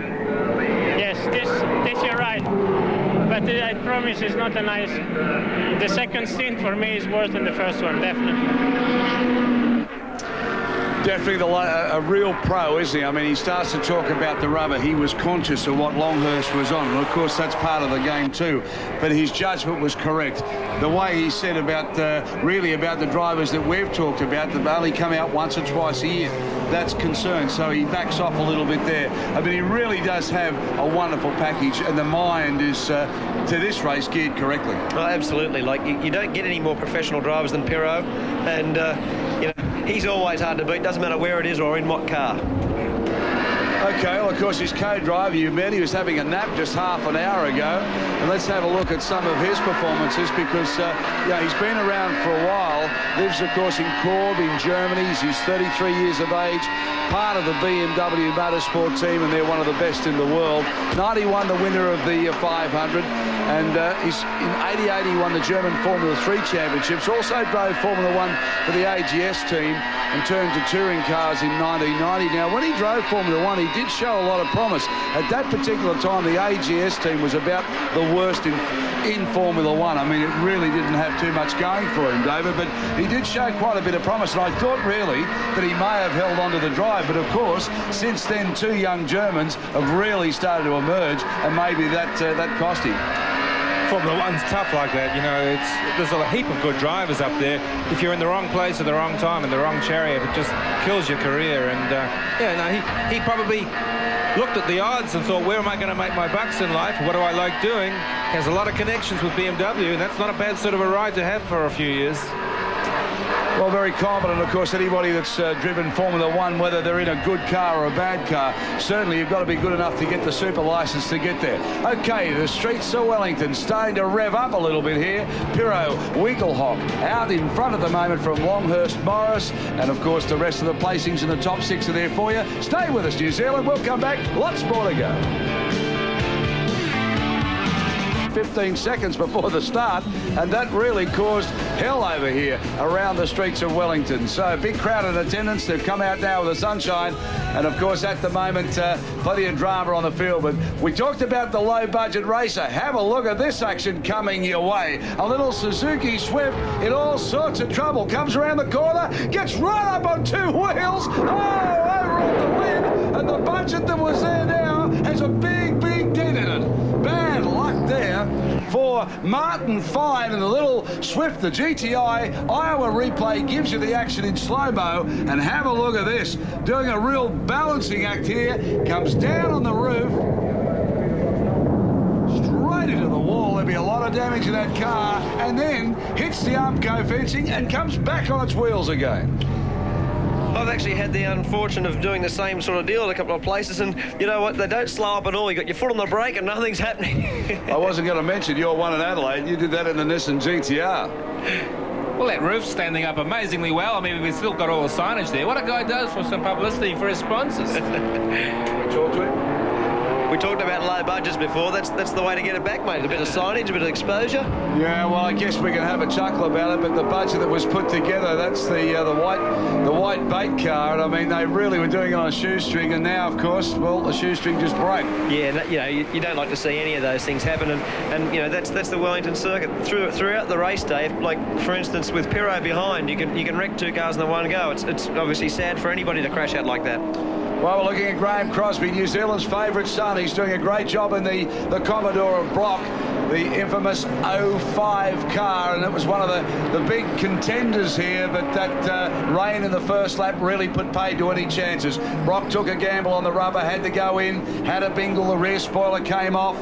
Yes, this you're right. But I promise it's not a nice... The second stint for me is worse than the first one, definitely. Definitely a real pro, isn't he? I mean, he starts to talk about the rubber. He was conscious of what Longhurst was on. And, of course, that's part of the game too. But his judgment was correct. The way he said about, really about the drivers that we've talked about, that only come out once or twice a year, that's concerned. So he backs off a little bit there. I mean, he really does have a wonderful package, and the mind is, to this race, geared correctly. Oh, absolutely. Like, you don't get any more professional drivers than Pirro. And, you know, he's always hard to beat, doesn't matter where it is or in what car. Okay, well, of course, his co-driver you met, he was having a nap just half an hour ago. And let's have a look at some of his performances because, yeah, he's been around for a while. Lives, of course, in Korb in Germany. He's 33 years of age, part of the BMW Motorsport team, and they're one of the best in the world. 91, the winner of the 500. And he's in 88, he won the German Formula 3 Championships. Also drove Formula 1 for the AGS team and turned to touring cars in 1990. Now, when he drove Formula 1, he did show a lot of promise. At that particular time, the AGS team was about the worst in Formula 1. I mean, it really didn't have too much going for him, David, but he did show quite a bit of promise, and I thought really that he may have held on to the drive. But, of course, since then, 2 young Germans have really started to emerge, and maybe that cost him. Formula 1's tough like that, you know. There's a heap of good drivers up there. If you're in the wrong place at the wrong time in the wrong chariot, it just kills your career. And yeah, no, he probably looked at the odds and thought, where am I going to make my bucks in life? What do I like doing? Has a lot of connections with BMW, and that's not a bad sort of a ride to have for a few years. Well, very competent, of course. Anybody that's driven Formula 1, whether they're in a good car or a bad car, certainly you've got to be good enough to get the super license to get there. Okay, the streets of Wellington starting to rev up a little bit here. Pirro Winkelhock out in front at the moment from Longhurst Morris, and of course the rest of the placings in the top 6 are there for you. Stay with us, New Zealand. We'll come back. Lots more to go. 15 seconds before the start, and that really caused hell over here around the streets of Wellington. So big crowd in attendance. They've come out now with the sunshine, and of course at the moment plenty of drama on the field. But we talked about the low budget racer. Have a look at this action coming your way. A little Suzuki Swift in all sorts of trouble, comes around the corner, gets right up on 2 wheels, over on the lid, and the budget that was there now has a big dent in it. Bad luck there for Martin Fine and the little Swift. The GTI Iowa replay gives you the action in slow-mo, and have a look at this. Doing a real balancing act here. Comes down on the roof, straight into the wall. There'll be a lot of damage in that car, and then hits the Armco fencing and comes back on its wheels again. I've actually had the unfortune of doing the same sort of deal at a couple of places, and you know what, they don't slow up at all. You got your foot on the brake and nothing's happening. I wasn't going to mention your one in Adelaide. You did that in the Nissan GTR. Well, that roof's standing up amazingly well. I mean, we've still got all the signage there. What a guy does for some publicity for his sponsors. Talk to him. We talked about low budgets before. That's the way to get it back, mate. A bit of signage, a bit of exposure. Yeah, well, I guess we can have a chuckle about it, but the budget that was put together, that's the white bait car, and I mean, they really were doing it on a shoestring, and now, of course, well, the shoestring just broke. Yeah, you know, you don't like to see any of those things happen, and you know, that's the Wellington circuit. Throughout the race day, like for instance with Pirro behind, you can wreck 2 cars in the one go. It's obviously sad for anybody to crash out like that. Well, we're looking at Graham Crosby, New Zealand's favourite son. He's doing a great job in the Commodore of Brock, the infamous 05 car, and it was one of the big contenders here, but that rain in the first lap really put paid to any chances. Brock took a gamble on the rubber, had to go in, had a bingle, the rear spoiler came off.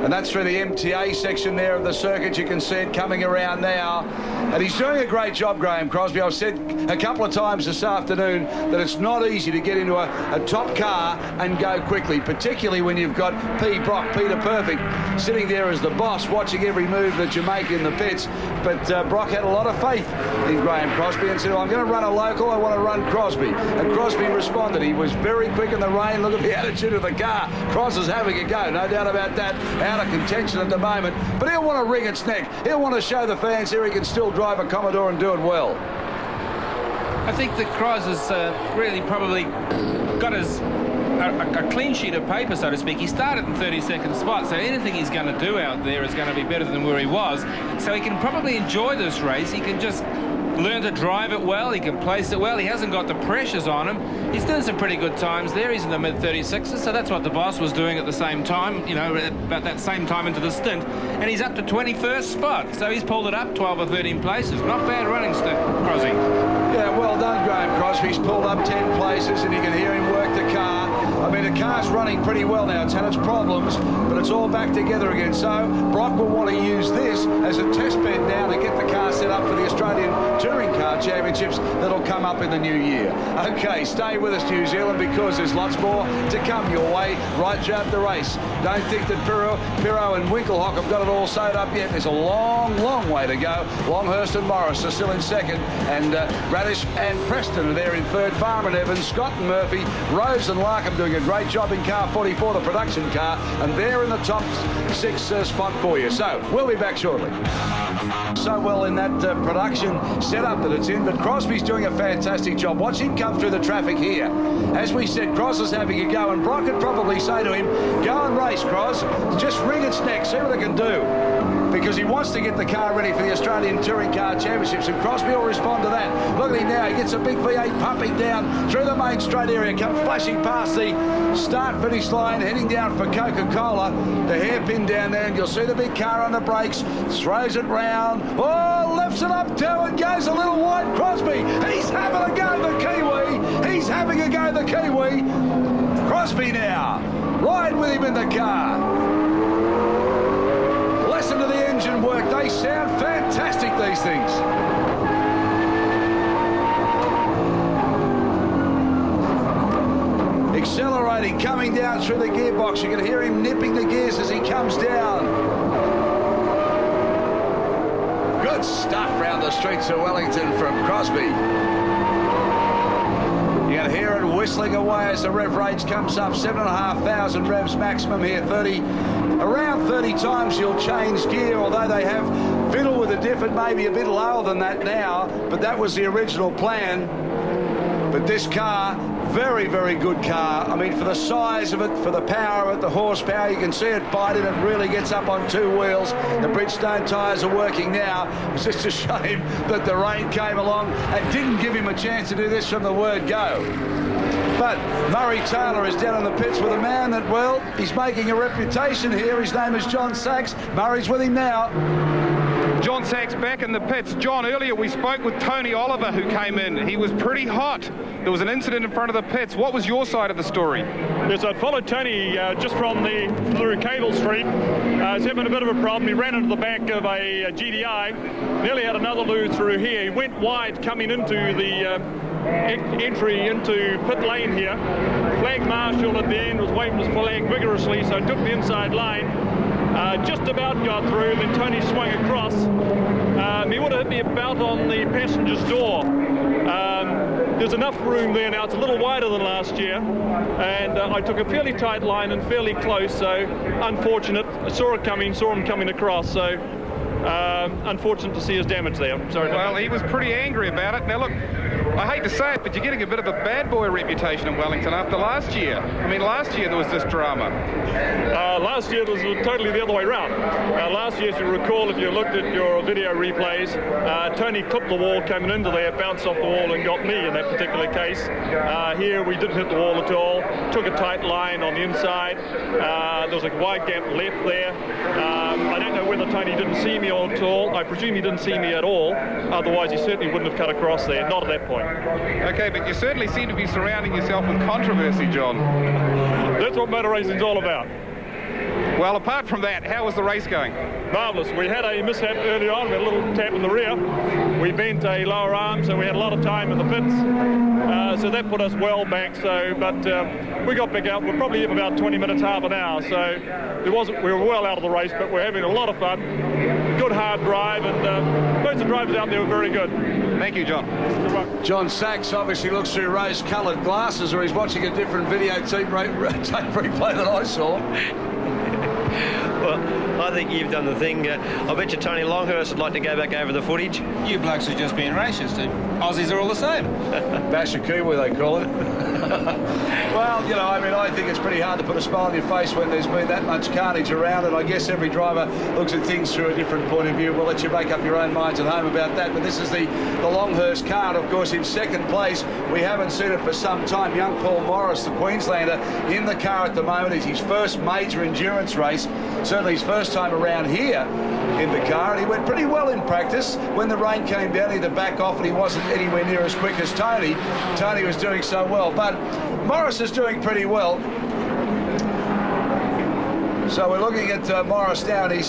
And that's through the MTA section there of the circuit. You can see it coming around now. And he's doing a great job, Graham Crosby. I've said a couple of times this afternoon that it's not easy to get into a top car and go quickly, particularly when you've got Peter Perfect, sitting there as the boss, watching every move that you make in the pits. But Brock had a lot of faith in Graham Crosby and said, I'm going to run a local, I want to run Crosby. And Crosby responded. He was very quick in the rain. Look at the attitude of the car. Cross is having a go, no doubt about that. Out of contention at the moment. But he'll want to wring its neck. He'll want to show the fans here he can still drive a Commodore and do it well. I think that Cross has really probably got his a clean sheet of paper, so to speak. He started in 32nd spot, so anything he's going to do out there is going to be better than where he was. So he can probably enjoy this race. He can just learn to drive it well. He can place it well. He hasn't got the pressures on him. He's doing some pretty good times there. He's in the mid-36s, so that's what the boss was doing at the same time, you know, about that same time into the stint. And he's up to 21st spot, so he's pulled it up 12 or 13 places. Not bad running, Crosby. Yeah, well done, Graham Crosby. He's pulled up 10 places, and you can hear him work the car. I mean, the car's running pretty well now. It's had its problems, but it's all back together again. So Brock will want to use this as a test bed now to get the car set up for the Australian Touring Car Championships that'll come up in the new year. Okay, stay with us, New Zealand, because there's lots more to come your way right throughout the race. Don't think that Pirro and Winkelhock have got it all sewed up yet. There's a long, long way to go. Longhurst and Morris are still in second, and Radish and Preston are there in third. Farmer and Evans, Scott and Murphy, Rose and Larkham doing a great job in car 44, the production car, and they're in the top 6 spot for you. So we'll be back shortly. So well in that production setup that it's in, but Crosby's doing a fantastic job. Watch him come through the traffic here. As we said, Cross is having a go, and Brock could probably say to him, go and race, Cross, just wring its neck, see what it can do, because he wants to get the car ready for the Australian Touring Car Championships, and Crosby will respond to that. Look at him now, he gets a big V8 pumping down through the main straight area, comes flashing past the start-finish line, heading down for Coca-Cola, the hairpin down there, and you'll see the big car on the brakes, throws it round, oh, lifts it up too, and goes a little wide. Crosby, he's having a go, the Kiwi, he's having a go, the Kiwi. Crosby now, ride with him in the car. Listen to the engine work, they sound fantastic, these things. Accelerating, coming down through the gearbox. You can hear him nipping the gears as he comes down. Good stuff round the streets of Wellington from Crosby. You can hear it whistling away as the rev range comes up. 7,500 revs maximum here. Around 30 times you'll change gear, although they have fiddled with the diff. It may be a bit lower than that now, but that was the original plan. But this car, very, very good car. I mean, for the size of it, for the power of it, the horsepower, you can see it biting. It really gets up on 2 wheels. The Bridgestone tyres are working now. It's just a shame that the rain came along and didn't give him a chance to do this from the word go. But Murray Taylor is down in the pits with a man that, well, he's making a reputation here. His name is John Sachs. Murray's with him now. John Sachs back in the pits. John, earlier we spoke with Tony Oliver, who came in. He was pretty hot. There was an incident in front of the pits. What was your side of the story? Yes, I'd followed Tony just through Cable Street. He's having a bit of a problem. He ran into the back of a GDI, nearly had another loo through here. He went wide coming into the entry into pit lane here. Flag marshal at the end was waving his flag vigorously, so took the inside line. Just about got through, then Tony swung across. He would have hit me about on the passenger's door. There's enough room there now. It's a little wider than last year, and I took a fairly tight line and fairly close, so unfortunate. I saw him coming across, so unfortunate to see his damage there. Sorry. Well, he was pretty angry about it. Now look, I hate to say it, but you're getting a bit of a bad boy reputation in Wellington after last year. I mean, last year there was this drama. Last year it was totally the other way around. Last year, as you recall, if you looked at your video replays, Tony clipped the wall coming into there, bounced off the wall and got me in that particular case. Here we didn't hit the wall at all, took a tight line on the inside. There was a wide gap left there. I don't know whether Tony didn't see me at all. I presume he didn't see me at all. Otherwise, he certainly wouldn't have cut across there. Not at that point. Okay, but you certainly seem to be surrounding yourself with controversy, John. That's what motor racing's all about. Well, apart from that, how was the race going? Marvellous. We had a mishap early on. We had a little tap in the rear. We bent a lower arm, so we had a lot of time in the pits. So that put us well back. But we got back out. We're probably in about 20 minutes, half an hour. So we were well out of the race, but we're having a lot of fun. Good hard drive, and most of the drivers out there were very good. Thank you, John. Good luck. John Sachs obviously looks through rose-coloured glasses, or he's watching a different videotape replay that I saw. Well, I think you've done the thing. I bet you Tony Longhurst would like to go back over the footage. You blokes are just being racist. Aussies are all the same. Bash a Kiwi, they call it. Well, you know, I mean, I think it's pretty hard to put a smile on your face when there's been that much carnage around, and I guess every driver looks at things through a different point of view. We'll let you make up your own minds at home about that, but this is the Longhurst car, and of course in second place, we haven't seen it for some time. Young Paul Morris, the Queenslander, in the car at the moment. It's his first major endurance race, certainly his first time around here in the car, and he went pretty well in practice. When the rain came down, he had to back off, and he wasn't anywhere near as quick as Tony. Tony was doing so well, but Morris is doing pretty well. So we're looking at Morris now, and he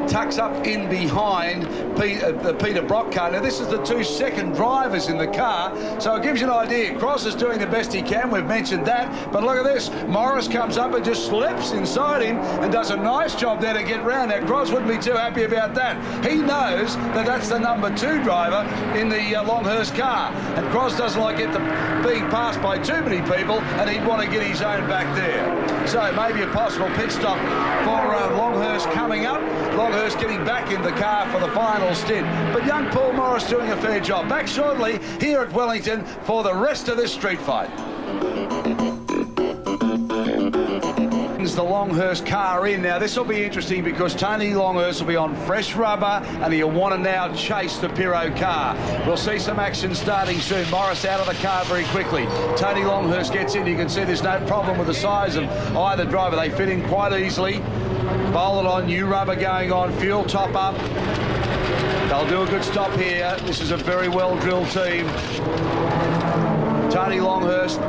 tucks up in behind the Peter Brock car. Now, this is the 2 second drivers in the car, so it gives you an idea. Cross is doing the best he can. We've mentioned that. But look at this. Morris comes up and just slips inside him and does a nice job there to get round. Now, Cross wouldn't be too happy about that. He knows that that's the number 2 driver in the Longhurst car. And Cross doesn't like being passed by too many people, and he'd want to get his own back there. So maybe a possible pit stop for Longhurst coming up. Longhurst getting back in the car for the final stint. But young Paul Morris doing a fair job. Back shortly here at Wellington for the rest of this street fight. The Longhurst car in. Now this will be interesting because Tony Longhurst will be on fresh rubber and he'll want to now chase the Pirro car. We'll see some action starting soon. Morris out of the car very quickly. Tony Longhurst gets in. You can see there's no problem with the size of either driver. They fit in quite easily. Bowl it on, new rubber going on, fuel top up. They'll do a good stop here. This is a very well drilled team. Tony Longhurst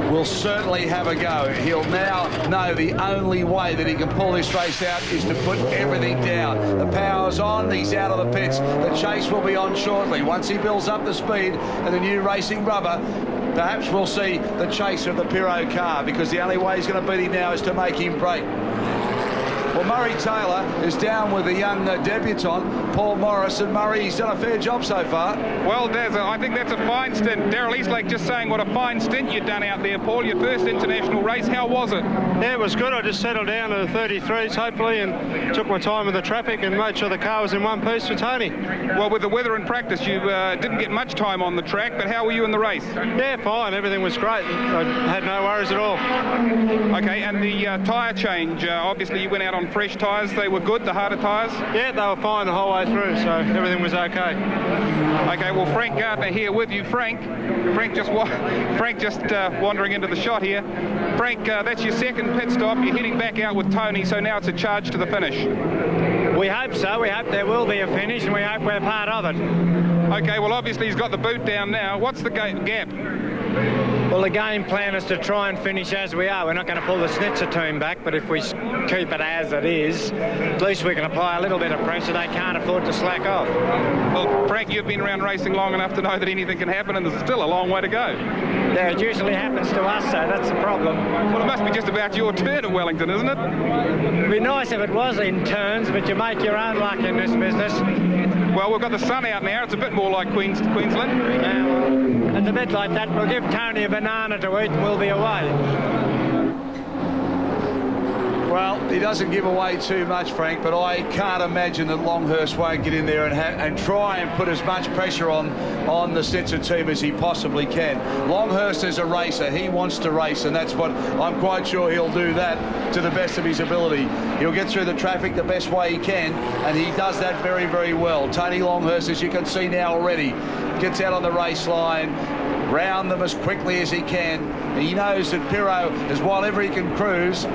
will certainly have a go. He'll now know the only way that he can pull this race out is to put everything down. The power's on, he's out of the pits. The chase will be on shortly. Once he builds up the speed and the new racing rubber, perhaps we'll see the chase of the Pirro car, because the only way he's going to beat him now is to make him break. Well, Murray Taylor is down with the young debutant, Paul Morris, and Murray, he's done a fair job so far. Well, I think that's a fine stint. Daryl Eastlake just saying what a fine stint you've done out there, Paul. Your first international race, how was it? Yeah, it was good. I just settled down to the 33s, hopefully, and took my time with the traffic and made sure the car was in one piece for Tony. Well, with the weather in practice, you didn't get much time on the track, but how were you in the race? Yeah, fine. Everything was great. I had no worries at all. Okay, and the tyre change, obviously you went out on fresh tyres. They were good, the harder tyres? Yeah, they were fine the whole way through, so everything was okay. Okay, well, Frank Gardner here with you. Frank just wandering into the shot here. Frank, that's your second pit stop. You're heading back out with Tony, so now it's a charge to the finish. We hope so. We hope there will be a finish, and we hope we're part of it. Okay, well, obviously he's got the boot down now. What's the gap? Well, the game plan is to try and finish as we are. We're not going to pull the snitzer team back, but if we keep it as it is, at least we can apply a little bit of pressure. They can't afford to slack off. Well, Frank, you've been around racing long enough to know that anything can happen, and there's still a long way to go. Yeah, it usually happens to us, so that's the problem. Well, it must be just about your turn at Wellington, isn't it? It'd be nice if it was in turns, but you make your own luck in this business. Well, we've got the sun out now. It's a bit more like Queensland. It's a bit like that. We'll give Tony a banana to eat and we'll be away. Well, he doesn't give away too much, Frank, but I can't imagine that Longhurst won't get in there and try and put as much pressure on the Snitzer team as he possibly can. Longhurst is a racer. He wants to race, and that's what I'm quite sure he'll do, that to the best of his ability. He'll get through the traffic the best way he can, and he does that very, very well. Tony Longhurst, as you can see now already, gets out on the race line, round them as quickly as he can. He knows that Pirro, as while ever he can cruise,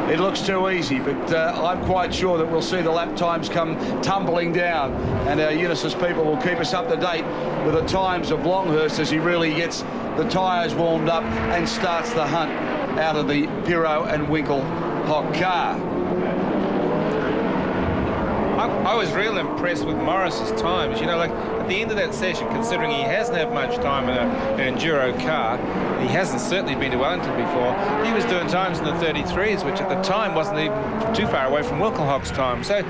it looks too easy, but I'm quite sure that we'll see the lap times come tumbling down, and our Unisys people will keep us up to date with the times of Longhurst as he really gets the tyres warmed up and starts the hunt out of the Pirro and Winkle hot car. I was real impressed with Morris's times. You know, like at the end of that session, considering he hasn't had much time in an enduro car, and he hasn't certainly been to Wellington before, he was doing times in the 33s, which at the time wasn't even too far away from Wilkenhock's time. So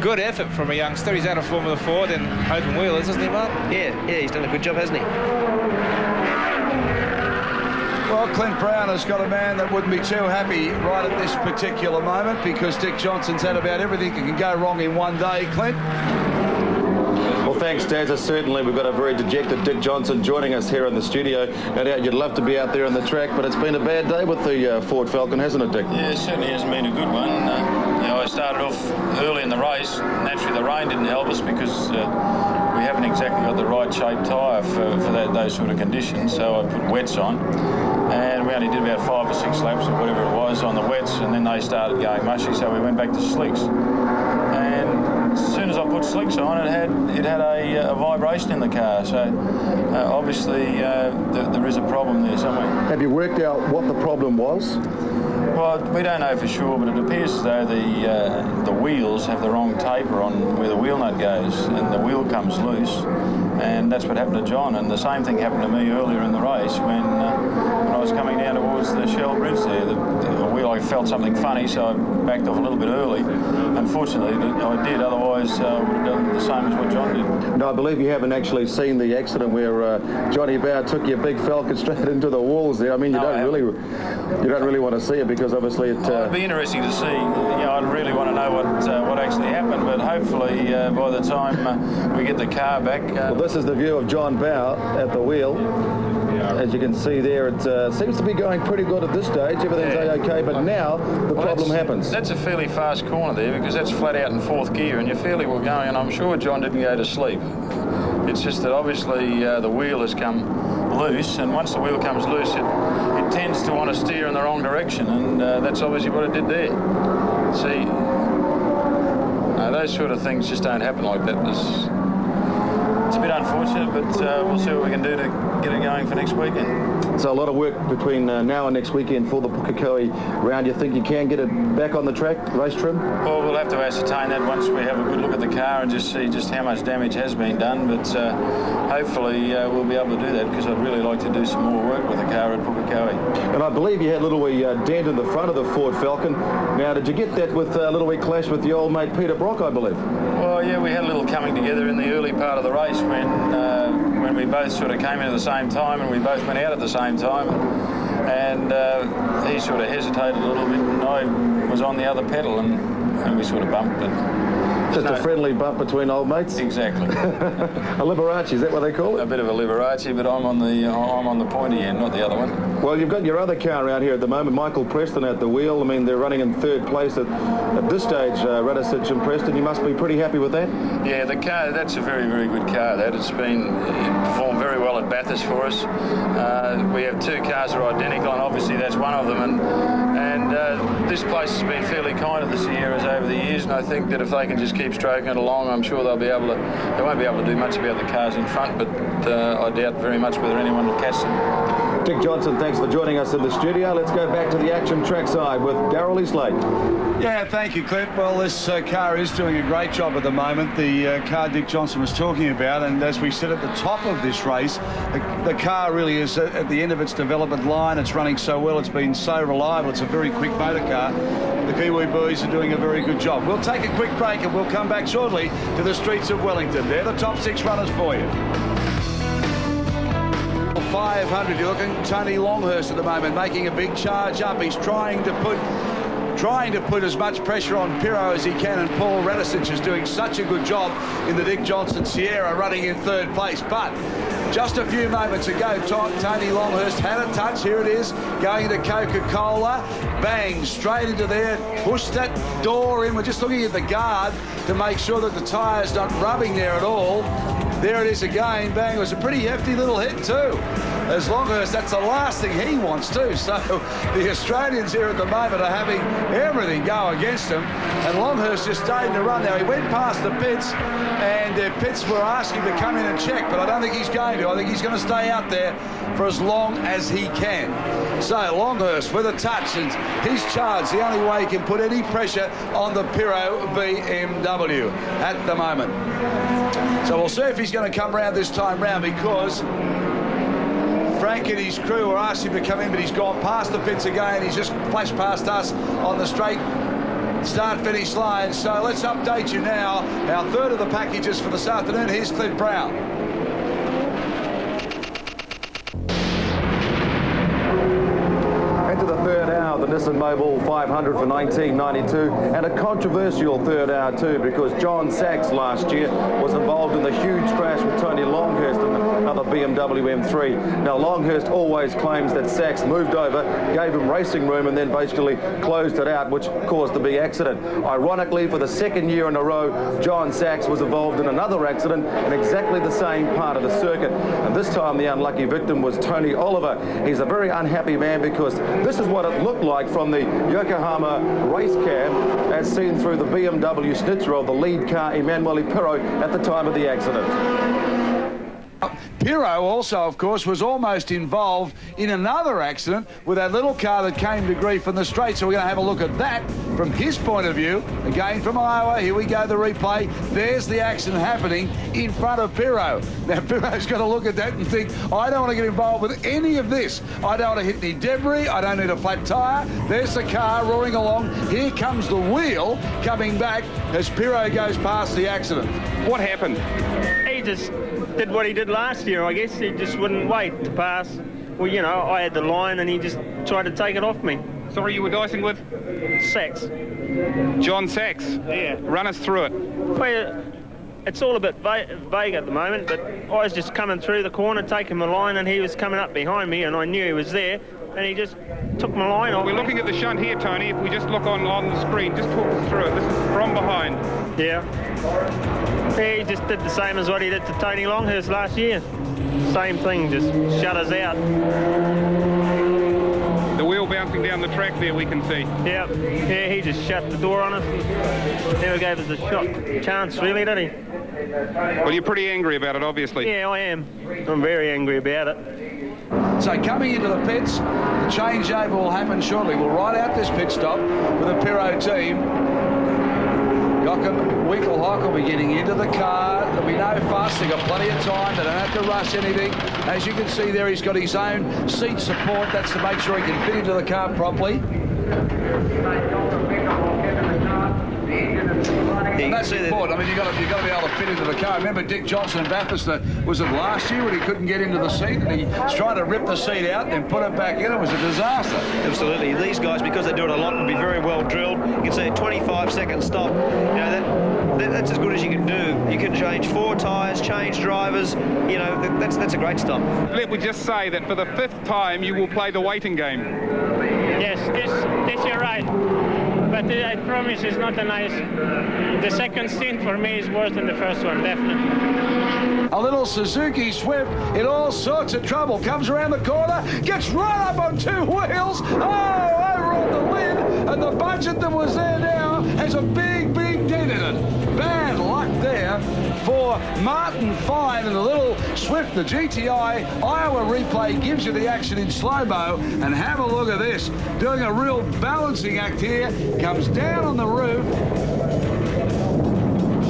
good effort from a youngster. He's out of Formula 4, then open wheelers, isn't he, Mark? Yeah, he's done a good job, hasn't he? Well, Clint Brown has got a man that wouldn't be too happy right at this particular moment, because Dick Johnson's had about everything that can go wrong in one day. Clint? Well, thanks, Dazza. Certainly, we've got a very dejected Dick Johnson joining us here in the studio. No doubt you'd love to be out there on the track, but it's been a bad day with the Ford Falcon, hasn't it, Dick? Yeah, it certainly hasn't been a good one. You know, I started off early in the race. Naturally, the rain didn't help us because we haven't exactly got the right shaped tyre for those sort of conditions, so I put wets on. And we only did about 5 or 6 laps or whatever it was on the wets, and then they started going mushy, so we went back to slicks. And as soon as I put slicks on, it had a vibration in the car, so obviously there is a problem there somewhere. Have you worked out what the problem was? Well, we don't know for sure, but it appears as though the wheels have the wrong taper on where the wheel nut goes, and the wheel comes loose, and that's what happened to John. And the same thing happened to me earlier in the race when I was coming down towards the Shell Bridge there. The wheel, I felt something funny, so I backed off a little bit early. Unfortunately, I did, otherwise I would have done the same as what John did. No, I believe you haven't actually seen the accident where Johnny Bower took your big Falcon straight into the walls there. I mean, you don't really want to see it, because obviously it... It'd be interesting to see. You know, I'd really want to know what actually happened, but hopefully by the time we get the car back... Well, this is the view of John Bower at the wheel. As you can see there, it seems to be going pretty good at this stage. Everything's okay, but now the problem happens. That's a fairly fast corner there, because that's flat out in 4th gear, and you're fairly well going, and I'm sure John didn't go to sleep. It's just that obviously the wheel has come loose, and once the wheel comes loose, it tends to want to steer in the wrong direction, and that's obviously what it did there. See, those sort of things just don't happen like that. It's a bit unfortunate, but we'll see what we can do to get it going for next weekend. So a lot of work between now and next weekend for the Pukekohe round. You think you can get it back on the track, race trim? Well, we'll have to ascertain that once we have a good look at the car and just see just how much damage has been done. But hopefully we'll be able to do that, because I'd really like to do some more work with the car at Pukekohe. And I believe you had a little wee dent in the front of the Ford Falcon. Now, did you get that with a little wee clash with the old mate Peter Brock, I believe? Well, yeah, we had a little coming together in the early part of the race when we both sort of came in at the same time, and we both went out at the same time, and he sort of hesitated a little bit, and I was on the other pedal, and we sort of bumped. Just a friendly bump between old mates? Exactly. A Liberace, is that what they call it? A bit of a Liberace, but I'm on the pointy end, not the other one. Well, you've got your other car around here at the moment, Michael Preston at the wheel. I mean, they're running in 3rd place at this stage, Radicic and Preston. You must be pretty happy with that? Yeah, the car, that's a very, very good car. It performed very well at Bathurst for us. We have 2 cars that are identical, and obviously that's one of them. And this place has been fairly kind to the Sierras over the years, and I think that if they can just keep stroking it along, I'm sure they'll be able to. They won't be able to do much about the cars in front, but I doubt very much whether anyone will catch them. Dick Johnson, thanks for joining us in the studio. Let's go back to the action trackside with Darryl Eastlake. Yeah, thank you, Clint. Well, this car is doing a great job at the moment, the car Dick Johnson was talking about, and as we said at the top of this race, the car really is at the end of its development line. It's running so well, it's been so reliable, it's a very quick motor car. The Kiwi boys are doing a very good job. We'll take a quick break and we'll come back shortly to the streets of Wellington. They're the top 6 runners for you. 500, you're looking Tony Longhurst at the moment, making a big charge up. He's trying to put as much pressure on Pirro as he can, and Paul Radicic is doing such a good job in the Dick Johnson Sierra, running in 3rd place. But just a few moments ago, Tony Longhurst had a touch. Here it is, going to Coca-Cola. Bang, straight into there, pushed that door in. We're just looking at the guard to make sure that the tyre's not rubbing there at all. There it is again. Bang, it was a pretty hefty little hit too. As Longhurst, that's the last thing he wants too. So the Australians here at the moment are having everything go against him. And Longhurst just stayed in the run. Now, he went past the pits, and the pits were asking him to come in and check, but I don't think he's going to. I think he's going to stay out there for as long as he can. So Longhurst with a touch, and he's charged. The only way he can put any pressure on the Pirro BMW at the moment. So we'll see if he's going to come round this time round, because Frank and his crew were asking him to come in, but he's gone past the pits again. He's just flashed past us on the straight start-finish line. So let's update you now. Our third of the packages for this afternoon. Here's Clint Brown. Into the third hour, the Nissan Mobil 500 for 1992, and a controversial third hour too, because John Sachs last year was involved in the huge crash with Tony Longhurst in another BMW M3. Now, Longhurst always claims that Sachs moved over, gave him racing room, and then basically closed it out, which caused the big accident. Ironically, for the second year in a row, John Sachs was involved in another accident in exactly the same part of the circuit. And this time, the unlucky victim was Tony Oliver. He's a very unhappy man, because this is what it looked like from the Yokohama race cam as seen through the BMW Schnitzer of the lead car, Emanuele Pirro, at the time of the accident. Pirro also, of course, was almost involved in another accident with that little car that came to grief in the straight. So we're going to have a look at that from his point of view. Again from Iowa. Here we go, the replay. There's the accident happening in front of Pirro. Now, Pirro's got to look at that and think, I don't want to get involved with any of this. I don't want to hit any debris. I don't need a flat tyre. There's the car roaring along. Here comes the wheel coming back as Pirro goes past the accident. What happened? He just did what he did last year, I guess. He just wouldn't wait to pass. Well, you know, I had the line and he just tried to take it off me. Sorry, you were dicing with? Sachs. John Sachs? Yeah. Run us through it. Well, it's all a bit vague at the moment, but I was just coming through the corner, taking my line, and he was coming up behind me, and I knew he was there, and he just took my line off. We're looking at the shunt here, Tony. If we just look on the screen, just talk us through it. This is from behind. Yeah. He just did the same as what he did to Tony Longhurst last year. Same thing, just shut us out. The wheel bouncing down the track there, we can see. Yeah, he just shut the door on us and never gave us a chance, really, did he? Well, you're pretty angry about it, obviously. Yeah, I am. I'm very angry about it. So coming into the pits, the changeover will happen shortly. We'll ride out this pit stop with the Pirro team. Joachim Winkelhock will be getting into the car. There'll be no fuss. They've got plenty of time. They don't have to rush anything. As you can see there, he's got his own seat support. That's to make sure he can fit into the car properly. And that's important. I mean, you've got to be able to fit into the car. Remember Dick Johnson in Bathurst, was it last year when he couldn't get into the seat and he was trying to rip the seat out and put it back in? It was a disaster. Absolutely. These guys, because they do it a lot, will be very well drilled. You can see a 25-second stop. You know, that's as good as you can do. You can change 4 tyres, change drivers. You know, that's a great stop. Let me just say that for the 5th time, you will play the waiting game. Yes, this you're right. But I promise it's not a nice... The second stint for me is worse than the first one, definitely. A little Suzuki Swift in all sorts of trouble. Comes around the corner, gets right up on 2 wheels. Oh, over on the lid. And the budget that was there now has a big, big dent in it. Bad luck there for Martin Fine and the little Swift. The GTI Iowa replay gives you the action in slow-mo. And have a look at this. Doing a real balancing act here. Comes down on the roof.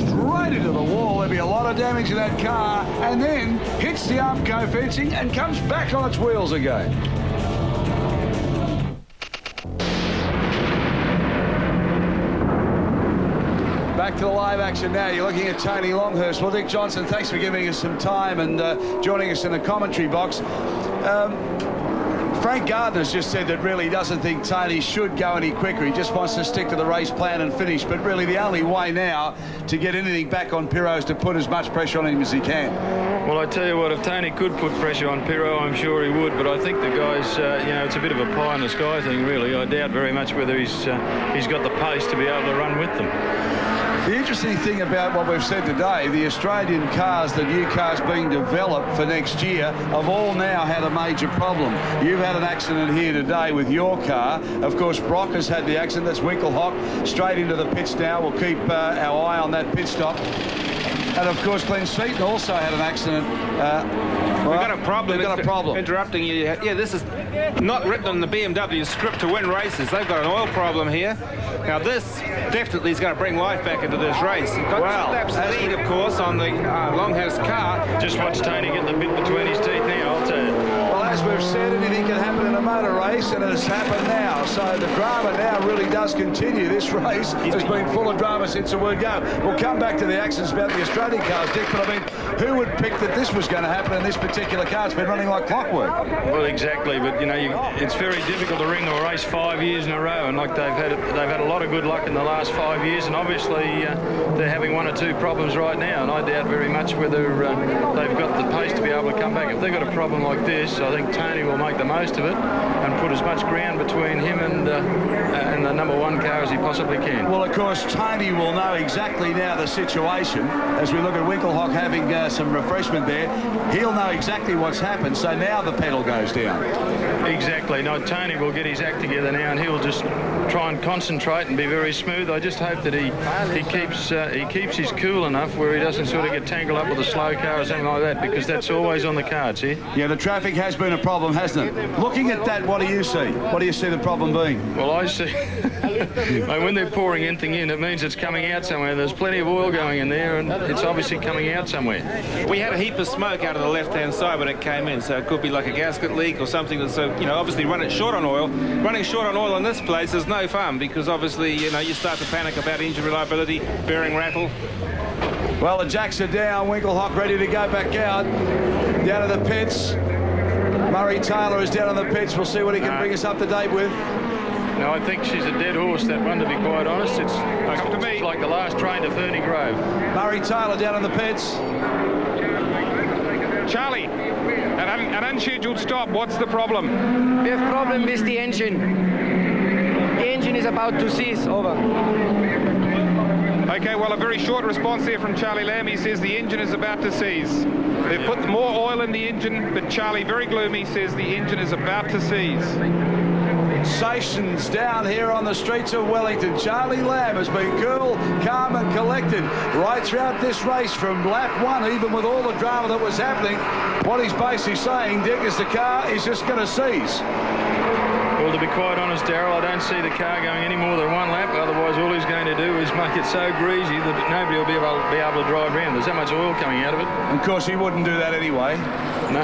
Straight into the wall. There'll be a lot of damage in that car. And then hits the Armco fencing and comes back on its wheels again. Back to the live action now. You're looking at Tony Longhurst. Well, Dick Johnson, thanks for giving us some time and joining us in the commentary box. Frank Gardner's just said that really he doesn't think Tony should go any quicker. He just wants to stick to the race plan and finish. But really the only way now to get anything back on Pirro is to put as much pressure on him as he can. Well, I tell you what, if Tony could put pressure on Pirro, I'm sure he would. But I think the guy's, you know, it's a bit of a pie in the sky thing, really. I doubt very much whether he's got the pace to be able to run with them. The interesting thing about what we've said today, the Australian cars, the new cars being developed for next year, have all now had a major problem. You've had an accident here today with your car. Of course, Brock has had the accident. That's Winkelhock straight into the pits now. We'll keep our eye on that pit stop. And of course, Glenn Seaton also had an accident. We've got a problem. We've got a problem. Interrupting you. Yeah, this is not written on the BMW script to win races. They've got an oil problem here. Now this definitely is going to bring life back into this race. You've got 2 laps lead, of course, on the Longhurst car. Just watch Tony get the bit between his teeth now, I'll tell you. Well, as we've said, anything can happen in a motor race, and it has happened now. So the drama now really does continue. This race has been full of drama since the word go. We'll come back to the accidents about the Australian cars, Dick, but I mean, who would pick that this was going to happen in this particular car? It's been running like clockwork. Well, exactly, but you know, it's very difficult to ring a race 5 years in a row, and like they've had a lot of good luck in the last 5 years, and obviously they're having 1 or 2 problems right now, and I doubt very much whether they've got the pace to be able to come back. If they've got a problem like this, I think Tony will make the most of it and put as much ground between him and the number 1 car as he possibly can. Well, of course, Tony will know exactly now the situation. As we look at Winkelhock having some refreshment there, he'll know exactly what's happened, so now the pedal goes down. Exactly. No, Tony will get his act together now, and he'll just try and concentrate and be very smooth. I just hope that he keeps his cool enough where he doesn't sort of get tangled up with a slow car or something like that, because that's always on the cards here. Yeah, the traffic has been a problem, hasn't it? Looking at that, what do you see? What do you see the problem being? Well, I see when they're pouring anything in, it means it's coming out somewhere. There's plenty of oil going in there, and it's obviously coming out somewhere. We had a heap of smoke out of the left-hand side when it came in, so it could be like a gasket leak or something that's, you know, obviously running short on oil. Running short on oil in this place is no fun, because obviously, you know, you start to panic about engine reliability, bearing rattle. Well, the jacks are down. Winkelhock ready to go back out. Down to the pits. Murray Taylor is down on the pits. We'll see what he can bring us up to date with. No, I think she's a dead horse, that one, to be quite honest. It's like the last train to Ferny Grove. Murray Taylor down on the pits. Charlie, an unscheduled stop. What's the problem? We have a problem with the engine. The engine is about to cease. Over. Okay, well, a very short response there from Charlie Lamb. He says the engine is about to seize. They've put more oil in the engine, but Charlie, very gloomy, says the engine is about to seize. Sensations down here on the streets of Wellington. Charlie Lamb has been cool, calm and collected right throughout this race from lap 1, even with all the drama that was happening. What he's basically saying, Dick, is the car is just going to seize. Well, to be quite honest, Darryl, I don't see the car going any more than 1 lap. Otherwise, all he's going to do is make it so greasy that nobody will be able to drive around. There's that much oil coming out of it. Of course, he wouldn't do that anyway. No.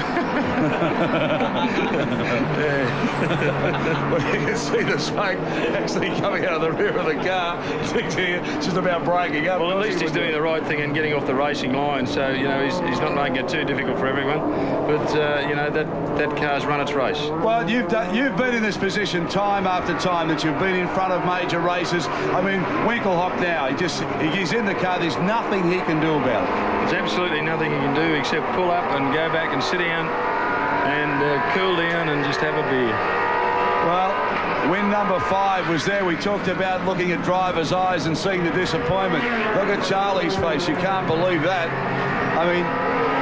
Well, you can see the smoke actually coming out of the rear of the car. It's just about breaking up. Well, at least he's doing the right thing and getting off the racing line. So, you know, he's not making it too difficult for everyone. But, you know, that car's run its race. Well, you've been in this position time after time that you've been in front of major races. I mean, Winkelhock now, he's in the car. There's nothing he can do about it. There's absolutely nothing he can do except pull up and go back and sit down and cool down and just have a beer. Well, win number 5 was there. We talked about looking at drivers' eyes and seeing the disappointment. Look at Charlie's face. You can't believe that. I mean,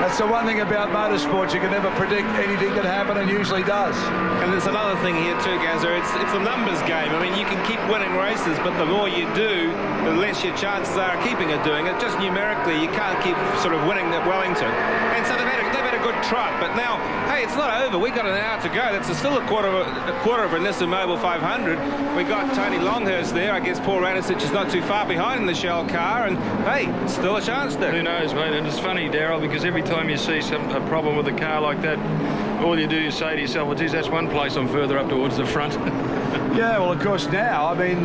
that's the one thing about motorsports. You can never predict anything can happen, and usually does. And there's another thing here too, Gazza. It's a numbers game. I mean, you can keep winning races, but the more you do, the less your chances are of keeping it doing it. Just numerically, you can't keep sort of winning at Wellington. And so they've had a good trot. But now, hey, it's not over. We've got an hour to go. That's still a quarter of a Nissan Mobil 500. We got Tony Longhurst there. I guess Paul Radisich is not too far behind in the Shell car. And hey, still a chance there. Who knows, mate? And it's funny, Darryl, because every time you see a problem with a car like that, all you do is say to yourself, well, geez, that's one place I'm further up towards the front. Yeah, well, of course, now, I mean,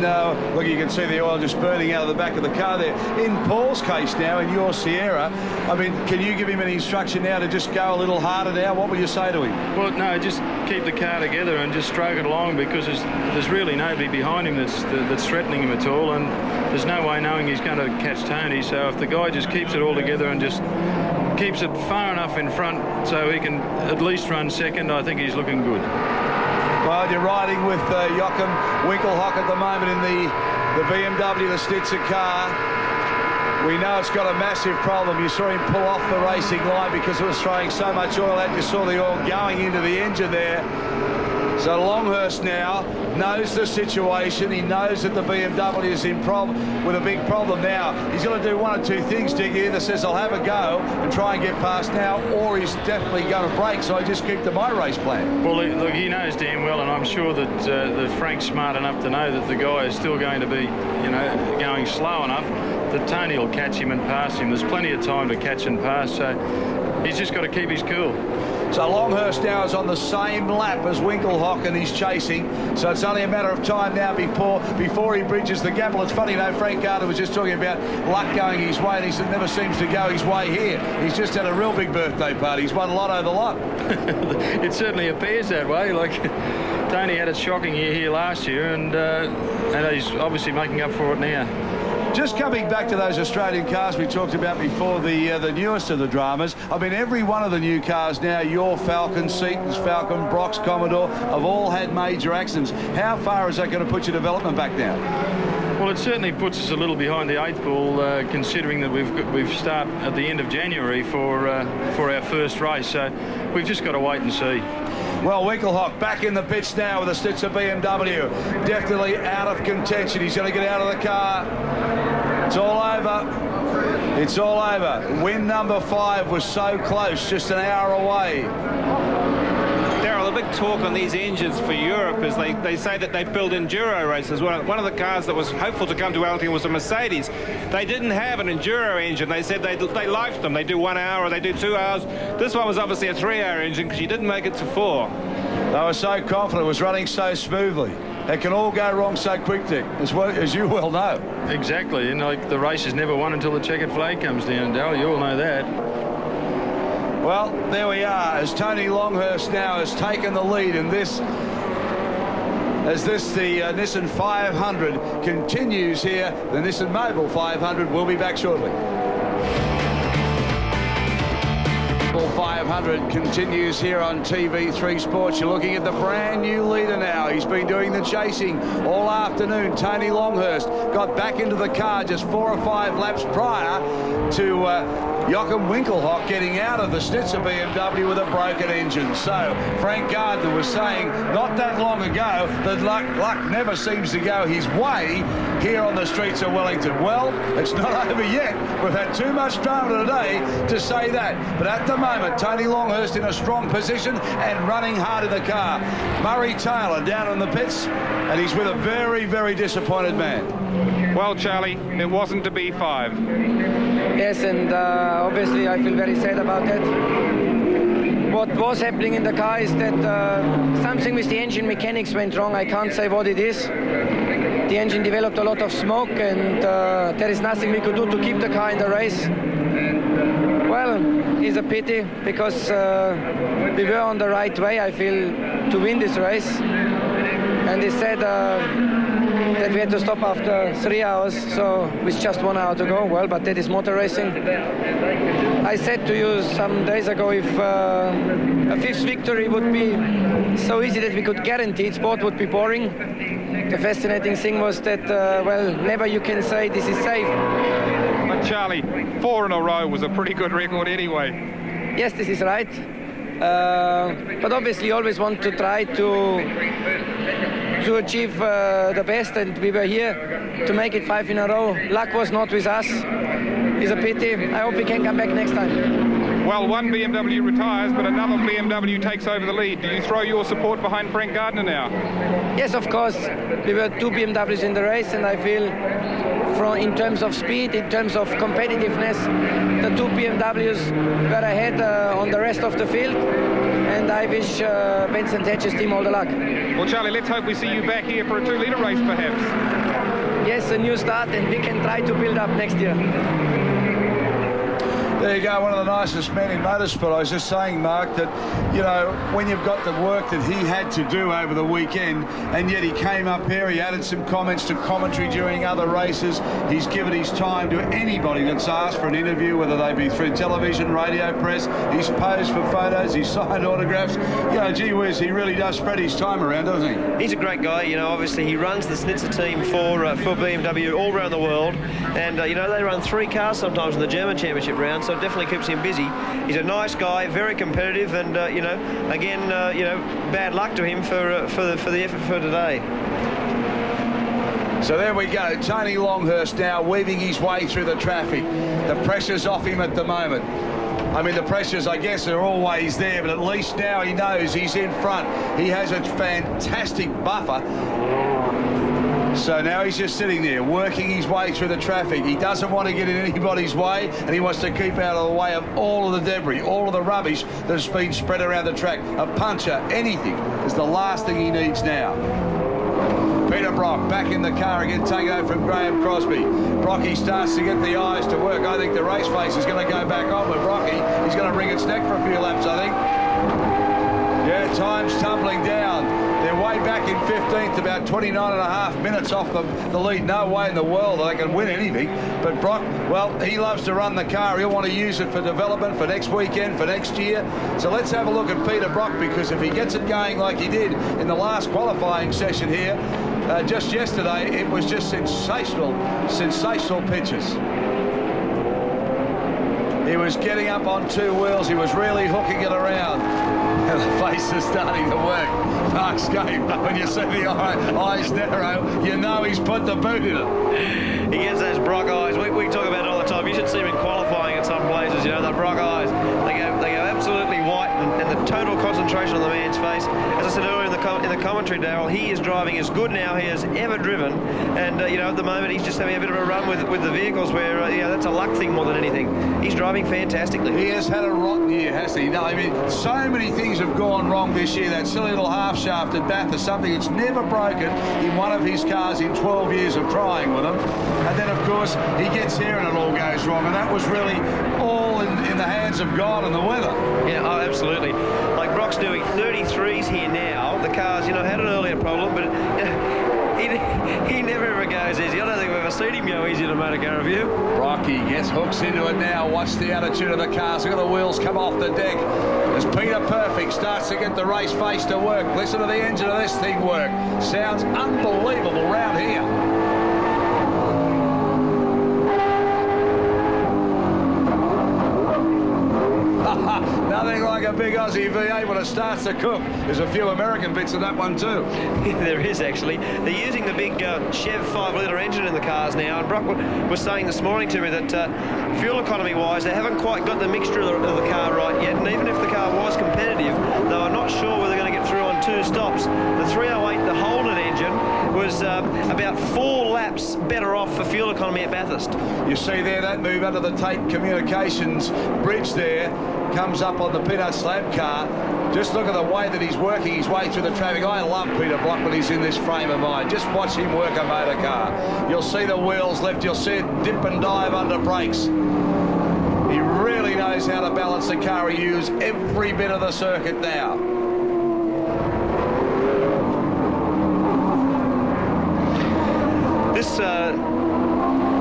look, you can see the oil just burning out of the back of the car there. In Paul's case now, in your Sierra, I mean, can you give him any instruction now to just go a little harder now? What would you say to him? Well, no, just keep the car together and just stroke it along, because there's really nobody behind him that's threatening him at all, and there's no way knowing he's going to catch Tony. So if the guy just keeps it all together and just keeps it far enough in front so he can at least run second, I think he's looking good. Well, you're riding with Joachim Winkelhock at the moment in the BMW, the Stitzer car. We know it's got a massive problem. You saw him pull off the racing line because it was throwing so much oil out. You saw the oil going into the engine there. So Longhurst now knows the situation. He knows that the BMW is with a big problem now. He's got to do one or two things, Dick. He either says, I'll have a go and try and get past now, or he's definitely going to break, so I just keep to my race plan. Well, look, he knows damn well, and I'm sure that Frank's smart enough to know that the guy is still going to be, you know, going slow enough that Tony will catch him and pass him. There's plenty of time to catch and pass, so he's just got to keep his cool. So Longhurst now is on the same lap as Winkelhock, and he's chasing. So it's only a matter of time now before he bridges the gap. Well, it's funny, you know, Frank Gardner was just talking about luck going his way, and he said it never seems to go his way here. He's just had a real big birthday party. He's won lot over lot. It certainly appears that way. Like, Tony had a shocking year here last year, and he's obviously making up for it now. Just coming back to those Australian cars we talked about before, the newest of the dramas. I mean, every one of the new cars now, your Falcon, Seaton's Falcon, Brock's Commodore, have all had major accidents. How far is that going to put your development back now? Well, it certainly puts us a little behind the eight ball, considering that we've start at the end of January for our first race. So we've just got to wait and see. Well, Winkelhock back in the pits now with a Stitzer BMW. Definitely out of contention. He's going to get out of the car. It's all over. It's all over. Win number 5 was so close, just an hour away. Darryl, the big talk on these engines for Europe is they say that they build enduro races. One of the cars that was hopeful to come to Wellington was a Mercedes. They didn't have an enduro engine. They said they liked them. They do 1 hour or they do 2 hours. This one was obviously a 3-hour engine because you didn't make it to 4. They were so confident. It was running so smoothly. It can all go wrong so quick, Dick, as you well know. Exactly, and like the race is never won until the checkered flag comes down, Dal. You all know that. Well, there we are, as Tony Longhurst now has taken the lead in this, the Nissan 500 continues here. The Nissan Mobil 500 will be back shortly. 500 continues here on TV3 Sports. You're looking at the brand new leader now. He's been doing the chasing all afternoon. Tony Longhurst got back into the car just 4 or 5 laps prior to Joachim Winkelhock getting out of the Stitzer BMW with a broken engine. So Frank Gardner was saying not that long ago that luck never seems to go his way here on the streets of Wellington. Well, it's not over yet. We've had too much drama today to say that. But at the moment, Tony Longhurst in a strong position and running hard in the car. Murray Taylor down in the pits, and he's with a very, very disappointed man. Well, Charlie, it wasn't to be 5. Yes, and obviously I feel very sad about that. What was happening in the car is that something with the engine mechanics went wrong. I can't say what it is. The engine developed a lot of smoke, and there is nothing we could do to keep the car in the race. Well, it's a pity because we were on the right way, I feel, to win this race. And they said that we had to stop after 3 hours, so with just 1 hour to go. Well, but that is motor racing. I said to you some days ago, if a 5th victory would be so easy that we could guarantee it, sport would be boring. The fascinating thing was that, well, never you can say this is safe. But Charlie, 4 in a row was a pretty good record anyway. Yes, this is right. But obviously you always want to try to achieve the best, and we were here to make it 5 in a row. Luck was not with us. It's a pity. I hope we can come back next time. Well, one BMW retires, but another BMW takes over the lead. Do you throw your support behind Frank Gardner now? Yes, of course. We were 2 BMWs in the race, and I feel in terms of speed, in terms of competitiveness, the 2 BMWs were ahead on the rest of the field, and I wish Vincent Hedges' team all the luck. Well, Charlie, let's hope we see you back here for a 2-litre race, perhaps. Yes, a new start, and we can try to build up next year. There you go, one of the nicest men in motorsport. I was just saying, Mark, that, you know, when you've got the work that he had to do over the weekend, and yet he came up here, he added some comments to commentary during other races. He's given his time to anybody that's asked for an interview, whether they be through television, radio, press. He's posed for photos, he's signed autographs. You know, gee whiz, he really does spread his time around, doesn't he? He's a great guy. You know, obviously he runs the Schnitzer team for BMW all around the world, and you know, they run 3 cars sometimes in the German Championship round, so it definitely keeps him busy. He's a nice guy, very competitive, and you know, again, you know, bad luck to him for the effort for today. So there we go, Tony Longhurst now weaving his way through the traffic. The pressure's off him at the moment. I mean, the pressures, I guess, are always there, but at least now he knows he's in front. He has a fantastic buffer. So now he's just sitting there, working his way through the traffic. He doesn't want to get in anybody's way, and he wants to keep out of the way of all of the debris, all of the rubbish that's been spread around the track. A puncher, anything, is the last thing he needs now. Peter Brock back in the car again, taking over from Graham Crosby. Brocky starts to get the eyes to work. I think the race face is going to go back on with Brocky. He's going to wring its neck for a few laps, I think. Yeah, time's tumbling down. They're way back in 15th, about 29.5 minutes off the lead. No way in the world they can win anything. But Brock, well, he loves to run the car. He'll want to use it for development, for next weekend, for next year. So let's have a look at Peter Brock, because if he gets it going like he did in the last qualifying session here, just yesterday, it was just sensational pictures. He was getting up on 2 wheels. He was really hooking it around. And the face is starting to work. Mark's game, when you see the eyes narrow, you know he's put the boot in it. He gets those Brock eyes. We talk about it all the time. You should see him in qualifying at some places, you know, the Brock eyes. They go absolutely white, and the total concentration on the man's face. As I said earlier in the commentary, Darryl, he is driving as good now he has ever driven, and you know, at the moment he's just having a bit of a run with the vehicles where you know, that's a luck thing more than anything. He's driving fantastically. He has had a rotten year, hasn't he? No, I mean, so many things have gone wrong this year. That silly little half shaft at Bathurst, something that's never broken in one of his cars in 12 years of trying with him. And then, of course, he gets here and it all goes wrong. And that was really all in the hands of God and the weather. Yeah, oh, absolutely. Like Brock's doing 33s here now. The car's, you know, had an earlier problem, but he never ever goes easy. I don't think we've ever seen him go easy in a motor car review. Brocky gets hooks into it now. Watch the attitude of the car. Look at the wheels come off the deck. As Peter Perfect starts to get the race face to work. Listen to the engine of this thing work. Sounds unbelievable round here. Nothing like a big Aussie V8 when it starts to cook. There's a few American bits in that one too. Yeah, there is actually. They're using the big Chev 5-litre engine in the cars now, and Brock was saying this morning to me that fuel economy-wise, they haven't quite got the mixture of the car right yet, and even if the car was competitive, they were not sure whether they're going to get through on 2 stops. The 308, the Holden engine, was about 4 laps better off for fuel economy at Bathurst. You see there, that move under the Tate Communications bridge there, comes up on the Peanut Slab car. Just look at the way that he's working his way through the traffic. I love Peter Brock when he's in this frame of mind. Just watch him work a motor car. You'll see the wheels left. You'll see it dip and dive under brakes. He really knows how to balance the car. He uses every bit of the circuit now. This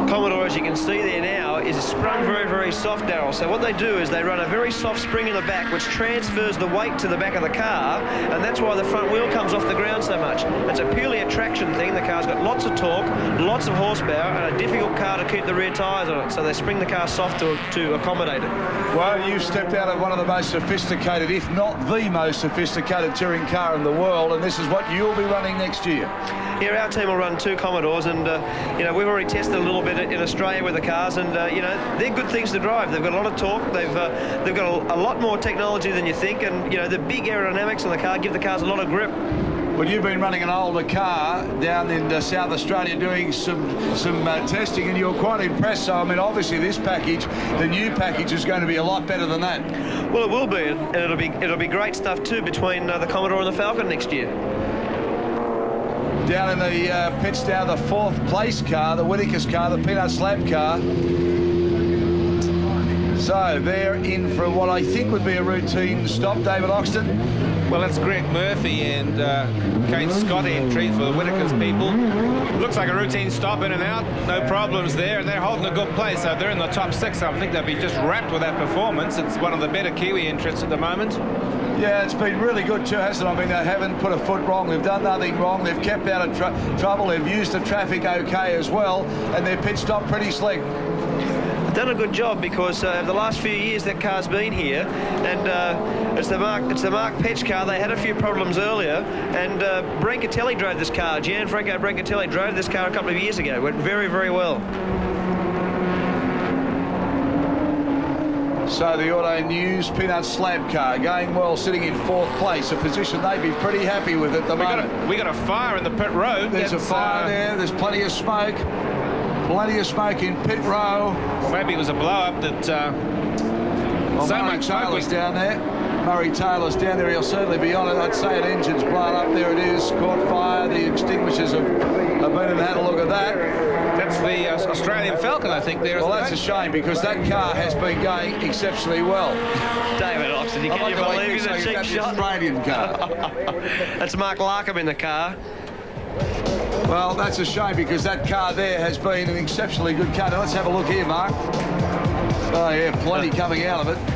Commodore, as you can see there now, is sprung very, very soft, Darryl. So what they do is they run a very soft spring in the back, which transfers the weight to the back of the car, and that's why the front wheel comes off the ground so much. It's a purely a traction thing. The car's got lots of torque, lots of horsepower, and a difficult car to keep the rear tyres on it. So they spring the car soft to accommodate it. Well, you've stepped out of one of the most sophisticated, if not the most sophisticated touring car in the world, and this is what you'll be running next year. Here, our team will run 2 Commodores, and you know, we've already tested a little bit in Australia with the cars, and you know, they're good things to drive. They've got a lot of torque. They've got a lot more technology than you think, and you know, the big aerodynamics on the car give the cars a lot of grip. Well, you've been running an older car down in South Australia doing some testing, and you're quite impressed. So, I mean, obviously this package, the new package, is going to be a lot better than that. Well, it will be, and it'll be great stuff too between the Commodore and the Falcon next year. Down in the pits now, the 4th place car, the Whittaker's car, the Peanut Slab car. So they're in for what I think would be a routine stop, David Oxton. Well, that's Greg Murphy and Kane Scott entry for the Whitakers people. Looks like a routine stop in and out, no problems there, and they're holding a good place. So they're in the top 6. I think they'll be just wrapped with that performance. It's one of the better Kiwi entrants at the moment. Yeah, it's been really good too, hasn't it? I mean, they haven't put a foot wrong. They've done nothing wrong. They've kept out of trouble. They've used the traffic okay as well, and their pit stop pretty slick. Done a good job because over the last few years that car's been here, and it's the Mark Petch car. They had a few problems earlier, and Brancatelli drove this car. Gianfranco Brancatelli drove this car a couple of years ago. Went very, very well. So the Auto News Peanut Slab car going well, sitting in 4th place, a position they'd be pretty happy with at the moment. We got a fire in the pit road. There's a fire there. There's plenty of smoke. Plenty of smoke in pit row. Well, maybe it was a blow-up that... well, so Murray much Taylor's down there. Murray Taylor's down there. He'll certainly be on it. I'd say an engine's blown up. There it is. Caught fire. The extinguishers have been and had a look at that. That's the Australian Falcon, I think. There. Well, that's a shame because that car has been going exceptionally well. David Oxton, can you believe it's a cheap shot? Australian car. That's Mark Larkham in the car. Well, that's a shame because that car there has been an exceptionally good car. Now, let's have a look here, Mark. Oh, yeah, plenty coming out of it.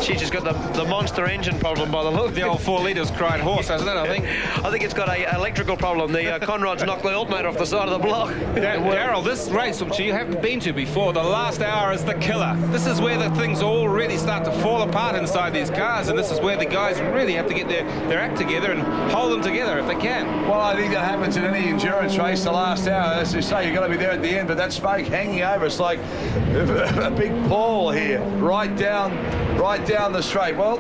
She's just got the monster engine problem by the look. The old 4 litres cried horse, hasn't it, I think? I think it's got a electrical problem. The Conrod's knocked the alternator off the side of the block. Daryl, this race, which you haven't been to before, the last hour is the killer. This is where the things all really start to fall apart inside these cars, and this is where the guys really have to get their act together and hold them together if they can. Well, I think that happens in any endurance race, the last hour. As you say, you've got to be there at the end, but that smoke hanging over, it's like a big pall here, right down the straight. Well,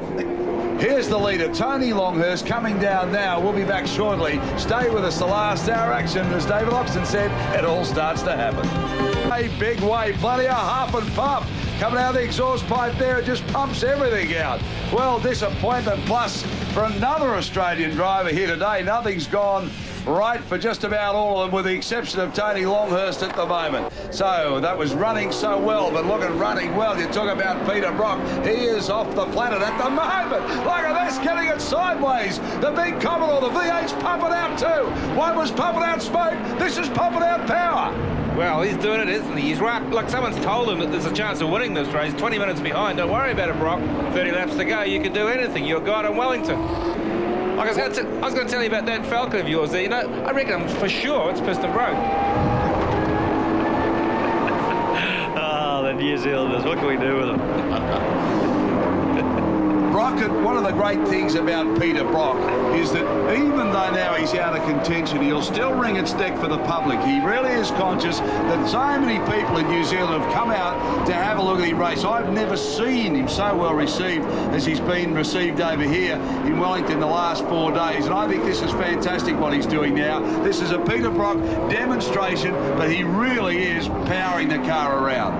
here's the leader, Tony Longhurst, coming down now. We'll be back shortly. Stay with us. The last hour action, as David Oxton said, it all starts to happen. A big wave, plenty of huff and puff coming out of the exhaust pipe there. It just pumps everything out. Well, disappointment plus for another Australian driver here today. Nothing's gone right for just about all of them, with the exception of Tony Longhurst at the moment. So that was running so well, but look at running well. You talk about Peter Brock. He is off the planet at the moment. Look at this, getting it sideways. The big Commodore, the V8's pumping out too. One was pumping out smoke. This is pumping out power. Well, he's doing it, isn't he? He's right. Like someone's told him that there's a chance of winning this race. 20 minutes behind. Don't worry about it, Brock. 30 laps to go. You can do anything. You're a guy in Wellington. Like I was going to tell you about that Falcon of yours there. You know, I reckon for sure it's piston broke. Oh, the New Zealanders. What can we do with them? Brock, one of the great things about Peter Brock is that even though now he's out of contention, he'll still ring its deck for the public. He really is conscious that so many people in New Zealand have come out to have a look at him race. I've never seen him so well received as he's been received over here in Wellington the last 4 days. And I think this is fantastic what he's doing now. This is a Peter Brock demonstration, but he really is powering the car around.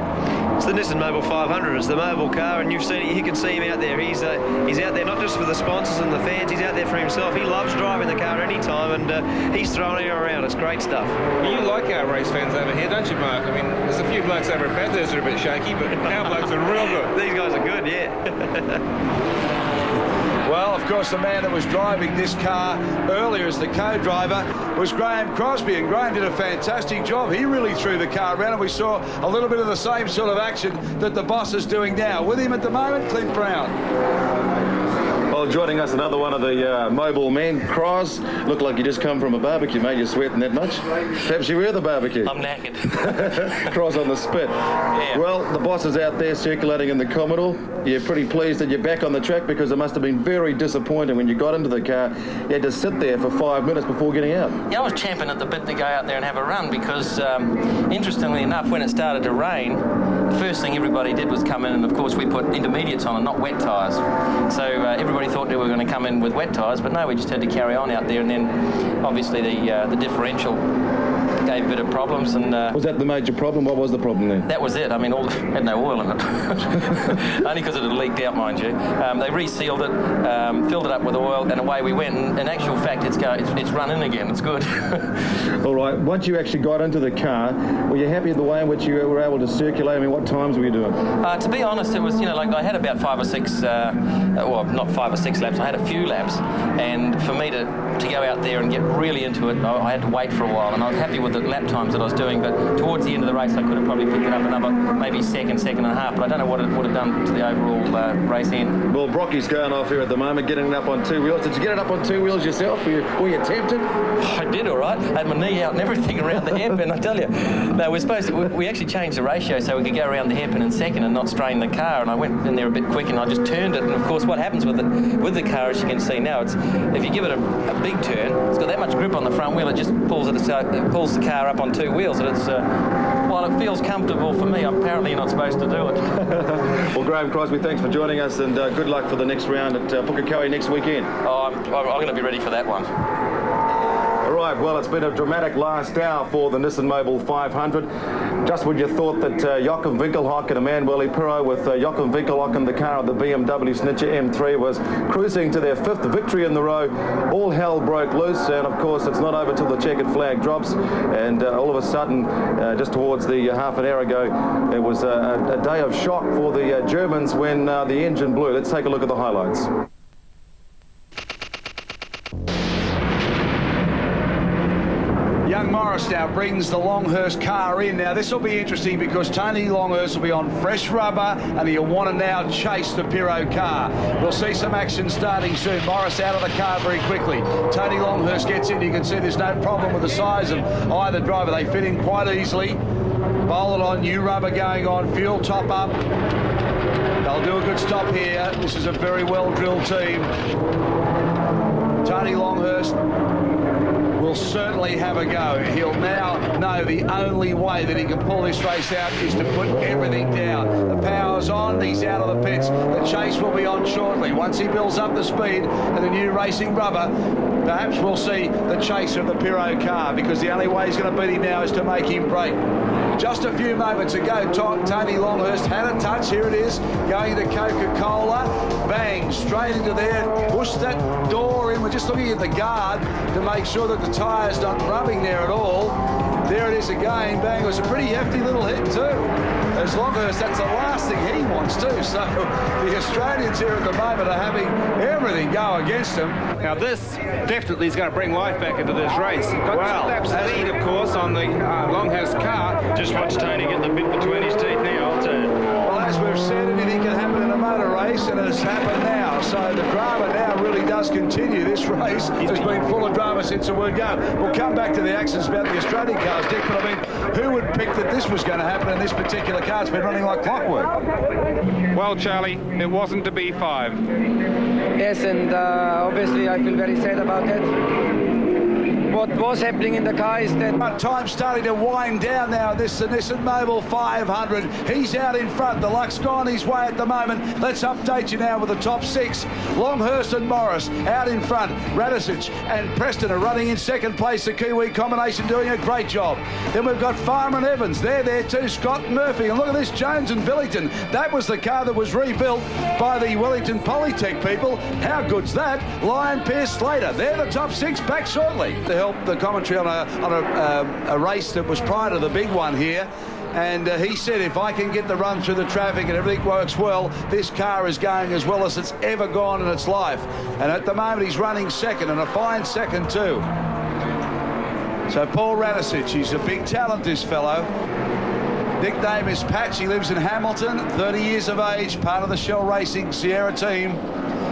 It's the Nissan Mobil 500. It's the mobile car, and you've seen it. You can see him out there. He's out there not just for the sponsors and the fans. He's out there for himself. He loves driving the car any time, and he's throwing it around. It's great stuff. Well, you like our race fans over here, don't you, Mark? I mean, there's a few blokes over at Bathurst that are a bit shaky, but our blokes are real good. These guys are good, yeah. Well, of course, the man that was driving this car earlier as the co-driver was Graham Crosby, and Graham did a fantastic job. He really threw the car around, and we saw a little bit of the same sort of action that the boss is doing now. With him at the moment, Clint Brown. Well, joining us, another one of the mobile men, Cros. Look like you just come from a barbecue, mate. You're sweating that much. Perhaps you were the barbecue. I'm knackered. Cros on the spit. Yeah. Well, the boss is out there circulating in the Commodore. You're pretty pleased that you're back on the track, because it must have been very disappointing when you got into the car. You had to sit there for 5 minutes before getting out. Yeah, I was champing at the bit to go out there and have a run because, interestingly enough, when it started to rain, the first thing everybody did was come in, and of course we put intermediates on and not wet tyres. So everybody thought they were going to come in with wet tyres, but no, we just had to carry on out there, and then obviously the differential gave a bit of problems. And was that the major problem? What was the problem then? That was it. I mean, had no oil in it. Only because it had leaked out, mind you. They resealed it, filled it up with oil, and away we went. And in actual fact, it's run in again. It's good. All right. Once you actually got into the car, were you happy with the way in which you were able to circulate? I mean, what times were you doing? To be honest, it was, like I had about 5 or 6, well, not 5 or 6 laps. I had a few laps, and for me to go out there and get really into it, I had to wait for a while, and I was happy with the lap times that I was doing, but towards the end of the race I could have probably picked it up another maybe second and a half, but I don't know what it would have done to the overall race end. Well, Brocky's going off here at the moment, getting it up on 2 wheels. Did you get it up on 2 wheels yourself? Were you tempted? I did, all right. I had my knee out and everything around the hairpin, I tell you. No, we actually changed the ratio so we could go around the hairpin in second and not strain the car, and I went in there a bit quick and I just turned it, and of course what happens with the car, as you can see now, it's if you give it a big turn, it's got that much grip on the front wheel, it just pulls the car up on 2 wheels, and it's while it feels comfortable for me, apparently you're not supposed to do it. Well, Graham Crosby, thanks for joining us, and good luck for the next round at Pukekohe next weekend. Oh, I'm going to be ready for that one. All right, well, it's been a dramatic last hour for the Nissan Mobil 500. Just when you thought that Joachim Winkelhock and Emanuele Pirro with Joachim Winkelhock in the car at the BMW Snitcher M3 was cruising to their 5th victory in the row, all hell broke loose, and of course it's not over till the checkered flag drops, and all of a sudden, just towards the half an hour ago, it was a day of shock for the Germans when the engine blew. Let's take a look at the highlights. Young Morris now brings the Longhurst car in. Now this will be interesting because Tony Longhurst will be on fresh rubber and he'll want to now chase the Pirro car. We'll see some action starting soon. Morris out of the car very quickly. Tony Longhurst gets in. You can see there's no problem with the size of either driver. They fit in quite easily. Bowl it on, new rubber going on, fuel top up. They'll do a good stop here. This is a very well drilled team. Tony Longhurst will certainly have a go. He'll now know the only way that he can pull this race out is to put everything down. The power's on, he's out of the pits. The chase will be on shortly. Once he builds up the speed and the new racing rubber, perhaps we'll see the chase of the Pirro car, because the only way he's going to beat him now is to make him break. Just a few moments ago, Tony Longhurst had a touch. Here it is, going to Coca-Cola. Bang, straight into there. Push that door in. We're just looking at the guard to make sure that the tyre's not rubbing there at all. There it is again. Bang, it was a pretty hefty little hit too. As Longhurst, that's the last thing he wants too. So the Australians here at the moment are having everything go against them. Now this definitely is going to bring life back into this race. Got 2 laps lead, of course, on the Longhurst car. Just watch Tony get the bit between his teeth now, I'll tell you. Well, as we've said, anything can happen in a motor race, and it's happened now. So the drama now really does continue. This race has been full of drama since the word go. We'll come back to the actions about the Australian cars, Dick, but I mean, who would pick that this was going to happen in this particular car? It's been running like clockwork. Well, Charlie, it wasn't to be 5. Yes, and obviously I feel very sad about that. What was happening in the car is that... Time's starting to wind down now. This is the Nissan Mobil 500. He's out in front. The luck's gone his way at the moment. Let's update you now with the top 6. Longhurst and Morris out in front. Radicic and Preston are running in second place. The Kiwi combination doing a great job. Then we've got Farmer and Evans. They're there too. Scott and Murphy. And look at this, Jones and Wellington. That was the car that was rebuilt by the Wellington Polytech people. How good's that? Lyon, Pierce, Slater. They're the top 6. Back shortly to help the commentary on a race that was prior to the big one here, and he said if I can get the run through the traffic and everything works well, this car is going as well as it's ever gone in its life. And at the moment he's running second, and a fine second too. So Paul Radicic, he's a big talent, this fellow. Nickname is Patch. He lives in Hamilton, 30 years of age, part of the Shell Racing Sierra team.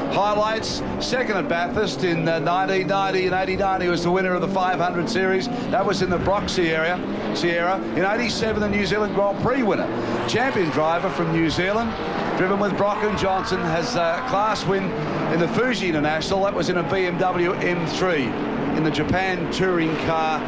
Highlights, second at Bathurst in 1990 and 89. He was the winner of the 500 series. That was in the Brock Sierra. In 87, the New Zealand Grand Prix winner. Champion driver from New Zealand, driven with Brock and Johnson, has a class win in the Fuji International. That was in a BMW M3 in the Japan Touring Car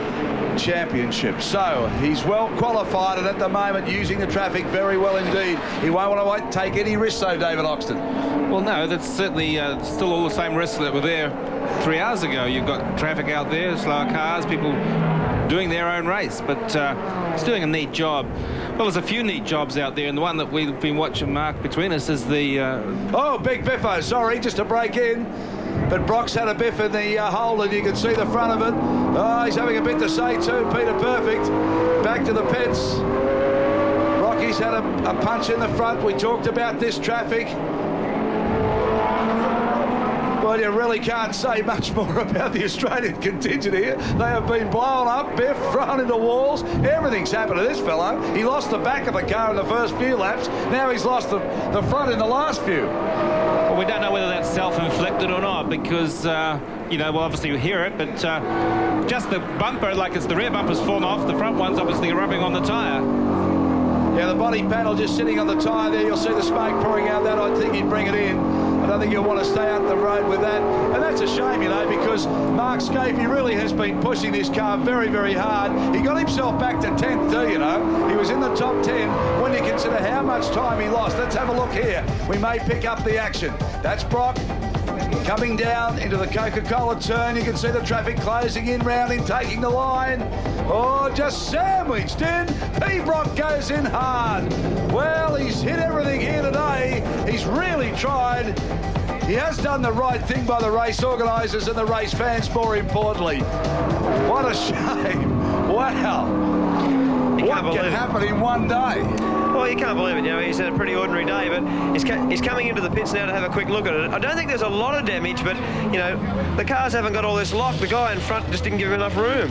Championship. So he's well qualified, and at the moment using the traffic very well indeed. He won't want to take any risks though, David Oxton. Well, no, that's certainly still all the same risks that were there 3 hours ago. You've got traffic out there, slower cars, people doing their own race, but he's doing a neat job. Well, there's a few neat jobs out there, and the one that we've been watching, Mark, between us is the... Oh, big biffo, sorry, just to break in. But Brock's had a biff in the hole, and you can see the front of it. Oh, he's having a bit to say too, Peter Perfect. Back to the pits. Rocky's had a punch in the front. We talked about this traffic. Well, you really can't say much more about the Australian contingent here. They have been blown up, biff, thrown into walls. Everything's happened to this fellow. He lost the back of the car in the first few laps. Now he's lost the front in the last few. Well, we don't know whether that's self-inflicted or not, because, you know, well, obviously you hear it, but just the bumper, like it's the rear bumper's fallen off, the front one's obviously rubbing on the tyre. Yeah, the body panel just sitting on the tyre there. You'll see the smoke pouring out that. I think he'd bring it in. I don't think you'll want to stay out the road with that. And that's a shame, you know, because Mark Scapey really has been pushing this car very, very hard. He got himself back to 10th too, you know. He was in the top 10 when you consider how much time he lost. Let's have a look here. We may pick up the action. That's Brock coming down into the Coca-Cola turn. You can see the traffic closing in round him, taking the line. Oh, just sandwiched in. Brock goes in hard. Well, he's hit everything here today. He's really tried. He has done the right thing by the race organisers and the race fans, more importantly. What a shame. Wow. What can happen in one day? Well, you can't believe it. You know, he's had a pretty ordinary day, but he's coming into the pits now to have a quick look at it. I don't think there's a lot of damage, but, you know, the cars haven't got all this lock. The guy in front just didn't give him enough room.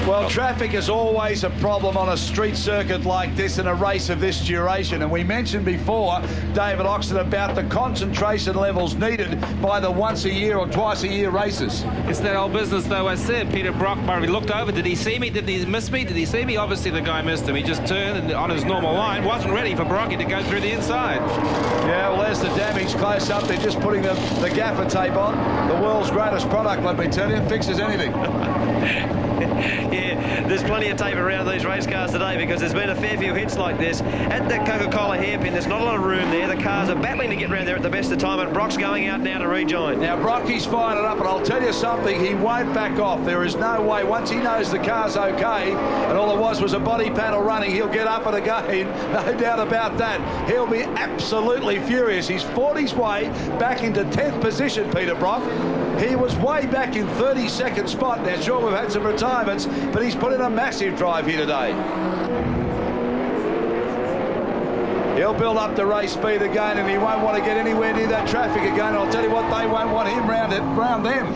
Well, traffic is always a problem on a street circuit like this in a race of this duration. And we mentioned before, David Oxton, about the concentration levels needed by the once-a-year or twice-a-year races. It's that old business, though. I said, Peter Brock Murray looked over. Did he see me? Did he miss me? Did he see me? Obviously, the guy missed him. He just turned on his normal line. Wasn't ready for Brocky to go through the inside. Yeah, well, there's the damage close up. They're just putting the gaffer tape on. The world's greatest product, let me tell you. Fixes anything. Yeah, there's plenty of tape around these race cars today because there's been a fair few hits like this. At the Coca-Cola hairpin, there's not a lot of room there. The cars are battling to get around there at the best of time, and Brock's going out now to rejoin. Now, Brocky's fired it up, and I'll tell you something, he won't back off. There is no way. Once he knows the car's okay, and all it was a body panel running, he'll get up and again. No doubt about that. He'll be absolutely furious. He's fought his way back into 10th position, Peter Brock. He was way back in 32nd spot. Now, sure, we've had some retirements, but he's put in a massive drive here today. He'll build up the race speed again, and he won't want to get anywhere near that traffic again. And I'll tell you what, they won't want him round them.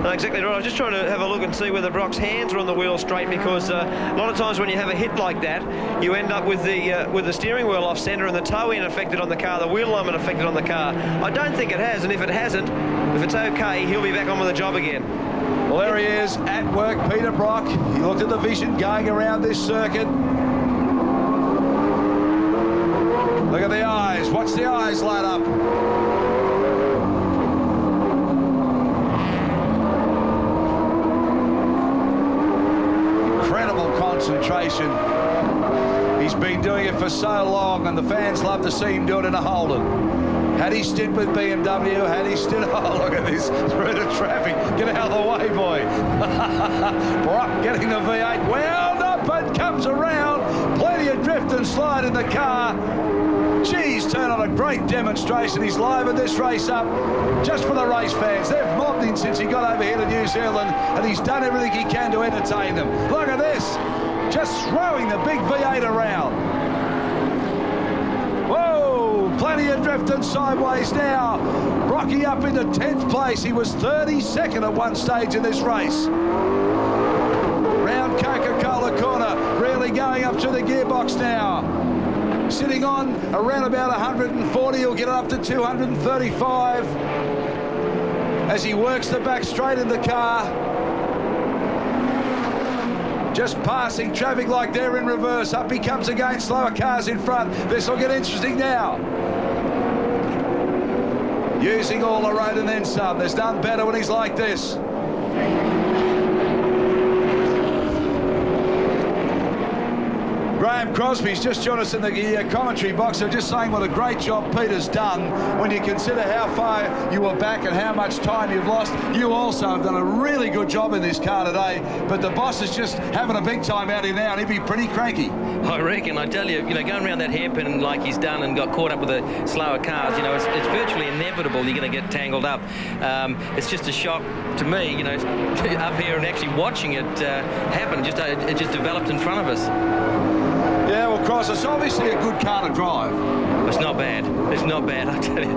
No, exactly right. I was just trying to have a look and see whether Brock's hands are on the wheel straight, because a lot of times when you have a hit like that, you end up with the steering wheel off centre and the toe end affected on the car, the wheel alignment affected on the car. I don't think it has, and if it hasn't, if it's okay, he'll be back on with the job again. Well, there he is at work, Peter Brock. He looked at the vision going around this circuit. Look at the eyes. Watch the eyes light up. Incredible concentration. He's been doing it for so long, and the fans love to see him do it in a Holden. Had he stood with BMW, had he stood... Oh, look at this, through the traffic. Get out of the way, boy. Brock getting the V8 wound up and comes around. Plenty of drift and slide in the car. Geez, turned on a great demonstration. He's livened this race up just for the race fans. They've mobbed him since he got over here to New Zealand, and he's done everything he can to entertain them. Look at this, just throwing the big V8 around. Plenty of drift and sideways now. Brocky up into 10th place. He was 32nd at one stage in this race. Round Coca-Cola corner, really going up to the gearbox now. Sitting on around about 140, he'll get it up to 235 as he works the back straight in the car. Just passing traffic like they're in reverse. Up he comes again, slower cars in front. This will get interesting now. Using all the road and then some. There's none better when he's like this. Graham Crosby's just joined us in the commentary box. They're just saying what a great job Peter's done when you consider how far you were back and how much time you've lost. You also have done a really good job in this car today, but the boss is just having a big time out here now, and he'd be pretty cranky. I reckon. I tell you, going around that hairpin like he's done and got caught up with the slower cars, it's virtually inevitable you're going to get tangled up. It's just a shock to me, up here and actually watching it happen. It just developed in front of us. Yeah, well, Cross, it's obviously a good car to drive. It's not bad. It's not bad, I tell you.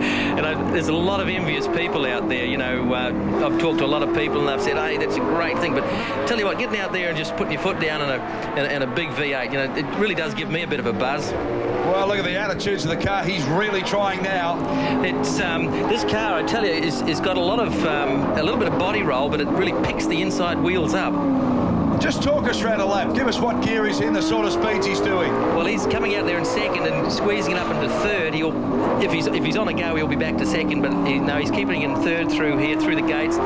There's a lot of envious people out there. I've talked to a lot of people and they've said, hey, that's a great thing. But tell you what, getting out there and just putting your foot down in a big V8, it really does give me a bit of a buzz. Well, look at the attitudes of the car. He's really trying now. It's this car, I tell you, is got a little bit of body roll, but it really picks the inside wheels up. Just talk us around a lap. Give us what gear he's in, the sort of speeds he's doing. Well, he's coming out there in second and squeezing it up into third. If he's on a go, he'll be back to second, but he's keeping it in third through here, through the gates,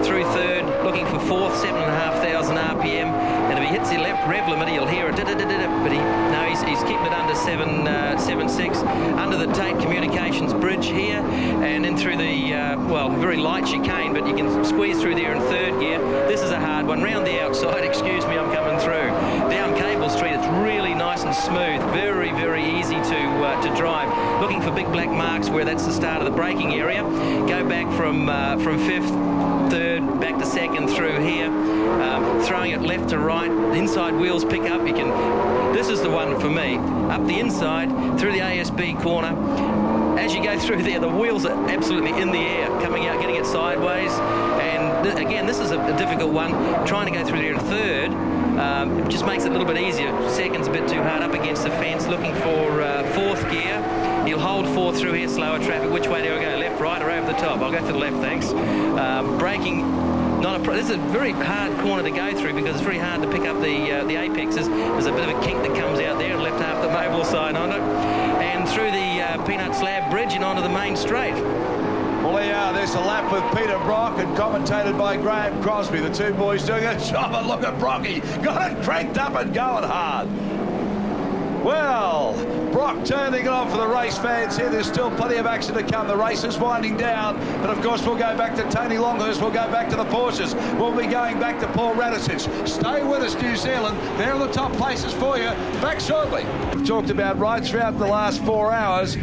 through third, looking for fourth, 7,500 RPM. And if he hits the left rev limit, he'll hear it. But he's keeping it under 7.6, under the Tate Communications Bridge here, and then through the very light chicane, but you can squeeze through there in third gear. This is a hard one. Round the outside, excuse me, I'm coming through. Down Cable Street, it's really nice and smooth, very, very easy to drive. Looking for big black marks where that's the start of the braking area. Go back from fifth, third, back to second through here, throwing it left to right. The inside wheels pick up. This is the one for me. Up the inside, through the ASB corner. As you go through there, the wheels are absolutely in the air, coming out, getting it sideways. And again, this is a difficult one. Trying to go through there in third, it just makes it a little bit easier. Second's a bit too hard up against the fence, looking for fourth gear. He'll hold fourth through here, slower traffic. Which way do I go? Left, right, or over the top? I'll go for the left, thanks. Braking. This is a very hard corner to go through because it's very hard to pick up the apexes. There's a bit of a kink that comes out there and left half the Mobil sign on it. And through the Peanut Slab Bridge and onto the main straight. Well, there you are. There's a lap with Peter Brock and commentated by Graham Crosby. The two boys doing a job. And look at Brocky. Got it cranked up and going hard. Well, Brock turning it on for the race fans here. There's still plenty of action to come. The race is winding down. But, of course, we'll go back to Tony Longhurst. We'll go back to the Porsches. We'll be going back to Paul Radicic. Stay with us, New Zealand. They're in the top places for you. Back shortly. We've talked about right throughout the last 4 hours.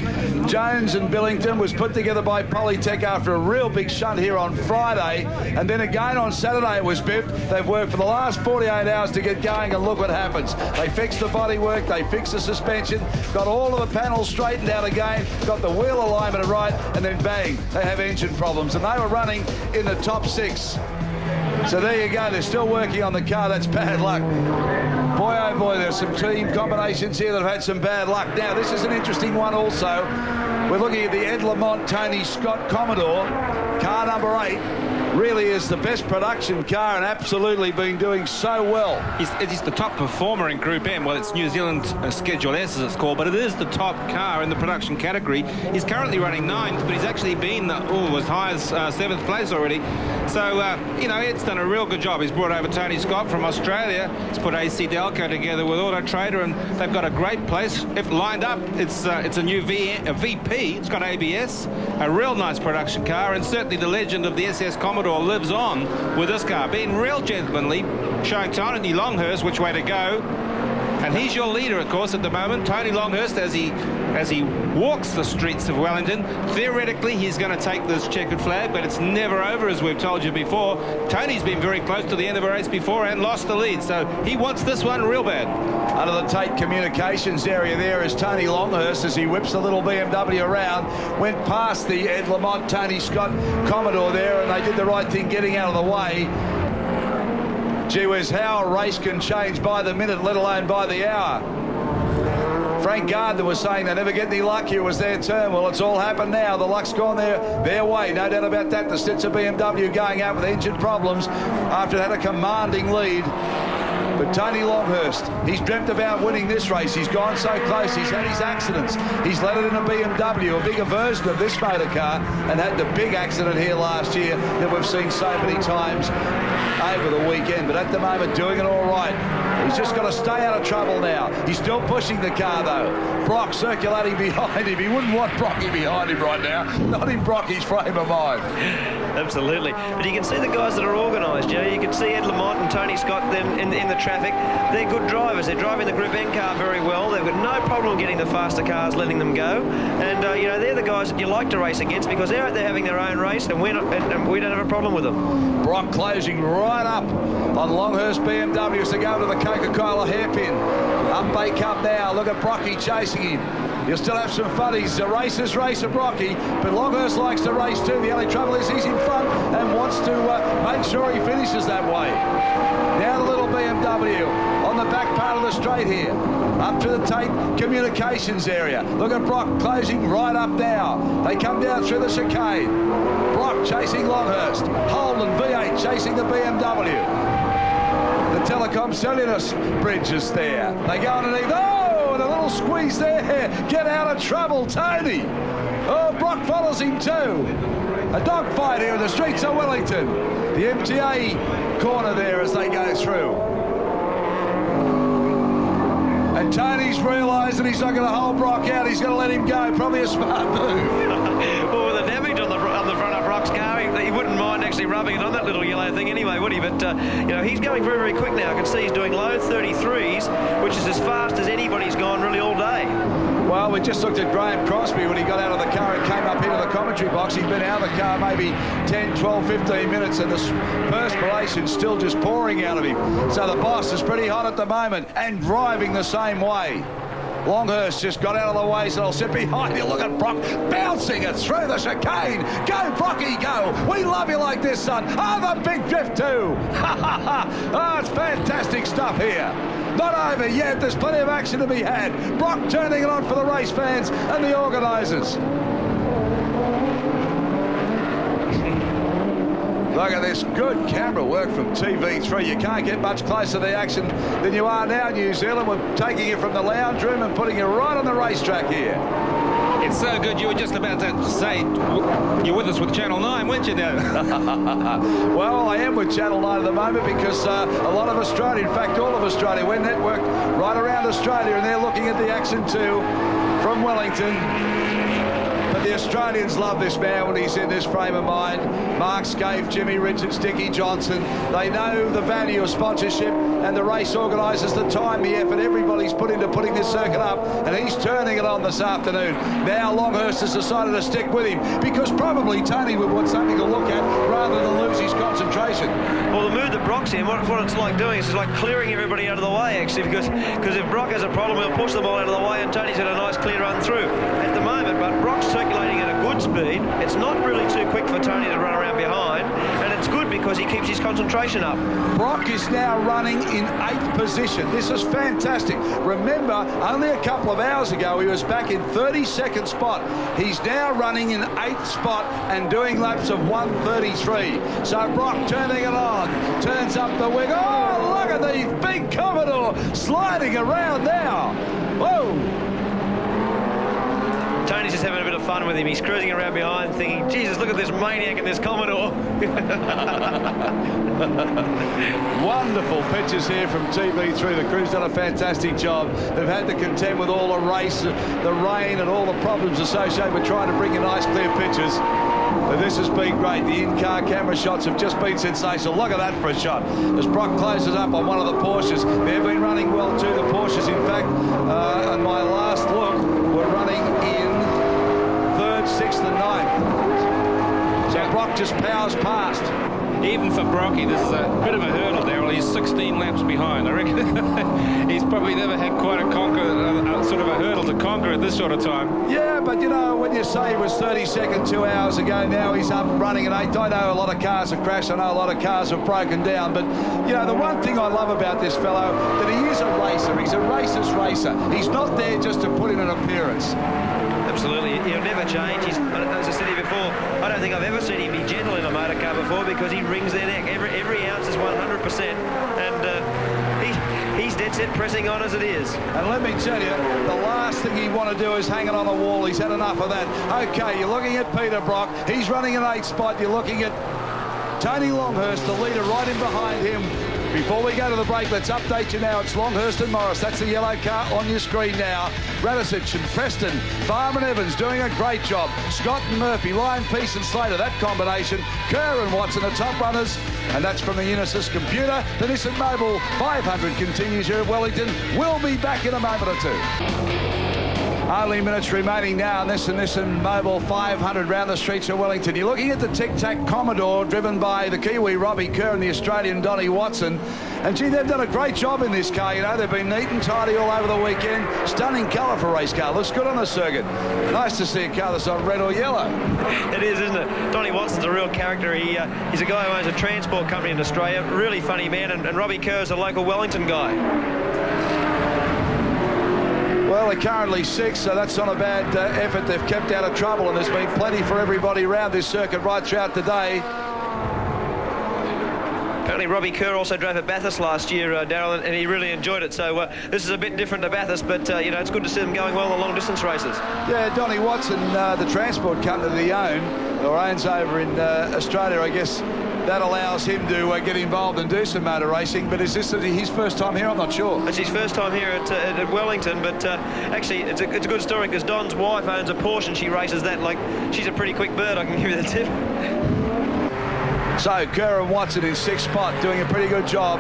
Jones and Billington was put together by Polytech after a real big shunt here on Friday. And then again on Saturday it was biffed. They've worked for the last 48 hours to get going, and look what happens. They fixed the bodywork. They fixed the suspension. Got all of the panels straightened out again. Got the wheel alignment right. And then bang, they have engine problems. And they were running in the top 6. So there you go. They're still working on the car. That's bad luck. Boy, oh boy, there's some team combinations here that have had some bad luck. Now, this is an interesting one also. We're looking at the Ed Lamont Tony Scott Commodore, car number 8. Really is the best production car and absolutely been doing so well. It's the top performer in Group M. Well, it's New Zealand Schedule S as it's called, but it is the top car in the production category. He's currently running 9th, but he's actually been as high as 7th place already. So, Ed's done a real good job. He's brought over Tony Scott from Australia. He's put AC Delco together with Auto Trader, and they've got a great place. If lined up, it's a new VP. It's got ABS, a real nice production car, and certainly the legend of the SS Commodore lives on with this car, being real gentlemanly, showing Tony Longhurst which way to go. And he's your leader, of course, at the moment, Tony Longhurst, as he walks the streets of Wellington. Theoretically, he's going to take this checkered flag, but it's never over, as we've told you before. Tony's been very close to the end of a race before and lost the lead, so he wants this one real bad. Under the Tate Communications area there is Tony Longhurst as he whips the little BMW around. Went past the Ed Lamont Tony Scott Commodore there, and they did the right thing getting out of the way. Gee whiz, how a race can change by the minute, let alone by the hour. Frank Gardner was saying they never get any luck. It was their turn. Well, it's all happened now. The luck's gone their way. No doubt about that. The Stitzer BMW going out with engine problems after it had a commanding lead. But Tony Longhurst, he's dreamt about winning this race. He's gone so close. He's had his accidents. He's led it in a BMW, a bigger version of this motor car, and had the big accident here last year that we've seen so many times over the weekend. But at the moment, doing it all right. He's just got to stay out of trouble now. He's still pushing the car, though. Brock circulating behind him. He wouldn't want Brocky behind him right now. Not in Brocky's frame of mind. Absolutely. But you can see the guys that are organised, you can see Ed Lamont and Tony Scott in the traffic. They're good drivers. They're driving the Group N car very well. They've got no problem getting the faster cars, letting them go. And, they're the guys that you like to race against because they're out there having their own race and we don't have a problem with them. Brock closing right up on Longhurst BMWs to go to the Coca-Cola hairpin. Up they come now. Look at Brocky chasing him. You'll still have some fun. He's a racer's racer, Brocky, but Longhurst likes to race too. The only trouble is he's in front and wants to make sure he finishes that way. Now the little BMW on the back part of the straight here, up to the Tate Communications area. Look at Brock closing right up now. They come down through the chicane. Brock chasing Longhurst. Holden V8 chasing the BMW. The Telecom Cellular Bridge is there. They go underneath. Oh, and a little squeeze there. Get out of trouble, Tony. Oh, Brock follows him too. A dogfight here in the streets of Wellington. The MTA corner there as they go through. And Tony's realised that he's not going to hold Brock out. He's going to let him go. Probably a smart move. Well, with the damage on the front of Brock's car, he wouldn't mind actually rubbing it on that little yellow thing anyway, would he? But, he's going very, very quick now. I can see he's doing low 33s, which is as fast as anybody's gone really all day. Well, we just looked at Graham Crosby when he got out of the car and came up into the commentary box. He'd been out of the car maybe 10, 12, 15 minutes, and the perspiration's still just pouring out of him. So the boss is pretty hot at the moment and driving the same way. Longhurst just got out of the way, so I'll sit behind you. Look at Brock bouncing it through the chicane. Go, Brocky, go. We love you like this, son. Oh, the big drift too. Oh, it's fantastic stuff here. Not over yet. There's plenty of action to be had. Brock turning it on for the race fans and the organisers. Look at this good camera work from TV3. You can't get much closer to the action than you are now, New Zealand. We're taking you from the lounge room and putting you right on the racetrack here. It's so good. You were just about to say you're with us with Channel 9, weren't you, Dad? Well, I am with Channel 9 at the moment because a lot of Australia, in fact, all of Australia, we're networked right around Australia, and they're looking at the action too from Wellington. But the Australians love this man when he's in this frame of mind. Mark Scaife, Jimmy Richards, Dickie Johnson. They know the value of sponsorship, and the race organisers, the time, the effort, everybody's put into putting this circuit up, and he's turning it on this afternoon. Now Longhurst has decided to stick with him because probably Tony would want something to look at rather than lose his concentration. Well, the move that Brock's in, what it's like doing is it's like clearing everybody out of the way, actually, because if Brock has a problem, he'll push them all out of the way, and Tony's had a nice clear run through at the moment. But Brock's circulating at a good speed. It's not really too quick for Tony to run around behind, and it's good because he keeps his concentration up. Brock is now running in 8th position. This is fantastic. Remember, only a couple of hours ago he was back in 32nd spot. He's now running in 8th spot and doing laps of 1:33. So Brock turning it on, turns up the wing. Oh, look at the big Commodore sliding around now. Whoa. Tony's just having a bit of fun with him. He's cruising around behind thinking, Jesus, look at this maniac in this Commodore. Wonderful pictures here from TV3. The crew's done a fantastic job. They've had to contend with all the race, the rain, and all the problems associated with trying to bring you nice, clear pictures. But this has been great. The in-car camera shots have just been sensational. Look at that for a shot. As Brock closes up on one of the Porsches, they've been running well too, the Porsches. In fact, on my last look, we're running in 3rd, 6th and 9th. So Brock just powers past. Even for Brocky, this is a bit of a hurdle, Daryl. He's 16 laps behind. I reckon he's probably never had quite a sort of a hurdle to conquer at this sort of time. Yeah, but you know, when you say he was 32nd 2 hours ago, now he's up running at 8th. I know a lot of cars have crashed. I know a lot of cars have broken down. But, you know, the one thing I love about this fellow, that he is a racer. He's a racer's racer. He's not there just to put in an appearance. Absolutely. He'll never change. As I said here before, I don't think I've ever seen him be gentle in a motor car before because he wrings their neck. Every ounce is 100%. And dead set pressing on as it is. And let me tell you, the last thing he'd want to do is hang it on a wall. He's had enough of that. Okay, you're looking at Peter Brock. He's running an 8 spot. You're looking at Tony Longhurst, the leader, right in behind him. Before we go to the break, let's update you now. It's Longhurst and Morris. That's the yellow car on your screen now. Radicic and Preston, Farm and Evans doing a great job. Scott and Murphy, Lyon, Peace and Slater, that combination. Kerr and Watson, the top runners. And that's from the Unisys computer. The Nissan Mobil 500 continues here at Wellington. We'll be back in a moment or two. Only minutes remaining now, and this and Nissan Mobil 500 round the streets of Wellington. You're looking at the Tic Tac Commodore, driven by the Kiwi Robbie Kerr and the Australian Donnie Watson. And gee, they've done a great job in this car. You know, they've been neat and tidy all over the weekend. Stunning colour for a race car. Looks good on the circuit. Nice to see a car that's on red or yellow. It is, isn't it? Donnie Watson's a real character. He's a guy who owns a transport company in Australia. Really funny man. And Robbie Kerr's a local Wellington guy. Well, they're currently 6th, so that's not a bad effort. They've kept out of trouble, and there's been plenty for everybody around this circuit right throughout the day. Apparently Robbie Kerr also drove at Bathurst last year, Darryl, and he really enjoyed it. So this is a bit different to Bathurst, but, you know, it's good to see them going well in the long-distance races. Yeah, Donnie Watson, the transport company that he owns over in Australia, I guess, that allows him to get involved and do some motor racing. But is this his first time here? I'm not sure. It's his first time here at Wellington, but actually it's a good story because Don's wife owns a Porsche and she races that. Like, she's a pretty quick bird, I can give you the tip. So Kerr and Watson in 6th spot, doing a pretty good job.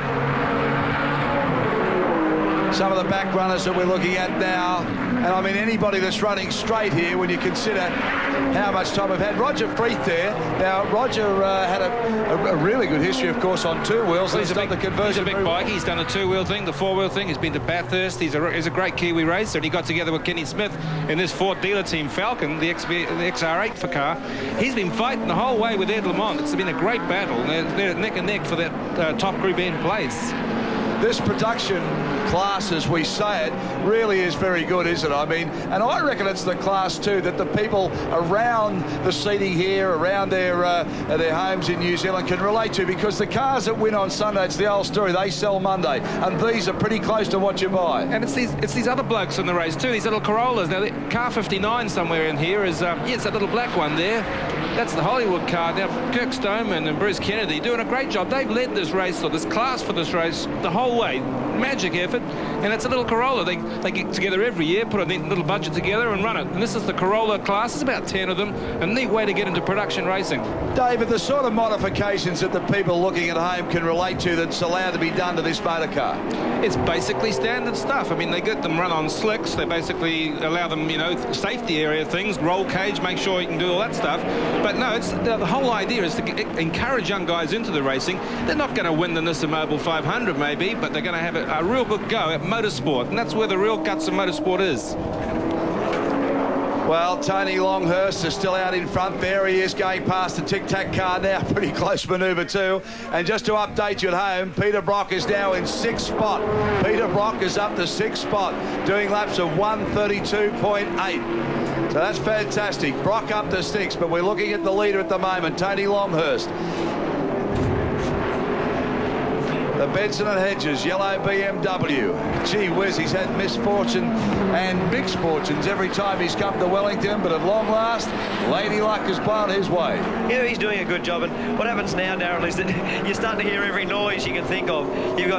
Some of the back runners that we're looking at now, and I mean anybody that's running straight here when you consider how much time we've had. Roger Freeth there. Now Roger had a really good history, of course, on 2 wheels. Well, he's a big bike. He's done a 2-wheel thing, the 4-wheel thing. He's been to Bathurst. He's a great Kiwi racer, and he got together with Kenny Smith in this Ford dealer team Falcon, the XR8 for car. He's been fighting the whole way with Ed Lamont. It's been a great battle. They're neck and neck for that top Group N place. This production class, as we say it, really is very good, isn't it? I mean, and I reckon it's the class too that the people around the seating here, around their homes in New Zealand can relate to, because the cars that win on Sunday, it's the old story, they sell Monday, and these are pretty close to what you buy. And it's these other blokes in the race too, these little Corollas. Now, car 59 somewhere in here is, it's that little black one there. That's the Hollywood car. Now, Kirk Stoneman and Bruce Kennedy doing a great job. They've led this race, or this class for this race, the whole way. Magic effort. And it's a little Corolla. They get together every year, put a neat little budget together and run it. And this is the Corolla class. There's about 10 of them. A neat way to get into production racing. David, the sort of modifications that the people looking at home can relate to that's allowed to be done to this motor car. It's basically standard stuff. I mean, they get them run on slicks. They basically allow them, you know, safety area things, roll cage, make sure you can do all that stuff. But no, it's the whole idea is to encourage young guys into the racing. They're not going to win the Nissan Mobil 500 maybe, but they're going to have a real good go at motorsport, and that's where the real guts of motorsport is. Well, Tony Longhurst is still out in front. There he is, going past the Tic Tac car now. Pretty close manoeuvre too. And just to update you at home, Peter Brock is now in 6th spot. Peter Brock is up to 6th spot, doing laps of 1:32.8. So that's fantastic. Brock up to 6th, but we're looking at the leader at the moment, Tony Longhurst. The Benson and Hedges yellow BMW. Gee whiz, he's had misfortune and mixed fortunes every time he's come to Wellington, but at long last, Lady Luck has blown his way. Yeah, he's doing a good job, and what happens now, Darryl, is that you're starting to hear every noise you can think of. You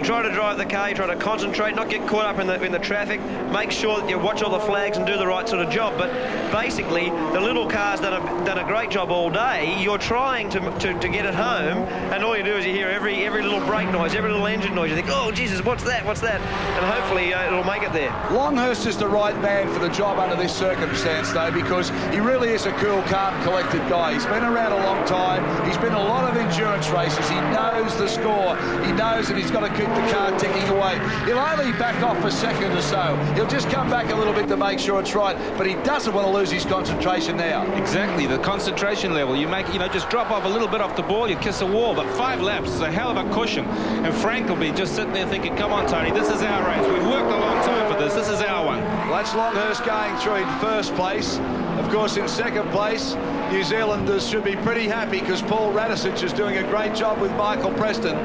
try to drive the car, you try to concentrate, not get caught up in the traffic, make sure that you watch all the flags and do the right sort of job. But basically, the little car's done a great job all day. You're trying to get it home, and all you do is you hear every little brake noise, every little engine noise. You think, oh, Jesus, what's that? What's that? And hopefully it'll make it there. Longhurst is the right man for the job under this circumstance, though, because he really is a cool, calm, collected guy. He's been around a long time. He's been a lot of endurance races. He knows the score. He knows that he's got to keep the car ticking away. He'll only back off a second or so. He'll just come back a little bit to make sure it's right, but he doesn't want to lose his concentration now. Exactly, the concentration level. You make, just drop off a little bit off the ball, you kiss a wall, but 5 laps is a hell of a cushion. And Frank will be just sitting there thinking, come on, Tony, this is our race. We've worked a long time for this. This is our one. Well, that's Longhurst going through in 1st place. Of course, in 2nd place, New Zealanders should be pretty happy because Paul Radicic is doing a great job with Michael Preston.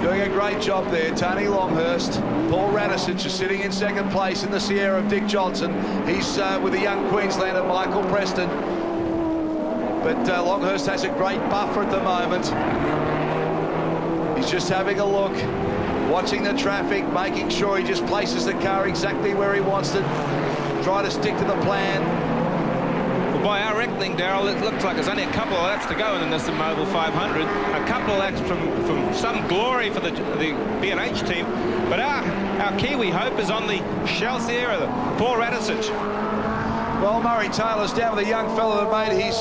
Doing a great job there, Tony Longhurst. Paul Radisich is sitting in second place in the Sierra of Dick Johnson. He's with the young Queenslander Michael Preston. But Longhurst has a great buffer at the moment. He's just having a look, watching the traffic, making sure he just places the car exactly where he wants it. Try to stick to the plan. Well, by our reckoning, Daryl, it looks like there's only a couple of laps to go in the Nissan Mobil 500. A couple of laps from some glory for the B&H team. But our Kiwi hope is on the Shell Sierra, Paul Radisich. Well, Murray Taylor's down with a young fella that made his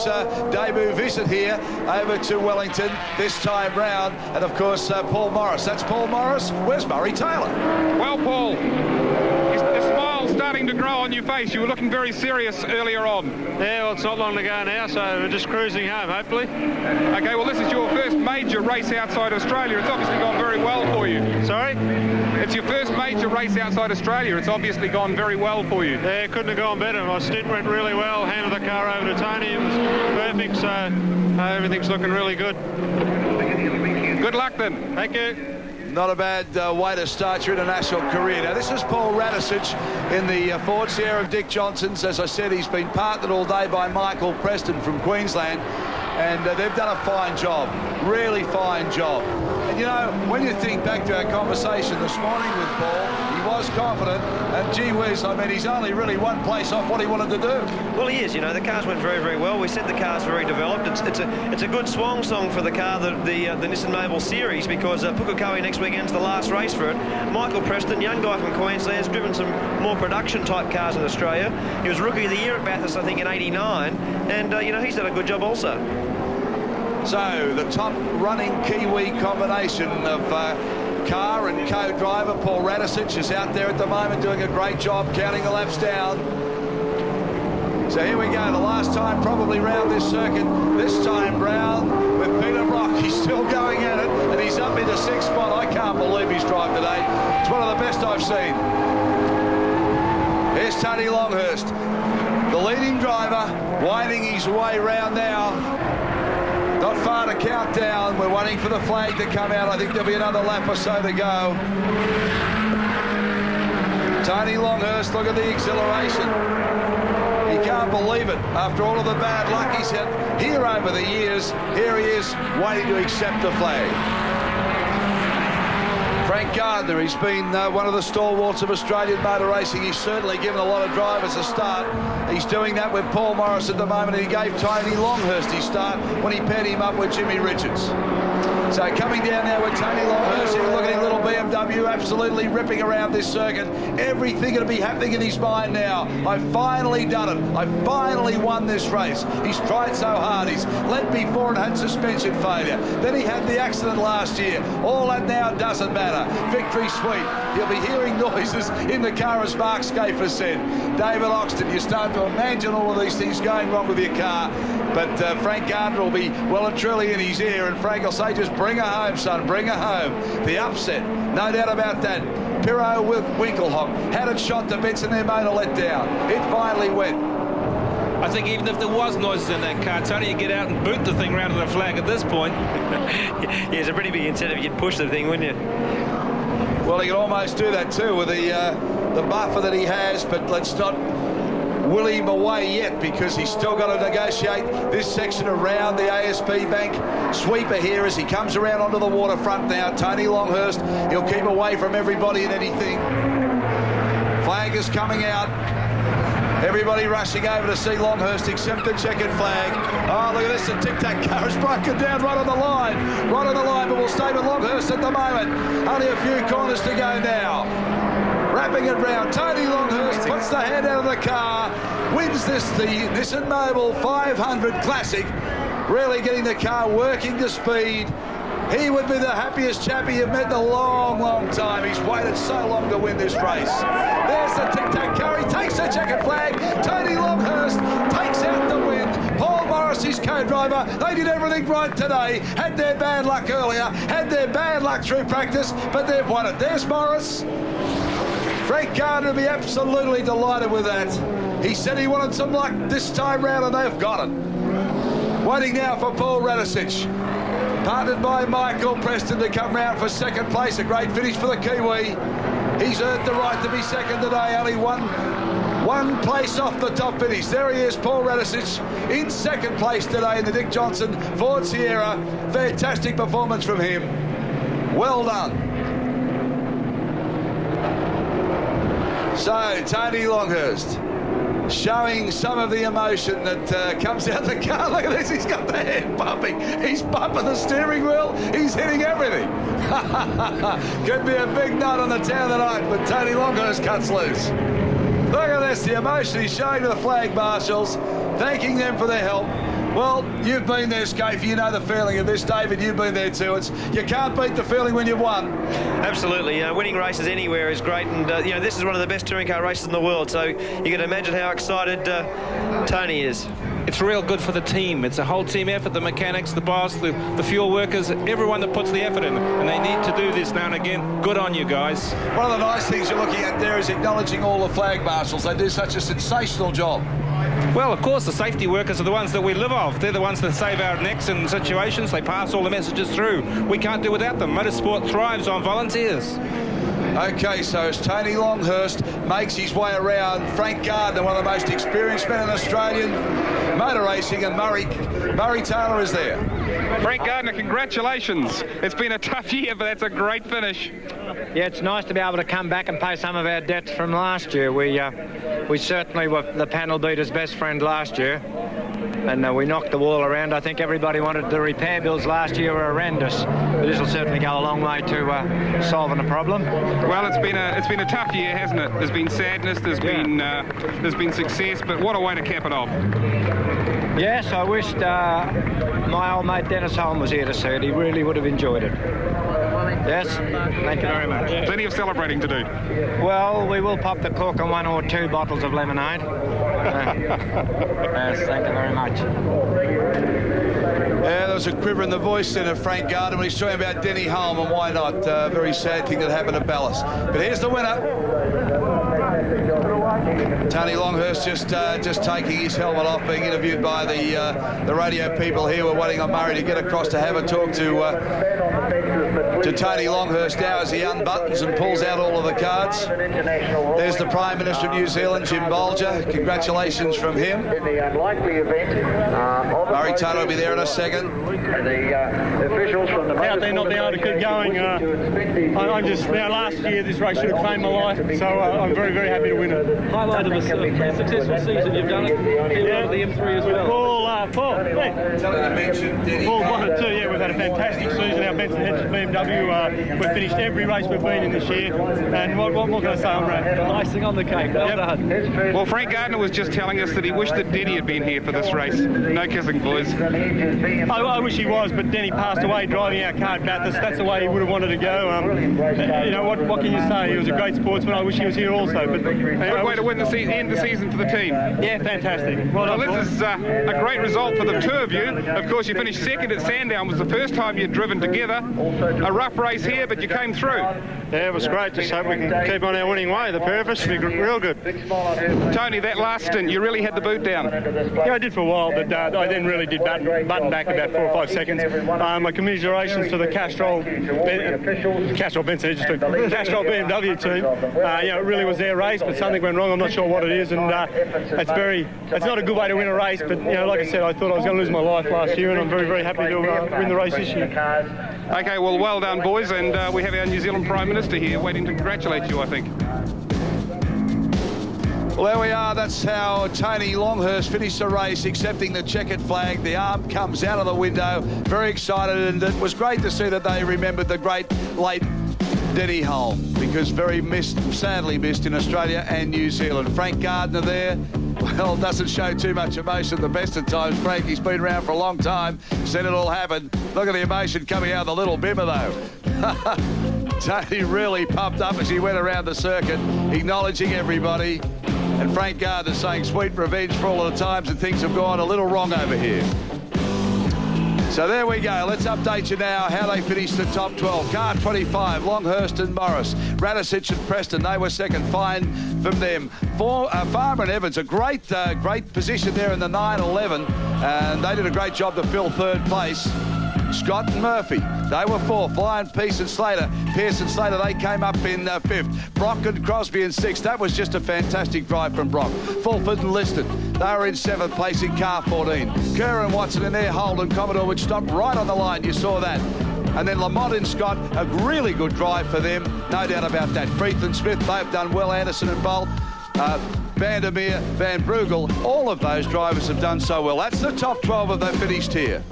debut visit here over to Wellington this time round. And, of course, Paul Morris. That's Paul Morris. Where's Murray Taylor? Well, Paul, the smile's starting to grow on your face. You were looking very serious earlier on. Yeah, well, it's not long to go now, so we're just cruising home, hopefully. Okay, well, this is your first major race outside Australia. It's obviously gone very well for you. Sorry? It's your first major race outside Australia. It's obviously gone very well for you. Yeah, it couldn't have gone better. My stint went really well. Handed the car over to Tony. It was perfect, so everything's looking really good. Good luck then. Thank you. Not a bad way to start your international career. Now, this is Paul Radisich in the Ford Sierra of Dick Johnson's. As I said, he's been partnered all day by Michael Preston from Queensland, and they've done a fine job, really fine job. And, you know, when you think back to our conversation this morning with Paul, he was confident, and gee whiz, I mean, he's only really one place off what he wanted to do. Well, he is. You know, the cars went very, very well. We said the car's very developed. It's a good swan song for the car, the Nissan Mobil Series, because Pukekohe next weekend's the last race for it. Michael Preston, young guy from Queensland, has driven some more production-type cars in Australia. He was Rookie of the Year at Bathurst, I think, in '89, and, you know, he's done a good job also. So, the top running Kiwi combination of car and co-driver, Paul Radisich, is out there at the moment doing a great job counting the laps down. So here we go, the last time probably round this circuit, this time round with Peter Brock. He's still going at it, and he's up in the 6th spot. I can't believe his drive today. It's one of the best I've seen. Here's Tony Longhurst, the leading driver, winding his way round now. Not far to count down. We're waiting for the flag to come out. I think there'll be another lap or so to go. Tony Longhurst, look at the exhilaration. He can't believe it. After all of the bad luck he's had here over the years, here he is waiting to accept the flag. Frank Gardner, he's been one of the stalwarts of Australian motor racing. He's certainly given a lot of drivers a start. He's doing that with Paul Morris at the moment, and he gave Tony Longhurst his start when he paired him up with Jimmy Richards. So coming down now with Tony Longhurst, look at his little BMW absolutely ripping around this circuit. Everything will be happening in his mind now. I've finally done it. I finally won this race. He's tried so hard. He's led before and had suspension failure. Then he had the accident last year. All that now doesn't matter. Victory sweet. You'll be hearing noises in the car, as Mark Schaefer said. David Oxton, you start to imagine all of these things going wrong with your car. But Frank Gardner will be well and truly in his ear, and Frank will say, just bring her home, son, bring her home. The upset, no doubt about that. Pirro with Winkelhock had it shot to bits and their motor let down. It finally went. I think even if there was noises in that car, Tony, you'd get out and boot the thing round to the flag at this point. Yeah, it's a pretty big incentive. You'd push the thing, wouldn't you? Well, he could almost do that too with the buffer that he has, but let's not will him away yet, because he's still got to negotiate this section around the ASB Bank sweeper here as he comes around onto the waterfront now. Tony Longhurst, he'll keep away from everybody and anything. Flag is coming out. Everybody rushing over to see Longhurst accept the checkered flag. Oh, look at this, the tic-tac car has broken down right on the line. Right on the line, but we'll stay with Longhurst at the moment. Only a few corners to go now. Wrapping it round, Tony Longhurst puts the hand out of the car, wins the Nissan Mobil 500 Classic, really getting the car working to speed. He would be the happiest chappie you've met in a long, long time. He's waited so long to win this race. There's the tic-tac car, he takes the checkered flag. Tony Longhurst takes out the win. Paul Morris, his co-driver, they did everything right today. Had their bad luck earlier, had their bad luck through practice, but they've won it. There's Morris. Frank Gardner will be absolutely delighted with that. He said he wanted some luck this time round, and they've got it. Waiting now for Paul Radicic. Partnered by Michael Preston to come round for second place. A great finish for the Kiwi. He's earned the right to be second today. Only one place off the top finish. There he is, Paul Radicic, in second place today in the Dick Johnson Ford Sierra. Fantastic performance from him. Well done. So, Tony Longhurst showing some of the emotion that comes out the car. Look at this, he's got the head bumping. He's bumping the steering wheel. He's hitting everything. Could be a big nut on the town tonight, but Tony Longhurst cuts loose. Look at this, the emotion he's showing to the flag marshals, thanking them for their help. Well, you've been there, Scaife. You know the feeling of this, David. You've been there too. You can't beat the feeling when you've won. Absolutely. Winning races anywhere is great, and this is one of the best touring car races in the world. So you can imagine how excited Tony is. It's real good for the team. It's a whole team effort. The mechanics, the boss, the fuel workers, everyone that puts the effort in, and they need to do this now and again. Good on you guys. One of the nice things you're looking at there is acknowledging all the flag marshals. They do such a sensational job. Well, of course, the safety workers are the ones that we live off. They're the ones that save our necks in situations. They pass all the messages through. We can't do without them. Motorsport thrives on volunteers. Okay, so as Tony Longhurst makes his way around, Frank Gardner, one of the most experienced men in Australian motor racing, and Murray Taylor is there. Frank Gardner, congratulations. It's been a tough year, but that's a great finish. Yeah, it's nice to be able to come back and pay some of our debts from last year. We certainly were the panel beater's best friend last year, and we knocked the wall around. I think everybody wanted the repair bills last year were horrendous, but this will certainly go a long way to solving the problem. Well, it's been a tough year, hasn't it? There's been sadness, there's been success, but what a way to cap it off. Yes, I wished my old mate Dennis Holm was here to see it. He really would have enjoyed it. Yes, thank you very much. Plenty of celebrating to do. Well, we will pop the cork on 1 or 2 bottles of lemonade. Yes, thank you very much. Yeah, there was a quiver in the voice then of Frank Gardner when he's talking about Denny Holm, and why not? Very sad thing that happened at Ballas. But here's the winner. Tony Longhurst just taking his helmet off, being interviewed by the radio people here. We're waiting on Murray to get across to have a talk to Tony Longhurst now as he unbuttons and pulls out all of the cards. There's the Prime Minister of New Zealand, Jim Bolger. Congratulations from him. Murray Taylor will be there in a second. Out there not being able to keep going. I'm just, last year this race should have claimed my life, so I'm very, very happy to win it. Highlight of a successful season, you've done it. Yeah, the M3 as well. Paul, hey. Paul 1 and 2, yeah, we've had a fantastic season. Our Benson Hedges BMW, we've finished every race we've been in this year, and what more can I say? I'm icing on the cake. Well done. Well, Frank Gardner was just telling us that he wished that Denny had been here for this race. No kissing, boys. I wish he was, but Denny passed away driving our car at Bathurst. That's the way he would have wanted to go. You know, what can you say? He was a great sportsman. I wish he was here also. But good way to win end the season for the team. Yeah, fantastic. Well, this is a great result for the two of you. Of course, you finished second at Sandown. It was the first time you'd driven together. A rough race here, but you came through. Yeah, it was great. Just hope we can keep on our winning way. The pair of us, we're real good. Tony, that last stint, you really had the boot down. Yeah, I did for a while, but I then really did button back about 4 or 5 seconds. My commiserations to the Castrol Benson, Castrol BMW team. It really was their race, but something went wrong. I'm not sure what it is, and it's not a good way to win a race. But like I said, I thought I was going to lose my life last year, and I'm very, very happy to win the race this year. Okay, well done, boys, and we have our New Zealand Prime Minister here waiting to congratulate you, I think. Well, there we are. That's how Tony Longhurst finished the race, accepting the checkered flag. The arm comes out of the window, very excited, and it was great to see that they remembered the great late Denny Holm, because very sadly missed in Australia and New Zealand. Frank Gardner there, well, doesn't show too much emotion at the best of times. Frank, he's been around for a long time, seen it all happen. Look at the emotion coming out of the little bimmer, though. Tony really pumped up as he went around the circuit, acknowledging everybody. And Frank Gardner saying sweet revenge for all of the times that things have gone a little wrong over here. So there we go. Let's update you now how they finished the top 12. Car 25, Longhurst and Morris. Radisich and Preston, they were second. Fine from them. Farmer and Evans, a great position there in the 9-11. And they did a great job to fill third place. Scott and Murphy, they were fourth. Lyon, Pearce and Slater, they came up in fifth. Brock and Crosby in sixth. That was just a fantastic drive from Brock. Fulford and Liston, they were in seventh place in car 14. Kerr and Watson in there, Holden, Commodore, which stopped right on the line. You saw that. And then Lamont and Scott, a really good drive for them, no doubt about that. Freeth and Smith, they've done well. Anderson and Bolt, Vandermeer, Van Brugel, all of those drivers have done so well. That's the top 12 of they finished here.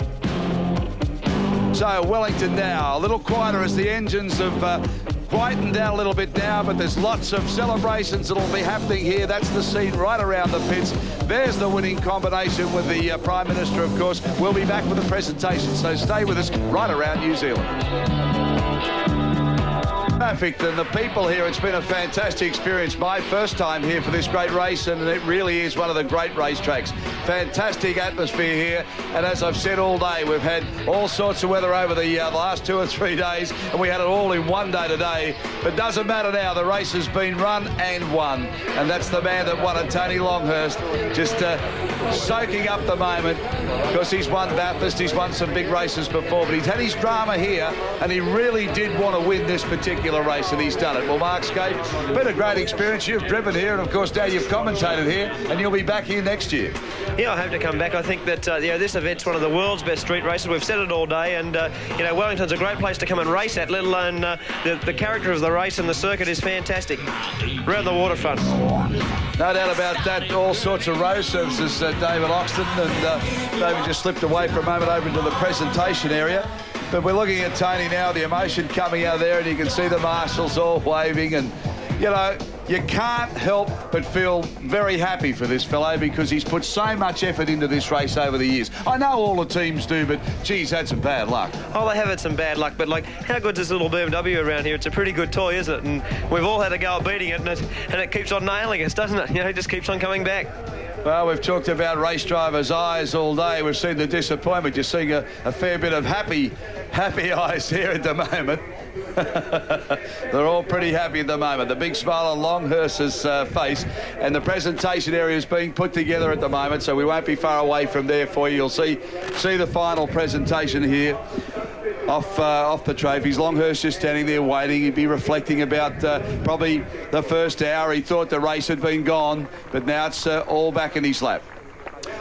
So Wellington now, a little quieter as the engines have quietened down a little bit now, but there's lots of celebrations that'll be happening here. That's the scene right around the pits. There's the winning combination with the Prime Minister, of course. We'll be back with a presentation, so stay with us right around New Zealand. Perfect, and the people here, it's been a fantastic experience. My first time here for this great race, and it really is one of the great racetracks. Fantastic atmosphere here, and as I've said all day, we've had all sorts of weather over the last 2 or 3 days, and we had it all in one day today. But doesn't matter now, the race has been run and won, and that's the man that won it, Tony Longhurst, just soaking up the moment, because he's won Bathurst, he's won some big races before, but he's had his drama here, and he really did want to win this particular race, and he's done it. Well, Mark Skate, been a great experience. You've driven here, and of course now you've commentated here, and you'll be back here next year. Yeah, I hope to come back. I think that this event's one of the world's best street races. We've said it all day, and Wellington's a great place to come and race at, let alone the character of the race, and the circuit is fantastic. Around the waterfront. No doubt about that. All sorts of row services, David Oxton, and David just slipped away for a moment over into the presentation area. But we're looking at Tony now, the emotion coming out there, and you can see the marshals all waving, and, you can't help but feel very happy for this fellow because he's put so much effort into this race over the years. I know all the teams do, but, geez, had some bad luck. Oh, they have had some bad luck, but, how good's this little BMW around here? It's a pretty good toy, isn't it? And we've all had a go at beating it, and it keeps on nailing us, doesn't it? It just keeps on coming back. Well, we've talked about race drivers' eyes all day. We've seen the disappointment. You're seeing a fair bit of happy eyes here at the moment. They're all pretty happy at the moment. The big smile on Longhurst's face, and the presentation area is being put together at the moment, so we won't be far away from there for you. You'll see the final presentation here off the trophies. Longhurst just standing there waiting. He'd be reflecting about probably the first hour. He thought the race had been gone, but now it's all back in his lap.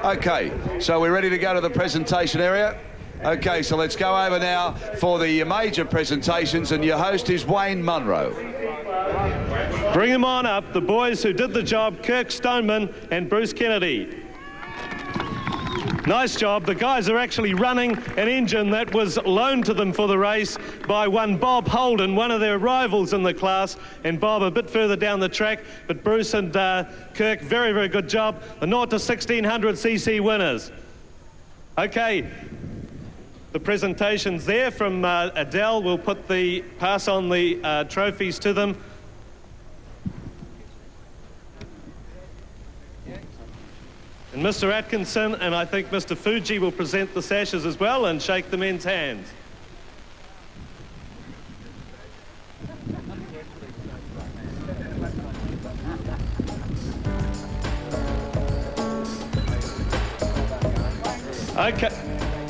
Okay, so we're ready to go to the presentation area. Okay, so let's go over now for the major presentations, and your host is Wayne Munro. Bring them on up, the boys who did the job, Kirk Stoneman and Bruce Kennedy. Nice job. The guys are actually running an engine that was loaned to them for the race by one Bob Holden, one of their rivals in the class, and Bob a bit further down the track, but Bruce and Kirk, very, very good job. The 0 to 1600cc winners. Okay. The presentation's there from Adele. We'll pass on the trophies to them. And Mr. Atkinson and I think Mr. Fuji will present the sashes as well and shake the men's hands.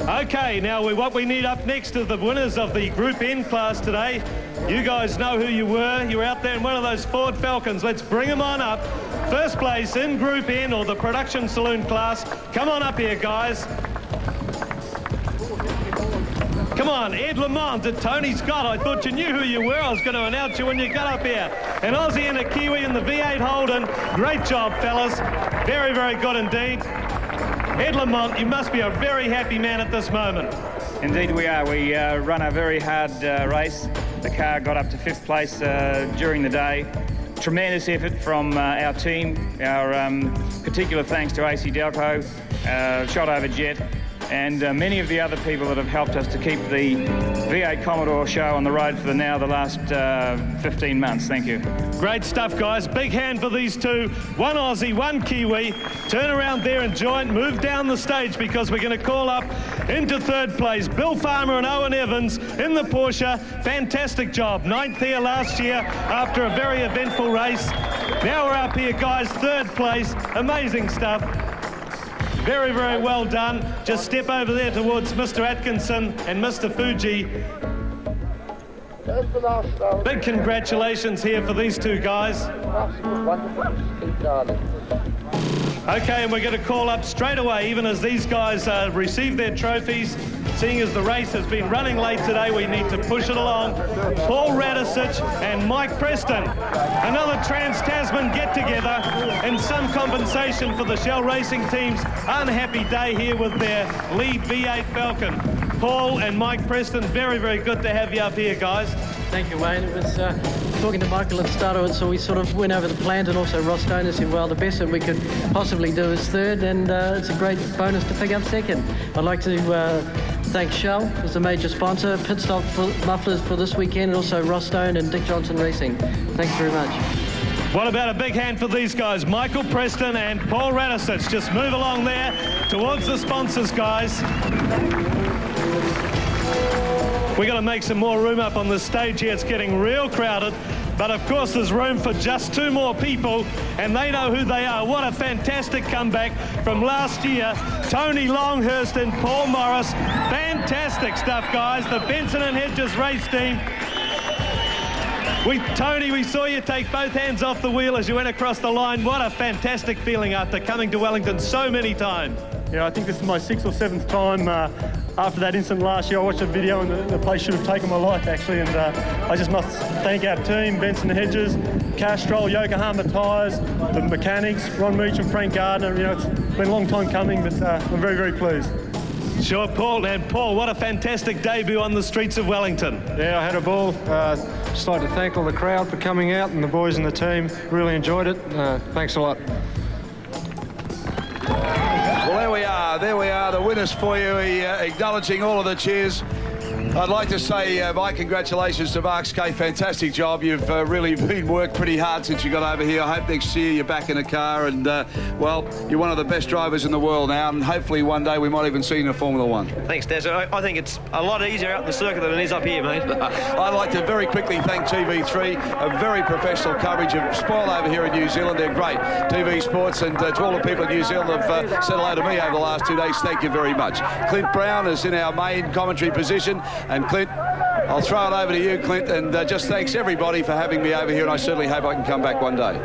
Okay, now what we need up next are the winners of the Group N class today. You guys know who you were. You were out there in one of those Ford Falcons. Let's bring them on up. First place in Group N, or the Production Saloon class. Come on up here, guys. Come on, Ed Lamont and Tony Scott. I thought you knew who you were. I was going to announce you when you got up here. An Aussie and a Kiwi in the V8 Holden. Great job, fellas. Very, very good indeed. Ed Lamont, you must be a very happy man at this moment. Indeed we are. We run a very hard race. The car got up to 5th place during the day. Tremendous effort from our team. Our particular thanks to AC Delco, Shot Over Jet, and many of the other people that have helped us to keep the V8 Commodore show on the road for the last 15 months. Thank you. Great stuff, guys. Big hand for these two. One Aussie, one Kiwi. Turn around there and join. Move down the stage because we're going to call up into third place Bill Farmer and Owen Evans in the Porsche. Fantastic job. 9th here last year after a very eventful race. Now we're up here, guys. Third place. Amazing stuff. Very, very well done. Just step over there towards Mr. Atkinson and Mr. Fuji. Big congratulations here for these two guys. Okay, and we're going to call up straight away, even as these guys receive their trophies. Seeing as the race has been running late today, we need to push it along. Paul Radisich and Mike Preston. Another Trans-Tasman get-together and some compensation for the Shell Racing team's unhappy day here with their lead V8 Falcon. Paul and Mike Preston, very, very good to have you up here, guys. Thank you, Wayne. It was talking to Michael at the start of it, so we sort of went over the plans, and also Ross Stoner said, well, the best that we could possibly do is third, and it's a great bonus to pick up second. I'd like to thank Shell as a major sponsor, Pit Stop Mufflers for this weekend, and also Ross Stone and Dick Johnson Racing. Thanks very much. What about a big hand for these guys? Michael Preston and Paul Radisich. Just move along there towards the sponsors, guys. We're going to make some more room up on the stage here. It's getting real crowded. But of course, there's room for just two more people, and they know who they are. What a fantastic comeback from last year. Tony Longhurst and Paul Morris. Fantastic stuff, guys. The Benson and Hedges race team. Tony, we saw you take both hands off the wheel as you went across the line. What a fantastic feeling after coming to Wellington so many times. Yeah, I think this is my 6th or 7th time. After that incident last year, I watched a video and the place should have taken my life, actually. And I just must thank our team, Benson Hedges, Castrol, Yokohama Tyres, the mechanics, Ron Meach and Frank Gardner. You know, it's been a long time coming, but I'm very, very pleased. Sure, Paul. And Paul, what a fantastic debut on the streets of Wellington. Yeah, I had a ball. Just like to thank all the crowd for coming out and the boys and the team. Really enjoyed it. Thanks a lot. Well, there we are, the winners for you, acknowledging all of the cheers. I'd like to say my congratulations to Mark Skate. Fantastic job. You've really been worked pretty hard since you got over here. I hope next year you're back in a car and, well, you're one of the best drivers in the world now, and hopefully one day we might even see you in a Formula One. Thanks, Des. I think it's a lot easier out in the circuit than it is up here, mate. I'd like to very quickly thank TV3, a very professional coverage of sport over here in New Zealand. They're great. TV Sports, and to all the people in New Zealand have said hello to me over the last 2 days. Thank you very much. Clint Brown is in our main commentary position. And Clint, I'll throw it over to you, Clint, and just thanks everybody for having me over here, and I certainly hope I can come back one day.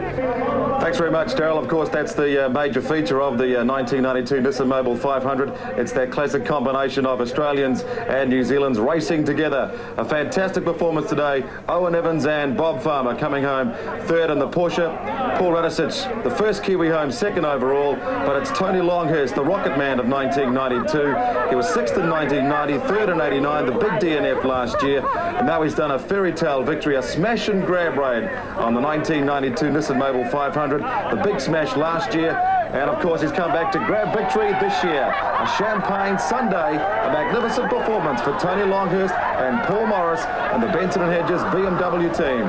Thanks very much, Daryl. Of course, that's the major feature of the 1992 Nissan Mobil 500. It's that classic combination of Australians and New Zealand's racing together. A fantastic performance today. Owen Evans and Bob Farmer coming home third in the Porsche. Paul Radisich, the first Kiwi home, second overall, but it's Tony Longhurst, the rocket man of 1992. He was sixth in 1990, third in 89, the big DNF last year, and now he's done a fairy tale victory, a smash and grab raid on the 1992 Nissan Mobil 500, the big smash last year, and of course he's come back to grab victory this year. A champagne Sunday, a magnificent performance for Tony Longhurst and Paul Morris and the Benson and Hedges BMW team.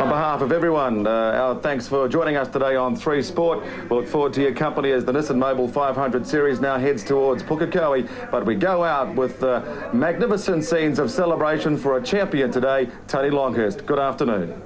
On behalf of everyone, our thanks for joining us today on 3 Sport. We look forward to your company as the Nissan Mobil 500 series now heads towards Pukekohe. But we go out with magnificent scenes of celebration for a champion today, Tony Longhurst. Good afternoon.